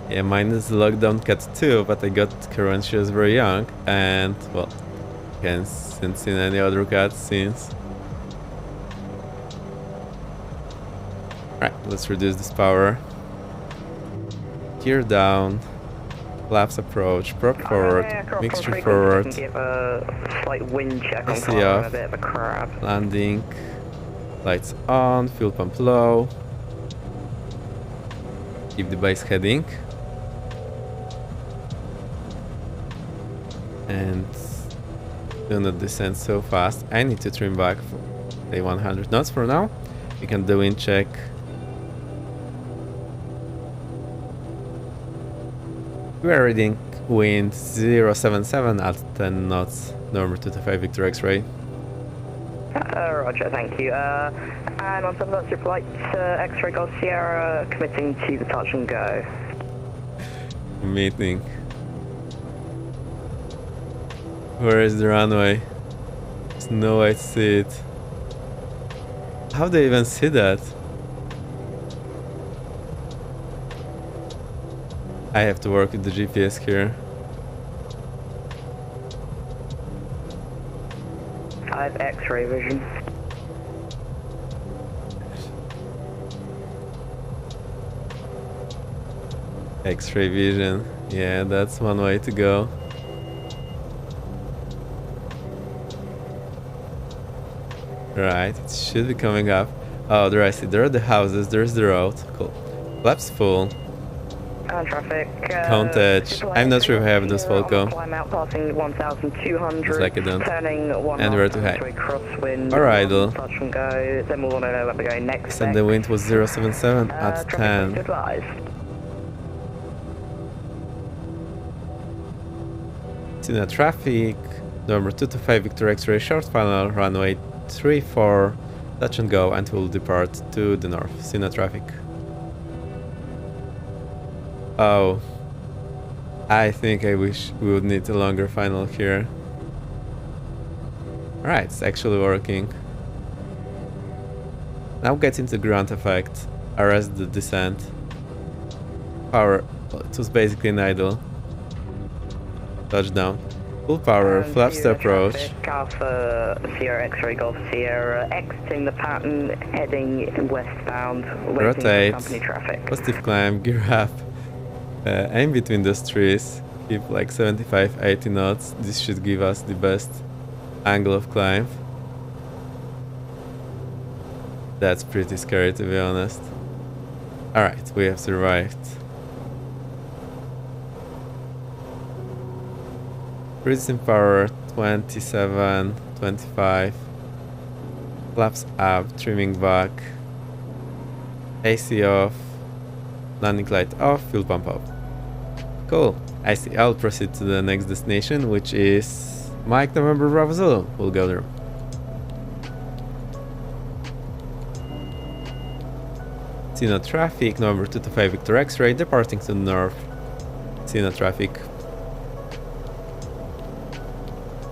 Yeah, mine is a lockdown cat too, but I got her when she was very young, and well, haven't seen any other cats since. Right, let's reduce this power. Gear down. Flaps approach. Prop forward. Mixture forward. Give a slight wind check on AC off. a bit of a crab. Landing. Lights on. Fuel pump low. Keep the base heading. And do not descend so fast. I need to trim back for say 100 knots for now. We can do wind check. We are reading wind 077 at 10 knots, November 225 Victor X-ray. Roger, thank you. And on top of that, Superlight X-ray Golf Sierra committing to the touch and go. Meeting. Where is the runway? There's no way to see it. How do they even see that? I have to work with the GPS here. I have X-ray vision. X-ray vision. Yeah, that's one way to go. Right, it should be coming up. Oh, there I see. There are the houses. There's the road. Cool. Flaps full. Traffic. Count edge. I'm not sure if I have this Volco. Climb out passing 1,200. Looks like I don't. Turning 1 And we're too high. Crosswind. Or idle. Touch and go. Then we'll want to know where we're going next. And the wind was 077 at 10. Siena traffic. Number 225 Victor X-ray short final runway 34. Touch and go and we'll depart to the north. Siena traffic. Oh, I think I wish we would need a longer final here. Alright, it's actually working. Now get into ground effect, arrest the descent. Power, well, it was basically an idle. Touchdown. Full power, flaps to approach. Alpha Sierra X-ray Golf Sierra, exiting the pattern, heading westbound, Rotate. company traffic. Positive climb, gear up. Aim between those trees, keep like 75-80 knots. This should give us the best angle of climb. That's pretty scary to be honest. Alright, we have survived. Cruising power 27, 25. Flaps up, trimming back. AC off. Landing light off, fuel pump up. Cool. I see. I'll proceed to the next destination, which is Mike November Bravo Zulu. We'll go there. Sino traffic, November 225 Victor X-ray, departing to the north. Sino traffic.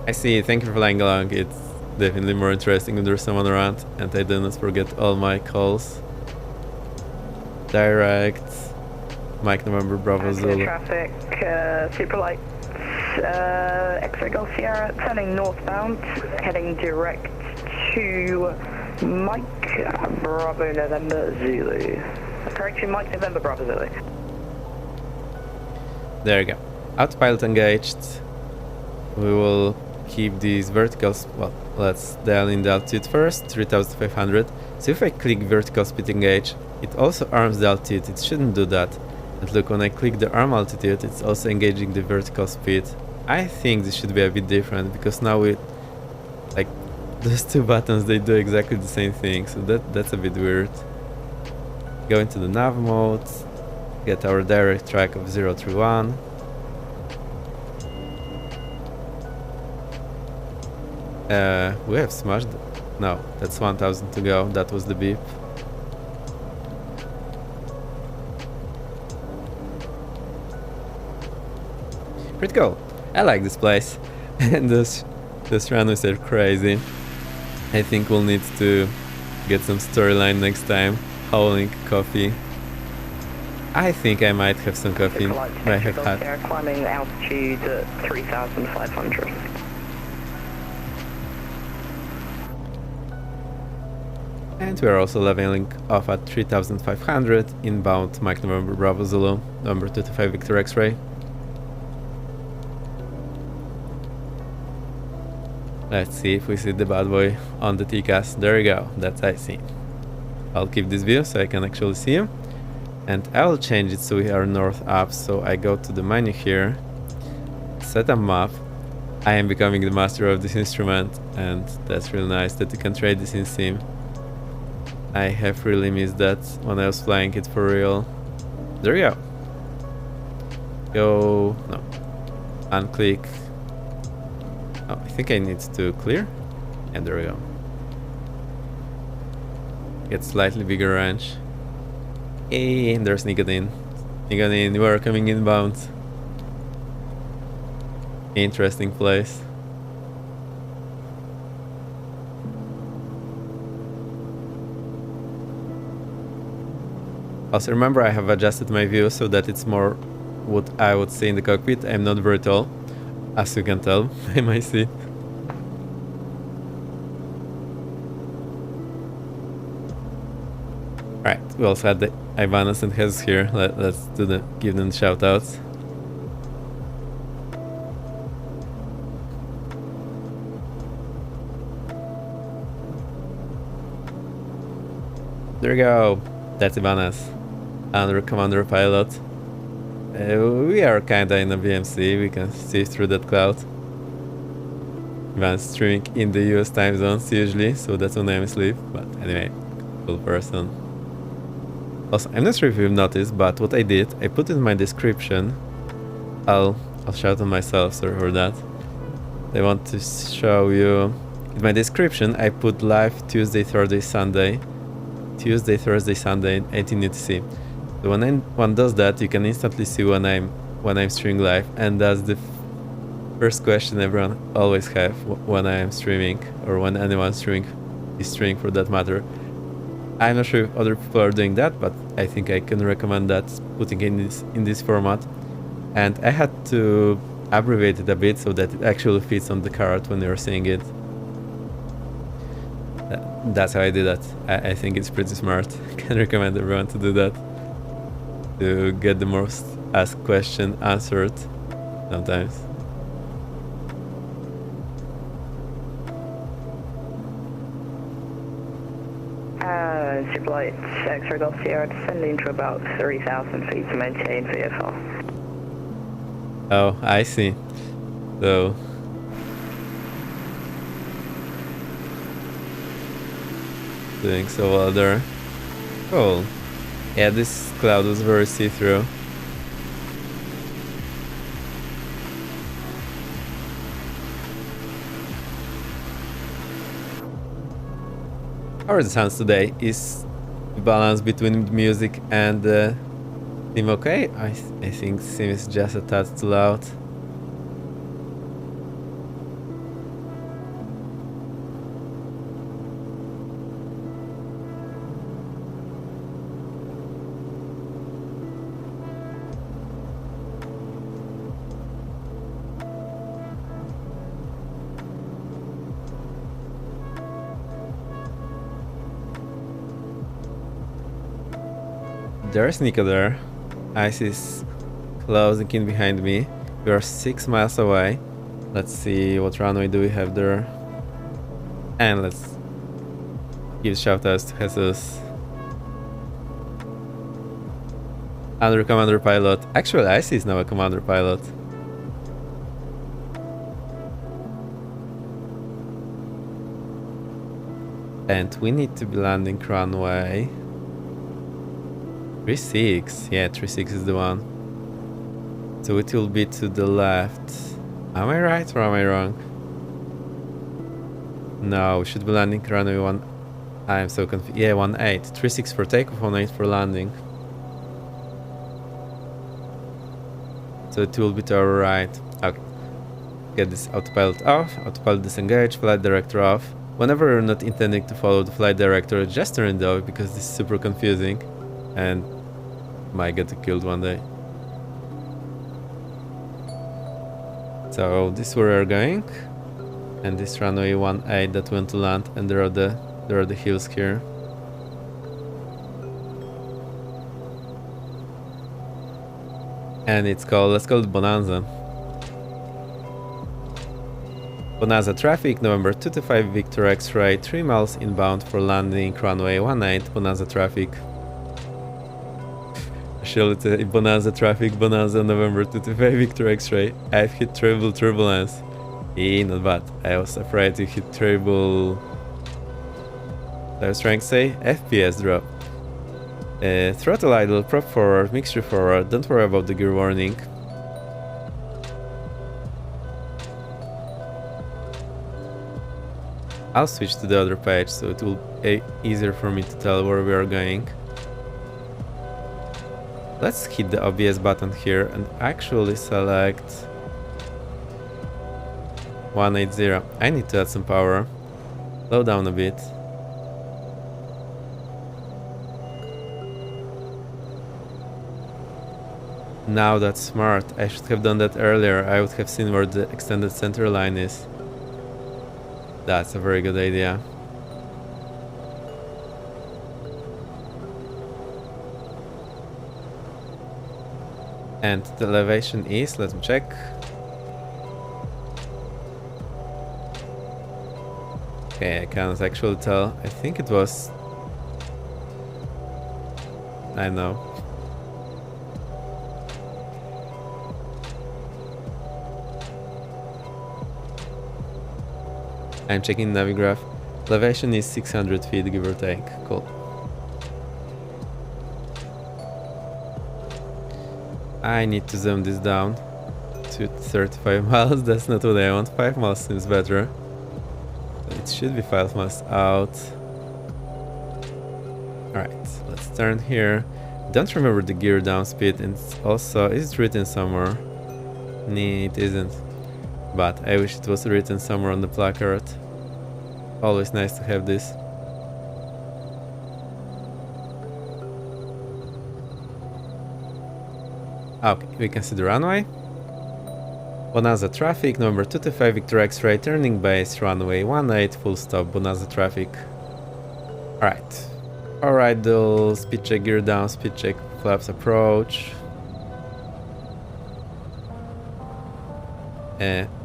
I see, thank you for flying along. It's definitely more interesting when there's someone around and I do not forget all my calls. Direct. Mike November Bravo Zulu. Traffic, super light. X-ray Golf Sierra, turning northbound, heading direct to Mike Bravo November Zulu. Correction, Mike November Bravo Zulu. There you go. Autopilot engaged. We will keep these verticals. Well, let's dial in the altitude first, 3500. So if I click vertical speed engage, it also arms the altitude. It shouldn't do that. But look, when I click the arm altitude, it's also engaging the vertical speed. I think this should be a bit different because now we, like, those two buttons, they do exactly the same thing. So that's a bit weird. Go into the nav mode, get our direct track of 031. We have smashed. No, that's 1000 to go. That was the beep. Pretty cool. I like this place. And those runways are crazy. I think we'll need to get some storyline next time. Howling coffee. I think I might have some coffee. I have had. Climbing altitude at 3,500. And we are also leveling off at 3,500 inbound Mike November Bravo Zulu, number 225 Victor X-ray. Let's see if we see the bad boy on the TCAS. There you go, that's I see. I'll keep this view so I can actually see him. And I will change it so we are north up. So I go to the menu here, set a map. I am becoming the master of this instrument, and that's really nice that you can trade this in sim. I have really missed that when I was flying it for real. There you go. Go, no, unclick. Oh, I think I need to clear. And there we go. Get slightly bigger range. Hey, and there's Nicotine. Nicotine, you are coming inbound. Interesting place. Also remember, I have adjusted my view so that it's more what I would see in the cockpit. I'm not very tall, as you can tell by my seat. Alright, we also had the Ivanas and Hez here. Let's give them shout outs. There we go. That's Ivanas. Under commander pilot. We are kinda in a VMC. We can see through that cloud. Ivan's streaming in the US time zones usually, so that's when I'm asleep. But anyway, cool person. Also, I'm not sure if you've noticed, but what I did, I put in my description. I'll shout on myself, sorry for that. I want to show you. In my description, I put live Tuesday, Thursday, Sunday. Tuesday, Thursday, Sunday, 18 UTC. So when one does that, you can instantly see when I'm streaming live, and that's the first question everyone always have when I am streaming, or when anyone is streaming for that matter. I'm not sure if other people are doing that, but I think I can recommend that, putting in this format. And I had to abbreviate it a bit so that it actually fits on the card when you're seeing it. That's how I did that. I think it's pretty smart. I can recommend everyone to do that, to get the most asked question answered sometimes. Superlight X-ray Golf Sierra descending to about 3,000 feet to maintain VFR. Oh, I see. So doing so well there. Cool. Yeah, this cloud was very see-through. Our sounds today is balance between music and theme okay? I think theme is just a touch too loud. There's Nico there. Ice is closing in behind me. We are 6 miles away. Let's see what runway do we have there. And let's give shoutouts to Jesus. Under commander pilot. Actually, Ice is now a commander pilot. And we need to be landing runway 36. Yeah, 36 is the one. So it will be to the left. Am I right or am I wrong? No, we should be landing runway 1. I am so confused. Yeah, 18. 36 for takeoff, 18 for landing. So it will be to our right. Okay. Get this autopilot off, autopilot disengage, flight director off. Whenever you're not intending to follow the flight director, just turn it off because this is super confusing and might get killed one day. So this is where we're going, and this runway 18 that went to land, and there are the hills here. And it's called, let's call it Bonanza. Bonanza traffic, November 225 Victor X-ray, 3 miles inbound for landing, runway 18, Bonanza traffic. Actually, it's Bonanza traffic, Bonanza November 225 Victor X-ray. I've hit triple turbulence. Not bad. I was afraid to hit triple... I was trying to say FPS drop. Throttle idle, prop forward, mixture forward, don't worry about the gear warning. I'll switch to the other page so it will be easier for me to tell where we are going. Let's hit the OBS button here and actually select 180. I need to add some power. Slow down a bit. Now that's smart. I should have done that earlier. I would have seen where the extended center line is. That's a very good idea. And the elevation is, let me check. Okay, I can't actually tell. I think it was... I know. I'm checking the Navigraph. Elevation is 600 feet, give or take. Cool. I need to zoom this down to 35 miles. That's not what I want. 5 miles seems better. It should be 5 miles out. Alright, let's turn here. Don't remember the gear down speed, and also, is it written somewhere? No, it isn't. But I wish it was written somewhere on the placard. Always nice to have this. Okay, we can see the runway. Bonanza traffic, November 225 Victor X-ray, turning base, runway 18, full stop, Bonanza traffic. Alright. Alright, the speed check, gear down, speed check, flaps approach.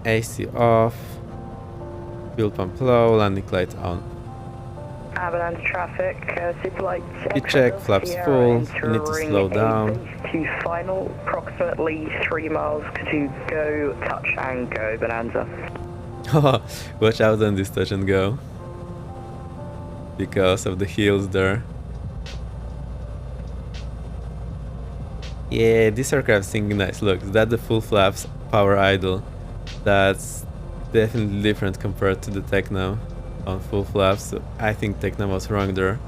AC off. Fuel pump low, landing light on. Bonanza traffic, super light. Speed check, flaps full, you need to slow down. To final, approximately 3 miles to go, touch and go, Bonanza. Watch out on this touch and go. Because of the hills there. Yeah, this aircraft singing nice. Look, that's the full flaps, power idle. That's definitely different compared to the Techno on full flaps. So I think Techno was wrong there.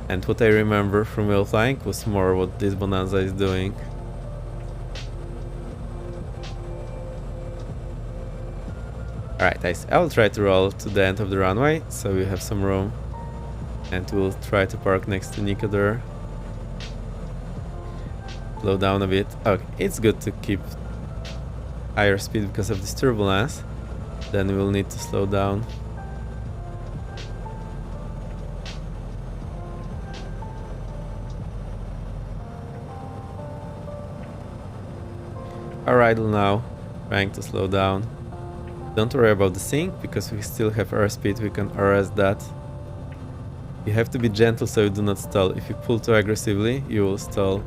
And what I remember from wheel flying was more what this Bonanza is doing. Alright, I will try to roll to the end of the runway, so we have some room. And we'll try to park next to Nico there. Slow down a bit. Okay, it's good to keep higher speed because of this turbulence. Then we'll need to slow down. Our idle now, trying to slow down. Don't worry about the sink, because we still have airspeed, we can arrest that. You have to be gentle so you do not stall. If you pull too aggressively, you will stall.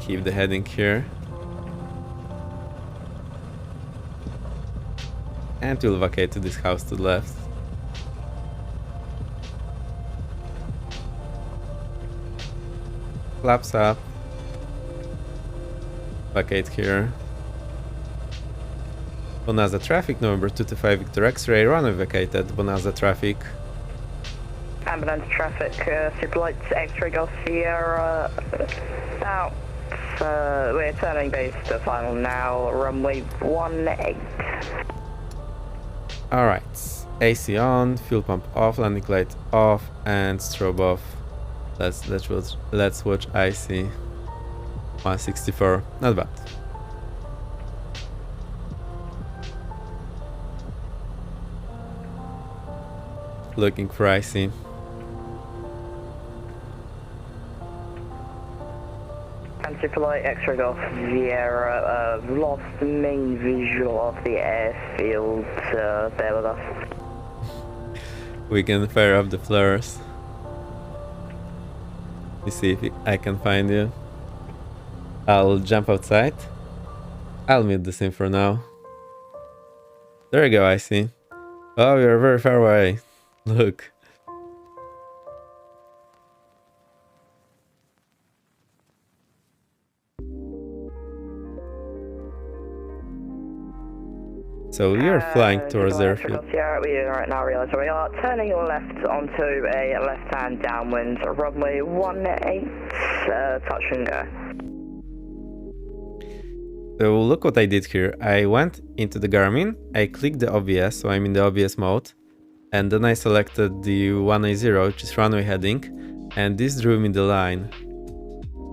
Keep the heading here. And we'll vacate to this house to the left. Flaps up. Vacate here. Bonanza traffic, November 225 Victor X-ray, runway vacated, Bonanza traffic. Ambulance traffic, Superlights, X-ray Golf Sierra, out. We're turning base to final now, runway 18. Alright, AC on, fuel pump off, landing light off, and strobe off. Let's watch IC 164, not bad. Looking for IC. And Superlight, X-ray Golf Sierra, lost the main visual of the airfield, bear with us. We can fire up the flares. Let me see if I can find you. I'll jump outside. I'll mute the sim for now. There you go, I see. Oh, you're very far away. Look. So you're flying towards the airfield. Yeah, we right now realize we are turning left onto a left-hand downwind runway 18, touch and go. So look what I did here. I went into the Garmin, I clicked the OBS, so I'm in the OBS mode, and then I selected the 180, which is runway heading, and this drew me the line.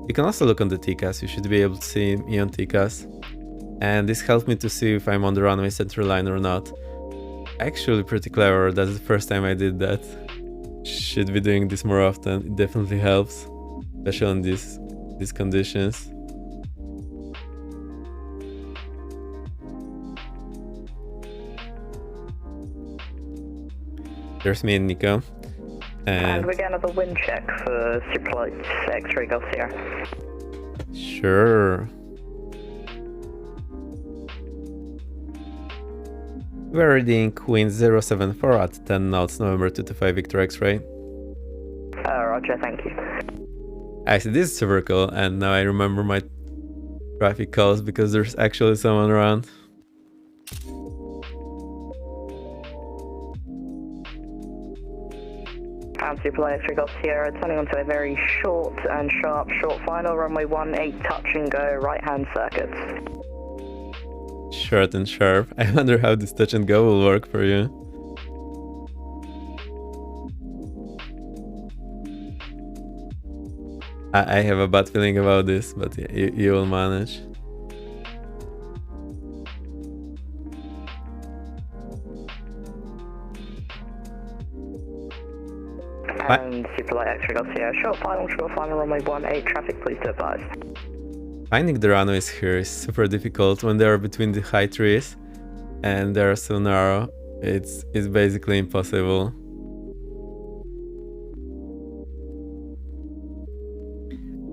You can also look on the TCAS, you should be able to see me on TCAS. And this helped me to see if I'm on the runway center line or not. Actually pretty clever, that's the first time I did that. Should be doing this more often, it definitely helps. Especially in these conditions. There's me and Nico. And we're getting another wind check for Superlights, X-ray Golf Sierra. Sure. We're reading wind 074 at 10 knots, November 225 Victor X-ray. Roger, thank you. Actually, this is super cool, and now I remember my traffic calls because there's actually someone around. And Superlight X-ray Golf Sierra, turning onto a very short and sharp short final, runway 18, touch and go, right-hand circuits. Short and sharp. I wonder how this touch and go will work for you. I have a bad feeling about this, but yeah, you will manage. And Superlight X-ray Golf Sierra, short final, runway 18, traffic please to advise. Finding the runways here is super difficult when they are between the high trees and they are so narrow. It's basically impossible.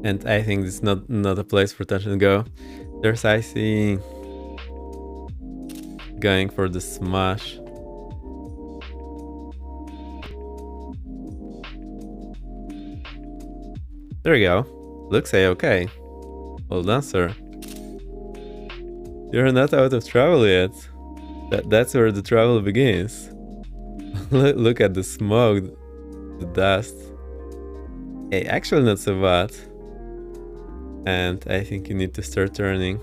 And I think it's not a place for touch and go. There's IC going for the smash. There you go. Looks okay. Well done, sir. You're not out of trouble yet. That's where the trouble begins. Look at the smoke, the dust. Hey, actually not so bad. And I think you need to start turning.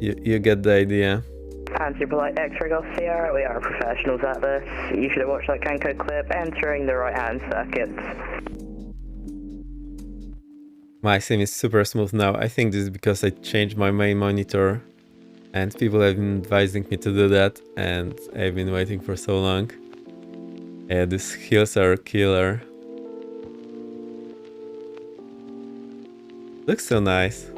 You get the idea. And Super Light X-Ray Golf Sierra, we are professionals at this. You should have watched that Kanko clip entering the right-hand circuits. My sim is super smooth now. I think this is because I changed my main monitor. And people have been advising me to do that. And I've been waiting for so long. Yeah, these hills are killer. Looks so nice.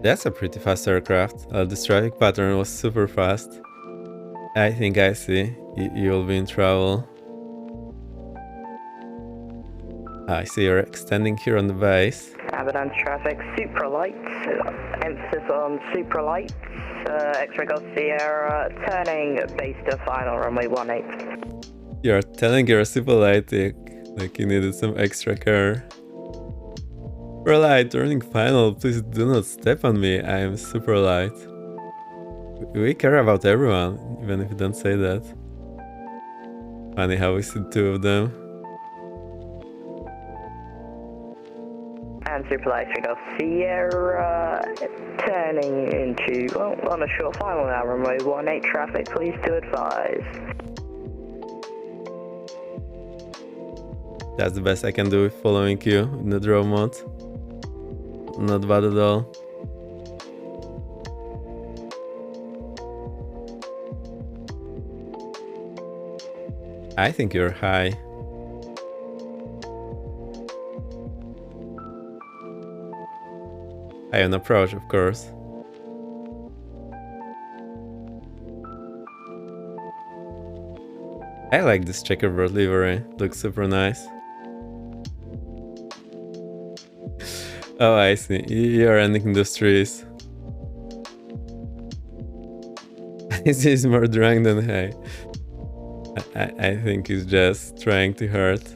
That's a pretty fast aircraft. This traffic pattern was super fast. I think I see. You'll be in trouble. I see you're extending here on the base. Bonanza traffic, super lights, emphasis on super lights, X-Ray Golf Sierra, turning base to final runway 18. You're telling you're super light, like you needed some extra care. Super light, turning final, please do not step on me, I am super light. We care about everyone, even if you don't say that. Funny how we see two of them. And Super Light X-Ray Golf Sierra, turning into, well, on a short final now, runway 18 traffic, please do advise. That's the best I can do with following you in the draw mode. Not bad at all. I think you're high. High on approach, of course. I like this checkerboard livery. Looks super nice. Oh, I see. You're ending industries. This is more drunk than high. I think he's just trying to hurt.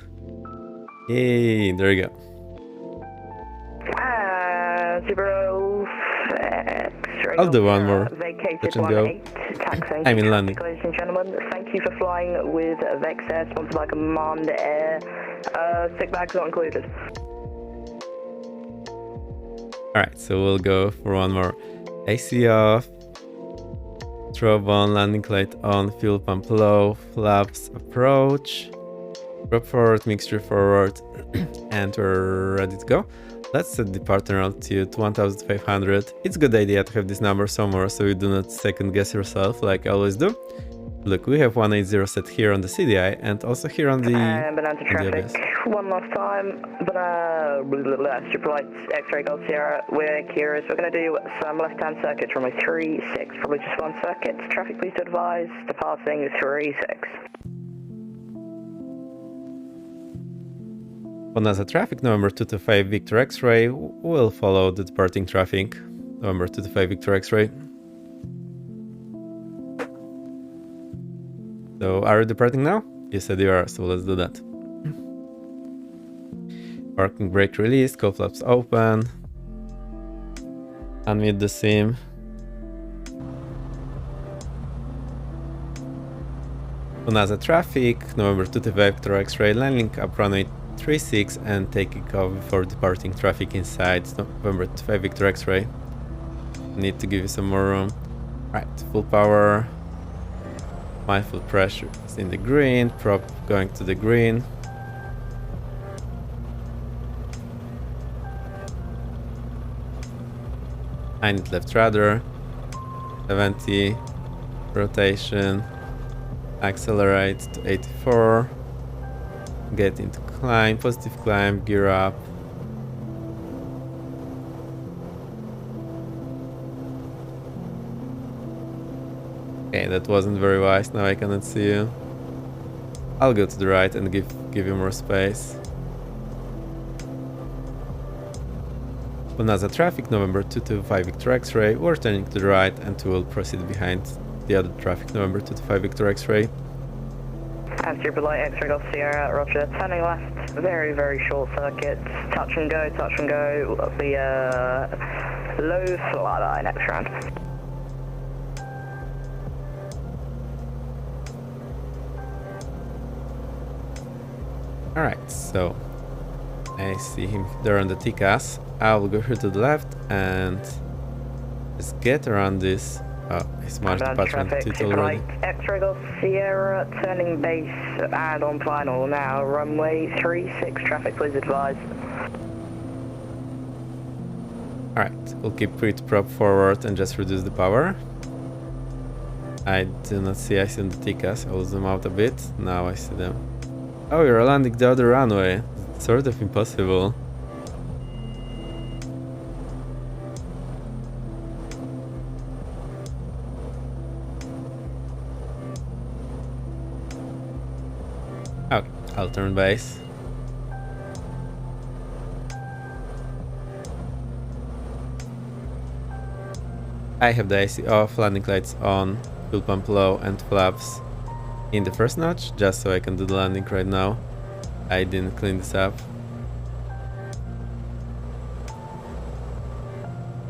Yay, there you go. Super X-Ray I'll do one more. Vacated Touch and go. 18, taxing. I'm in landing. Ladies and gentlemen, thank you for flying with Vex Air, sponsored by Command Air. Sick bags not included. Alright, so we'll go for one more. AC off. Strobe on, landing light on, fuel pump low, flaps approach. Prop forward, mixture forward, and we're ready to go. Let's set departure altitude 1500. It's a good idea to have this number somewhere so you do not second guess yourself like I always do. Look, we have 180 set here on the CDI and also here on the Bonanza traffic, OBS. one last time. Super Lights, X-Ray Golf Sierra, we're curious. We're going to do some left-hand circuits, runway 36, probably just one circuit. Traffic, please advise, departing 36. Bonanza traffic, November 225 Victor X-Ray will follow the departing traffic. November 225 Victor X-Ray. So, are you departing now? You said you are, so let's do that. Parking brake release, cold flaps open. Unmute the sim. Bonanza traffic, November 225 Victor X-Ray, landing up runway 36 and taking off before departing traffic inside November 25 Victor X-Ray. Need to give you some more room. Right, full power. Mindful pressure is in the green, prop going to the green. I need left rudder. 70. Rotation. Accelerate to 84. Get into climb, positive climb, gear up. Okay, that wasn't very wise, now I cannot see you. I'll go to the right and give you more space. Bonanza traffic, November 225 Victor X-ray, we're turning to the right and we will proceed behind the other traffic, November 225 Victor X-ray. And Super Light X-ray Golf Sierra, roger, turning left, very, very short circuit, touch and go, will be low flyby next round. Alright, so I see him there on the TCAS. I will go here to the left and just get around this. Oh, I smashed the attachment to it already. X-ray Golf Sierra, turning base and on final now, runway 36, traffic please advise. Alright, we'll keep it prop forward and just reduce the power. I do not see eyes in the TCAS, I'll zoom out a bit, now I see them. Oh, you're landing the other runway, it's sort of impossible. Okay, I'll turn base. I have the AC off, landing lights on, fuel pump low and flaps in the first notch, just so I can do the landing right now. I didn't clean this up.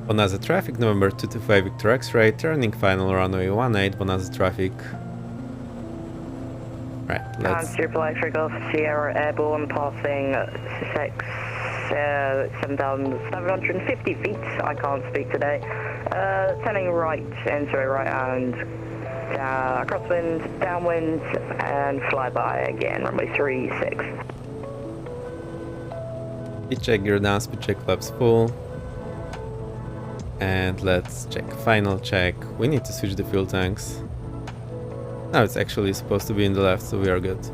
Bonanza traffic, November 225 Victor X-ray, turning final runway 18, Bonanza traffic. Right, let's... And Triple X-ray Golf Sierra airborne, passing 7,750 feet, I can't speak today. Turning right into a right hand, crosswind, downwind, and flyby again, runway 36. Speed check gear down, speed check flaps full. And let's check final check. We need to switch the fuel tanks. Now it's actually supposed to be in the left, so we are good.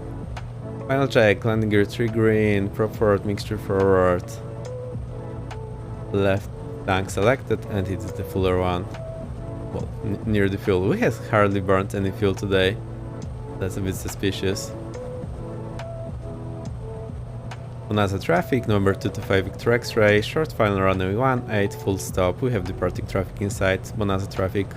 Final check, landing gear 3 green, prop forward, mixture forward. Left tank selected, and it is the fuller one. Well, near the fuel. We have hardly burnt any fuel today. That's a bit suspicious. Bonanza traffic, November 225 Victor X-ray, short final runway 18, full stop. We have departing traffic inside. Bonanza traffic.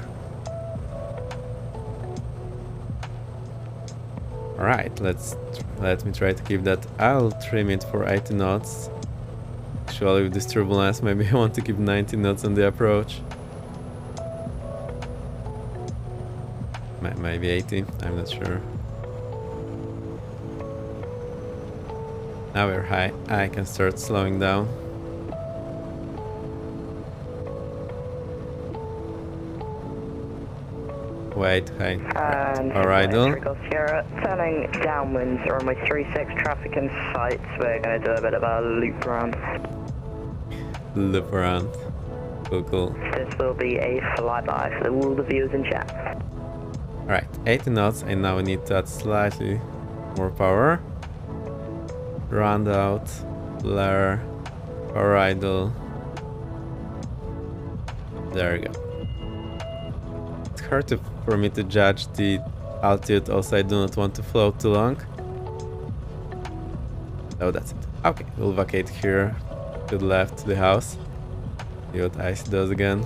Alright, let me try to keep that. I'll trim it for 80 knots. Actually, with this turbulence, maybe I want to keep 90 knots on the approach. Maybe 80, I'm not sure. Now we're high, I can start slowing down. Wait, high. Alright, Sierra, turning downwind, runway 36, traffic in sight. We're going to do a bit of a loop around. Loop around. Cool. This will be a flyby for all the viewers in chat. Alright, 80 knots, and now we need to add slightly more power. Round out, flare, power idle. There we go. It's hard for me to judge the altitude, also I do not want to float too long. Oh, that's it. Okay, we'll vacate here to the left to the house. See what Ice does again.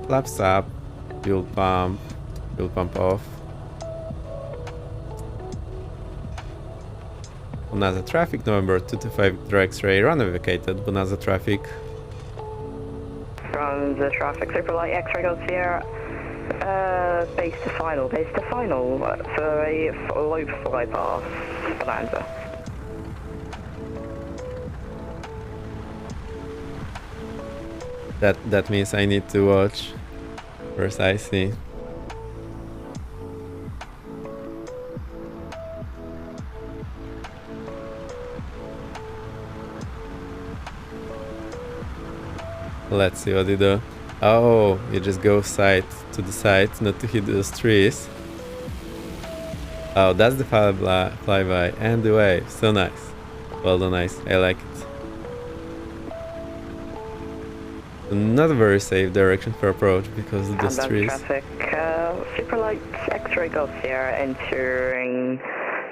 Flaps up, fuel pump off. Bonanza traffic, November 225 Victor X-ray, runway vacated, Bonanza traffic. Bonanza traffic, Super Light X-ray Gold Sierra, base to final for a low flypass, Bonanza. That means I need to watch precisely. Let's see what you do. Oh, you just go side to the side, not to hit those trees. Oh, that's the flyby and the wave. So nice. Well done, Ice. I like it. Not a very safe direction for approach because of those trees. Traffic, Super Light X-ray Golf Sierra entering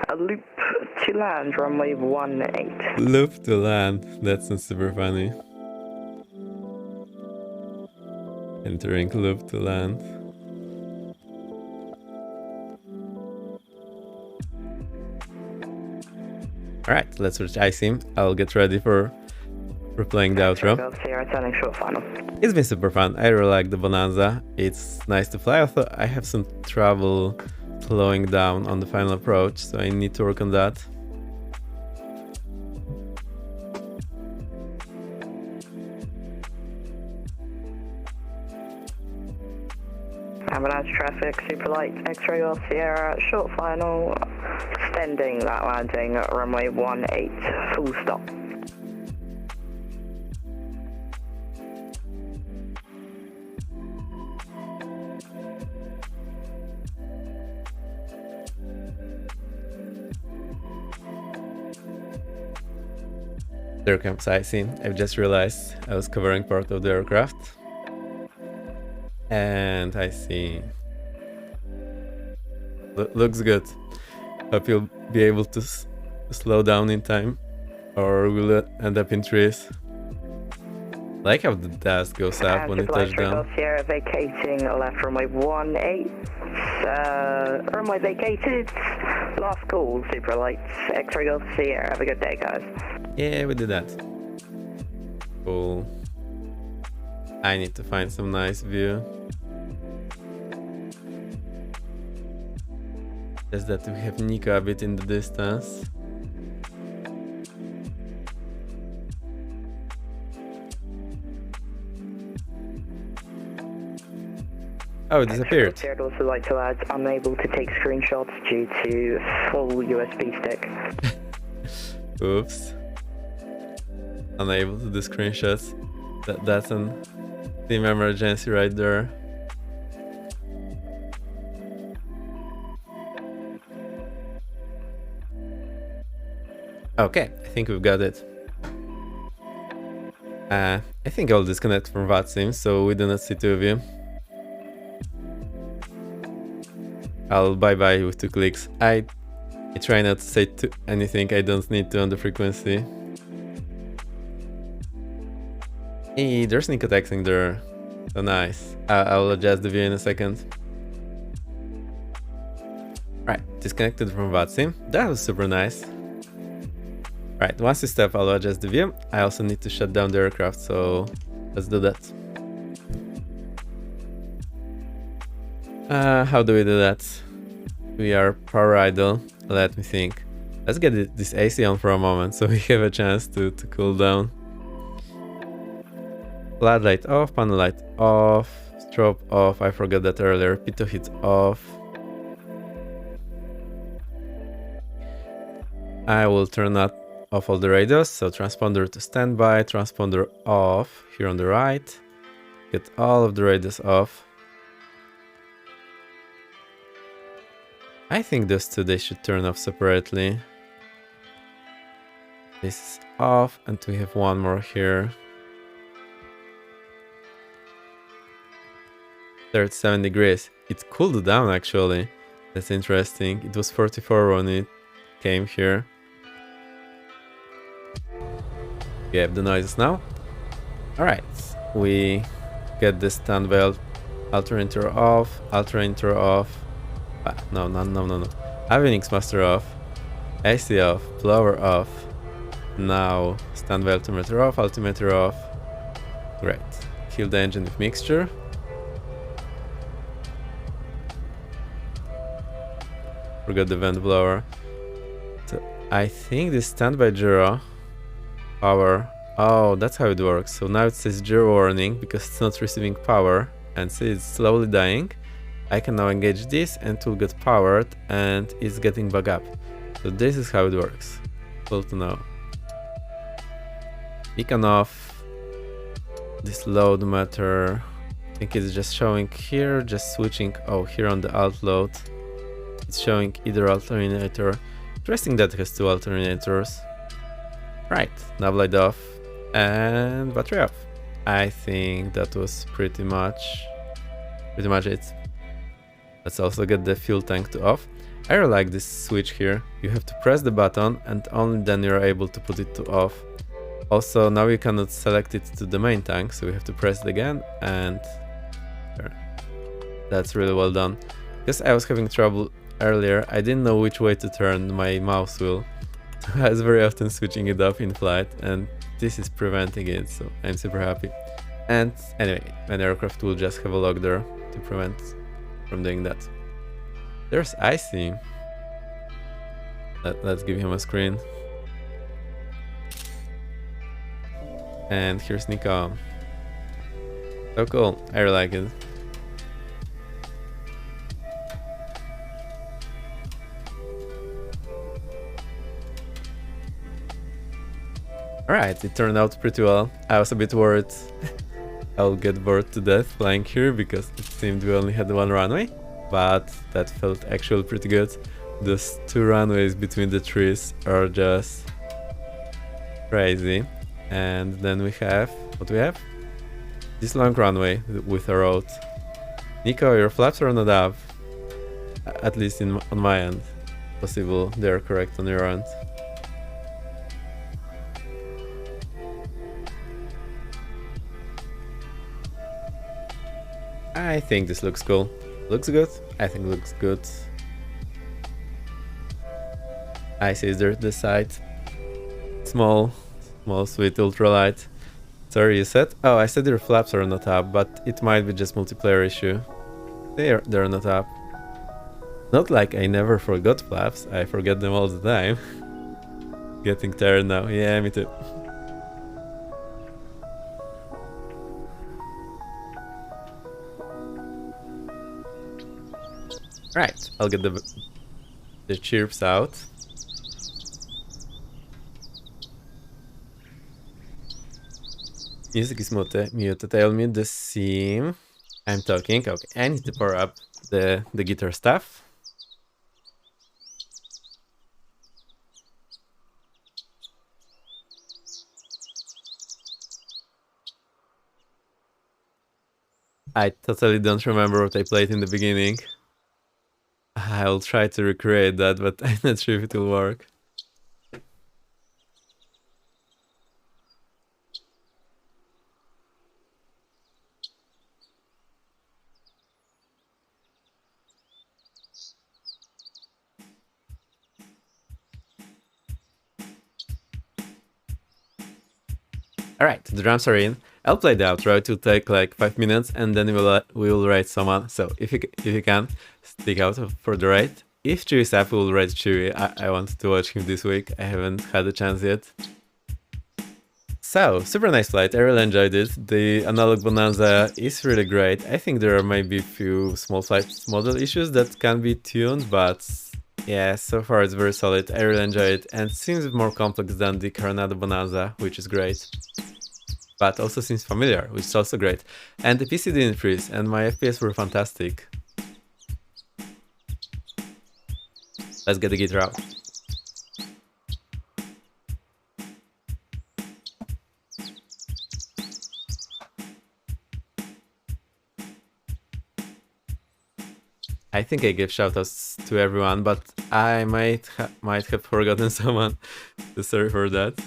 a loop to land, runway 18. Loop to land. That sounds super funny. Entering loop to land. Alright, let's switch Vatsim. I'll get ready for playing the outro. Turning short final. It's been super fun. I really like the Bonanza. It's nice to fly, although I have some trouble slowing down on the final approach, so I need to work on that. Ambulance traffic, super light, X-ray Golf Sierra, short final, extending that landing at runway 18, full stop. There comes Vatsim. I've just realized I was covering part of the aircraft. And I see. Looks good. Hope you'll be able to slow down in time, or will end up in trees. Like how the dust goes up when you touch down. Sierra vacating left runway 18. Runway vacated. Last call, super lights. X-ray Golf Sierra. Have a good day, guys. Yeah, we did that. Cool. I need to find some nice view. Just that we have Nico a bit in the distance. Oh, it disappeared. I'd also like to add, unable to take screenshots due to full USB stick. Oops. Unable to do screenshots. That's an team emergency right there. Okay, I think we've got it. I think I'll disconnect from Vatsim so we do not see two of you. I'll bye-bye with 2 clicks. I try not to say anything I don't need to on the frequency. Hey, there's Nico texting there. So nice. I'll adjust the view in a second. Right, disconnected from Vatsim. That was super nice. Right, once you step, I'll adjust the view. I also need to shut down the aircraft, so let's do that. How do we do that? We are power idle. Let me think. Let's get this AC on for a moment so we have a chance to cool down. Flood light off, panel light off, strobe off. I forgot that earlier. Pitot heat off. I will turn off all the radios. So transponder to standby, transponder off here on the right. Get all of the radios off. I think those two, they should turn off separately. This is off, and we have one more here. 37 degrees. It cooled down actually. That's interesting. It was 44 when it came here. We have the noises now. Alright, we get the standby alternator off, no. Avionics master off, AC off, blower off. Now standby altimeter off. Great. Kill the engine with mixture. Forgot the vent blower. So I think the standby gyro power. Oh, that's how it works. So now it says gyro warning because it's not receiving power, and see it's slowly dying. I can now engage this and it will get powered and it's getting back up. So this is how it works. Cool to know. Beacon off. This load meter. I think it's just showing here, just switching. Oh, here on the alt load. It's showing either alternator. Interesting that it has 2 alternators. Right, nav light off and battery off. I think that was pretty much it. Let's also get the fuel tank to off. I really like this switch here. You have to press the button and only then you're able to put it to off. Also, now you cannot select it to the main tank, so we have to press it again, and there. That's really well done. Because I was having trouble earlier, I didn't know which way to turn my mouse wheel. I was very often switching it off in flight, and this is preventing it, so I'm super happy. And anyway, an aircraft will just have a lock there to prevent from doing that. There's Icy. Let's give him a screen. And here's Nico. So cool, I really like it. Alright, it turned out pretty well. I was a bit worried I'll get bored to death flying here because it seemed we only had one runway, but that felt actually pretty good. Those two runways between the trees are just crazy. And then we have, what do we have? This long runway with a road. Nico, your flaps are not up, at least on my end. Possible they're correct on your end. I think this looks cool. Looks good? I think looks good. I see there the side. Small, sweet ultralight. Sorry, you said? Oh, I said your flaps are not up, but it might be just multiplayer issue. They're not up. Not like I never forgot flaps. I forget them all the time. Getting tired now. Yeah, me too. Right, I'll get the chirps out. Music is muted. I'll mute the sim. I'm talking. Okay, I need to power up the guitar stuff. I totally don't remember what I played in the beginning. I'll try to recreate that, but I'm not sure if it will work. Alright, the drums are in. I'll play the outro. It will take like 5 minutes and then we will rate someone. So if you can, stick out for the rate. If Chewy is up, we will rate Chewy. I want to watch him this week. I haven't had a chance yet. So, super nice flight. I really enjoyed it. The analog Bonanza is really great. I think there are maybe a few small flight model issues that can be tuned, but yeah, so far it's very solid. I really enjoy it and seems more complex than the Coronado Bonanza, which is great. But also seems familiar, which is also great. And the PC didn't freeze, and my FPS were fantastic. Let's get the guitar out. I think I gave shoutouts to everyone, but I might have forgotten someone, so sorry for that.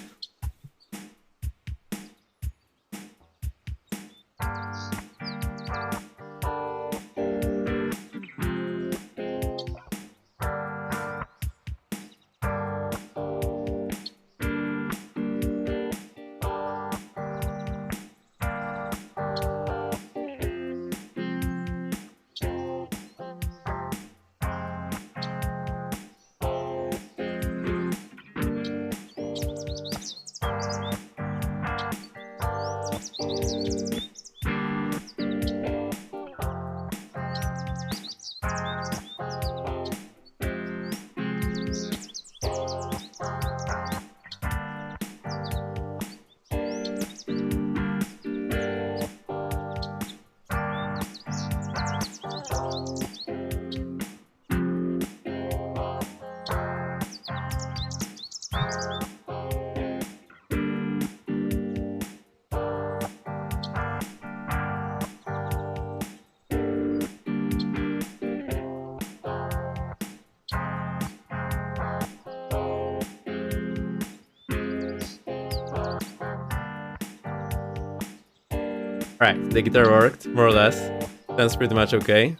Right, the guitar worked, more or less. Sounds pretty much okay.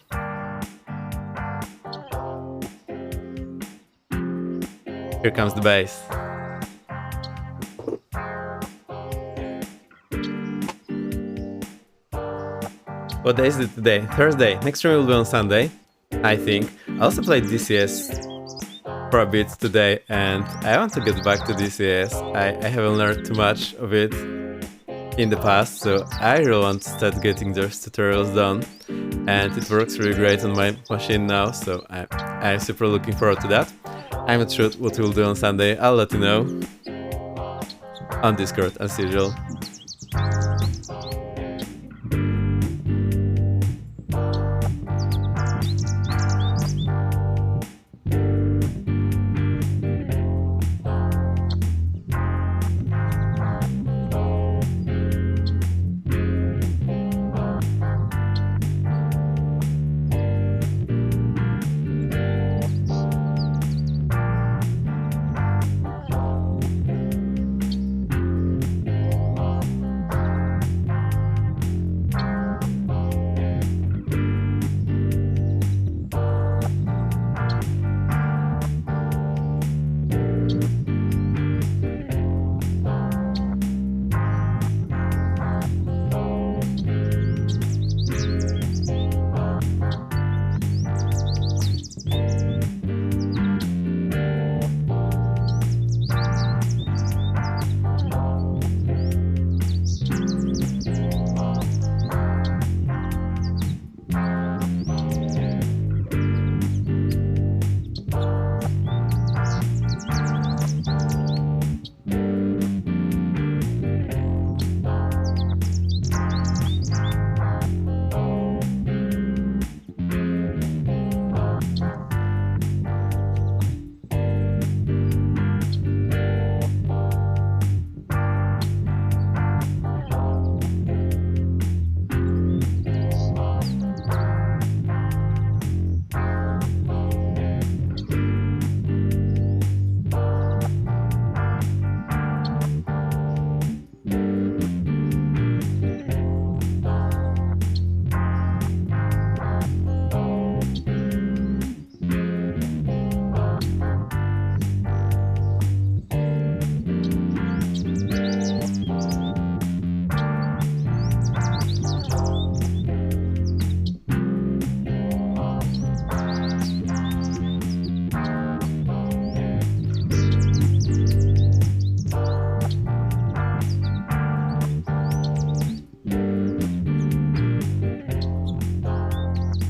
Here comes the bass. What day is it today? Thursday. Next stream will be on Sunday, I think. I also played DCS for a bit today, and I want to get back to DCS. I haven't learned too much of it in the past, so I really want to start getting those tutorials done. And it works really great on my machine now, so I'm super looking forward to that. I'm not sure what we'll do on Sunday. I'll let you know on Discord as usual.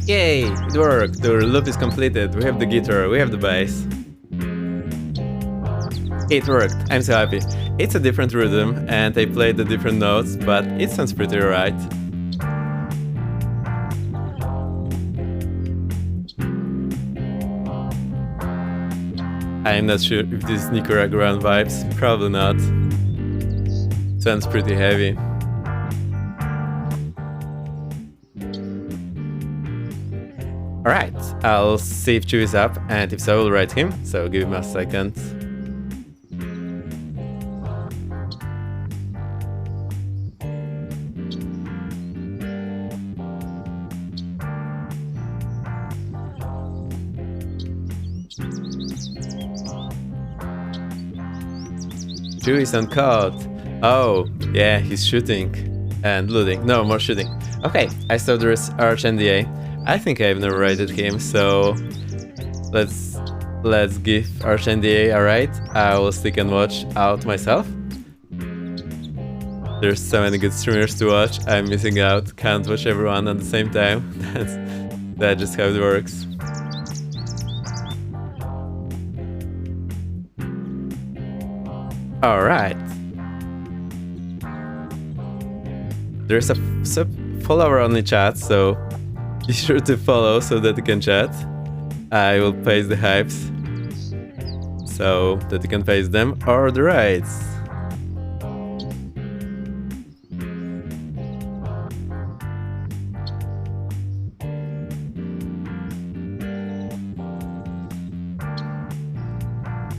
Yay! It worked! The loop is completed. We have the guitar, we have the bass. It worked. I'm so happy. It's a different rhythm and I played the different notes, but it sounds pretty alright. I'm not sure if this is Nicaraguan vibes. Probably not. Sounds pretty heavy. Alright, I'll see if Chew is up, and if so, I'll write him, so give him a second. Chew is on code. Oh, yeah, he's shooting. And looting. No, more shooting. Okay, I saw there is Arch NDA. I think I've never rated him, so let's give Arch NDA a rate. I will stick and watch out myself. There's so many good streamers to watch. I'm missing out. Can't watch everyone at the same time. That's just how it works. Alright. There's a follower only chat, so be sure to follow so that you can chat. I will paste the hypes so that you can paste them or the raids.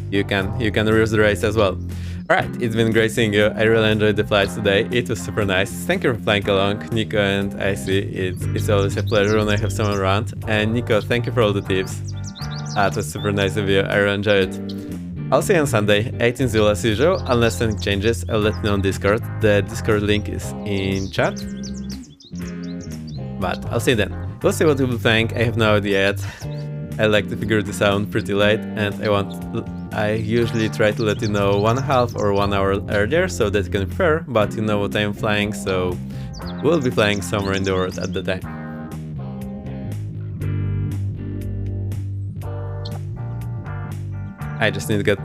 You can reuse the raids as well. Alright, it's been great seeing you. I really enjoyed the flights today. It was super nice. Thank you for flying along, Nico and Icy. It's always a pleasure when I have someone around. And Nico, thank you for all the tips. It was super nice of you. I really enjoyed it. I'll see you on Sunday, 18 Zulu as usual. Unless anything changes, I'll let you know on Discord. The Discord link is in chat. But I'll see you then. We'll see what we'll be playing. I have no idea yet. I like to figure this out pretty late, and I usually try to let you know 1.5 or 1 hour earlier so that you can prepare, but you know what I'm flying, so we'll be flying somewhere in the world at the time. I just need to get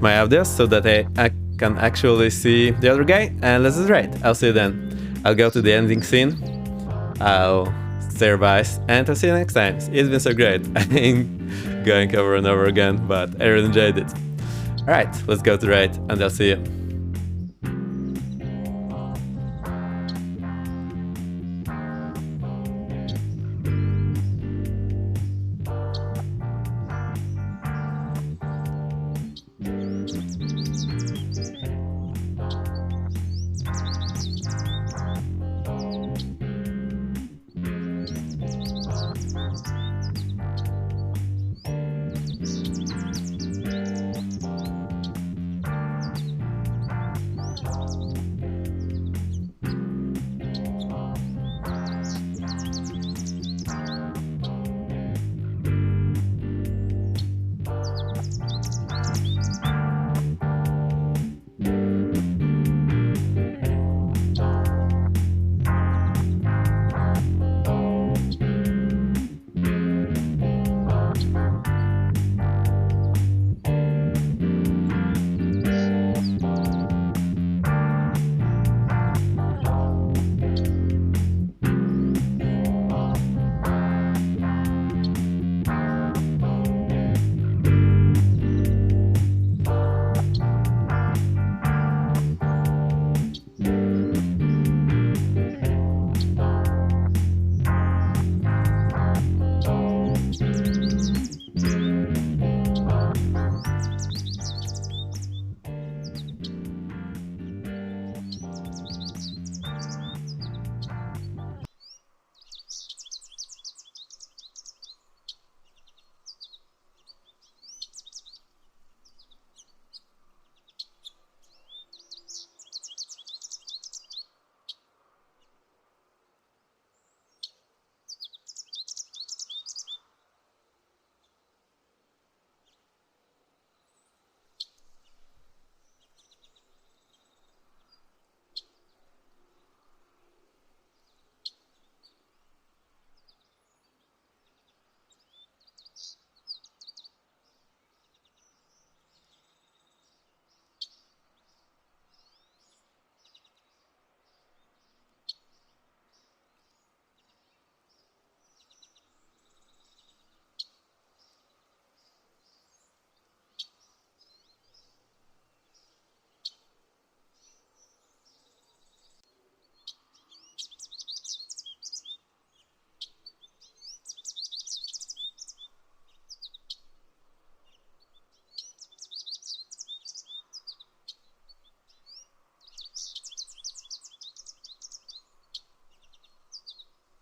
my audio so that I can actually see the other guy, and let's do it right. I'll see you then. I'll go to the ending scene. I'll say advice, and I'll see you next time. It's been so great. I'm going over and over again, but I really enjoyed it. Alright, let's go to the right, and I'll see you.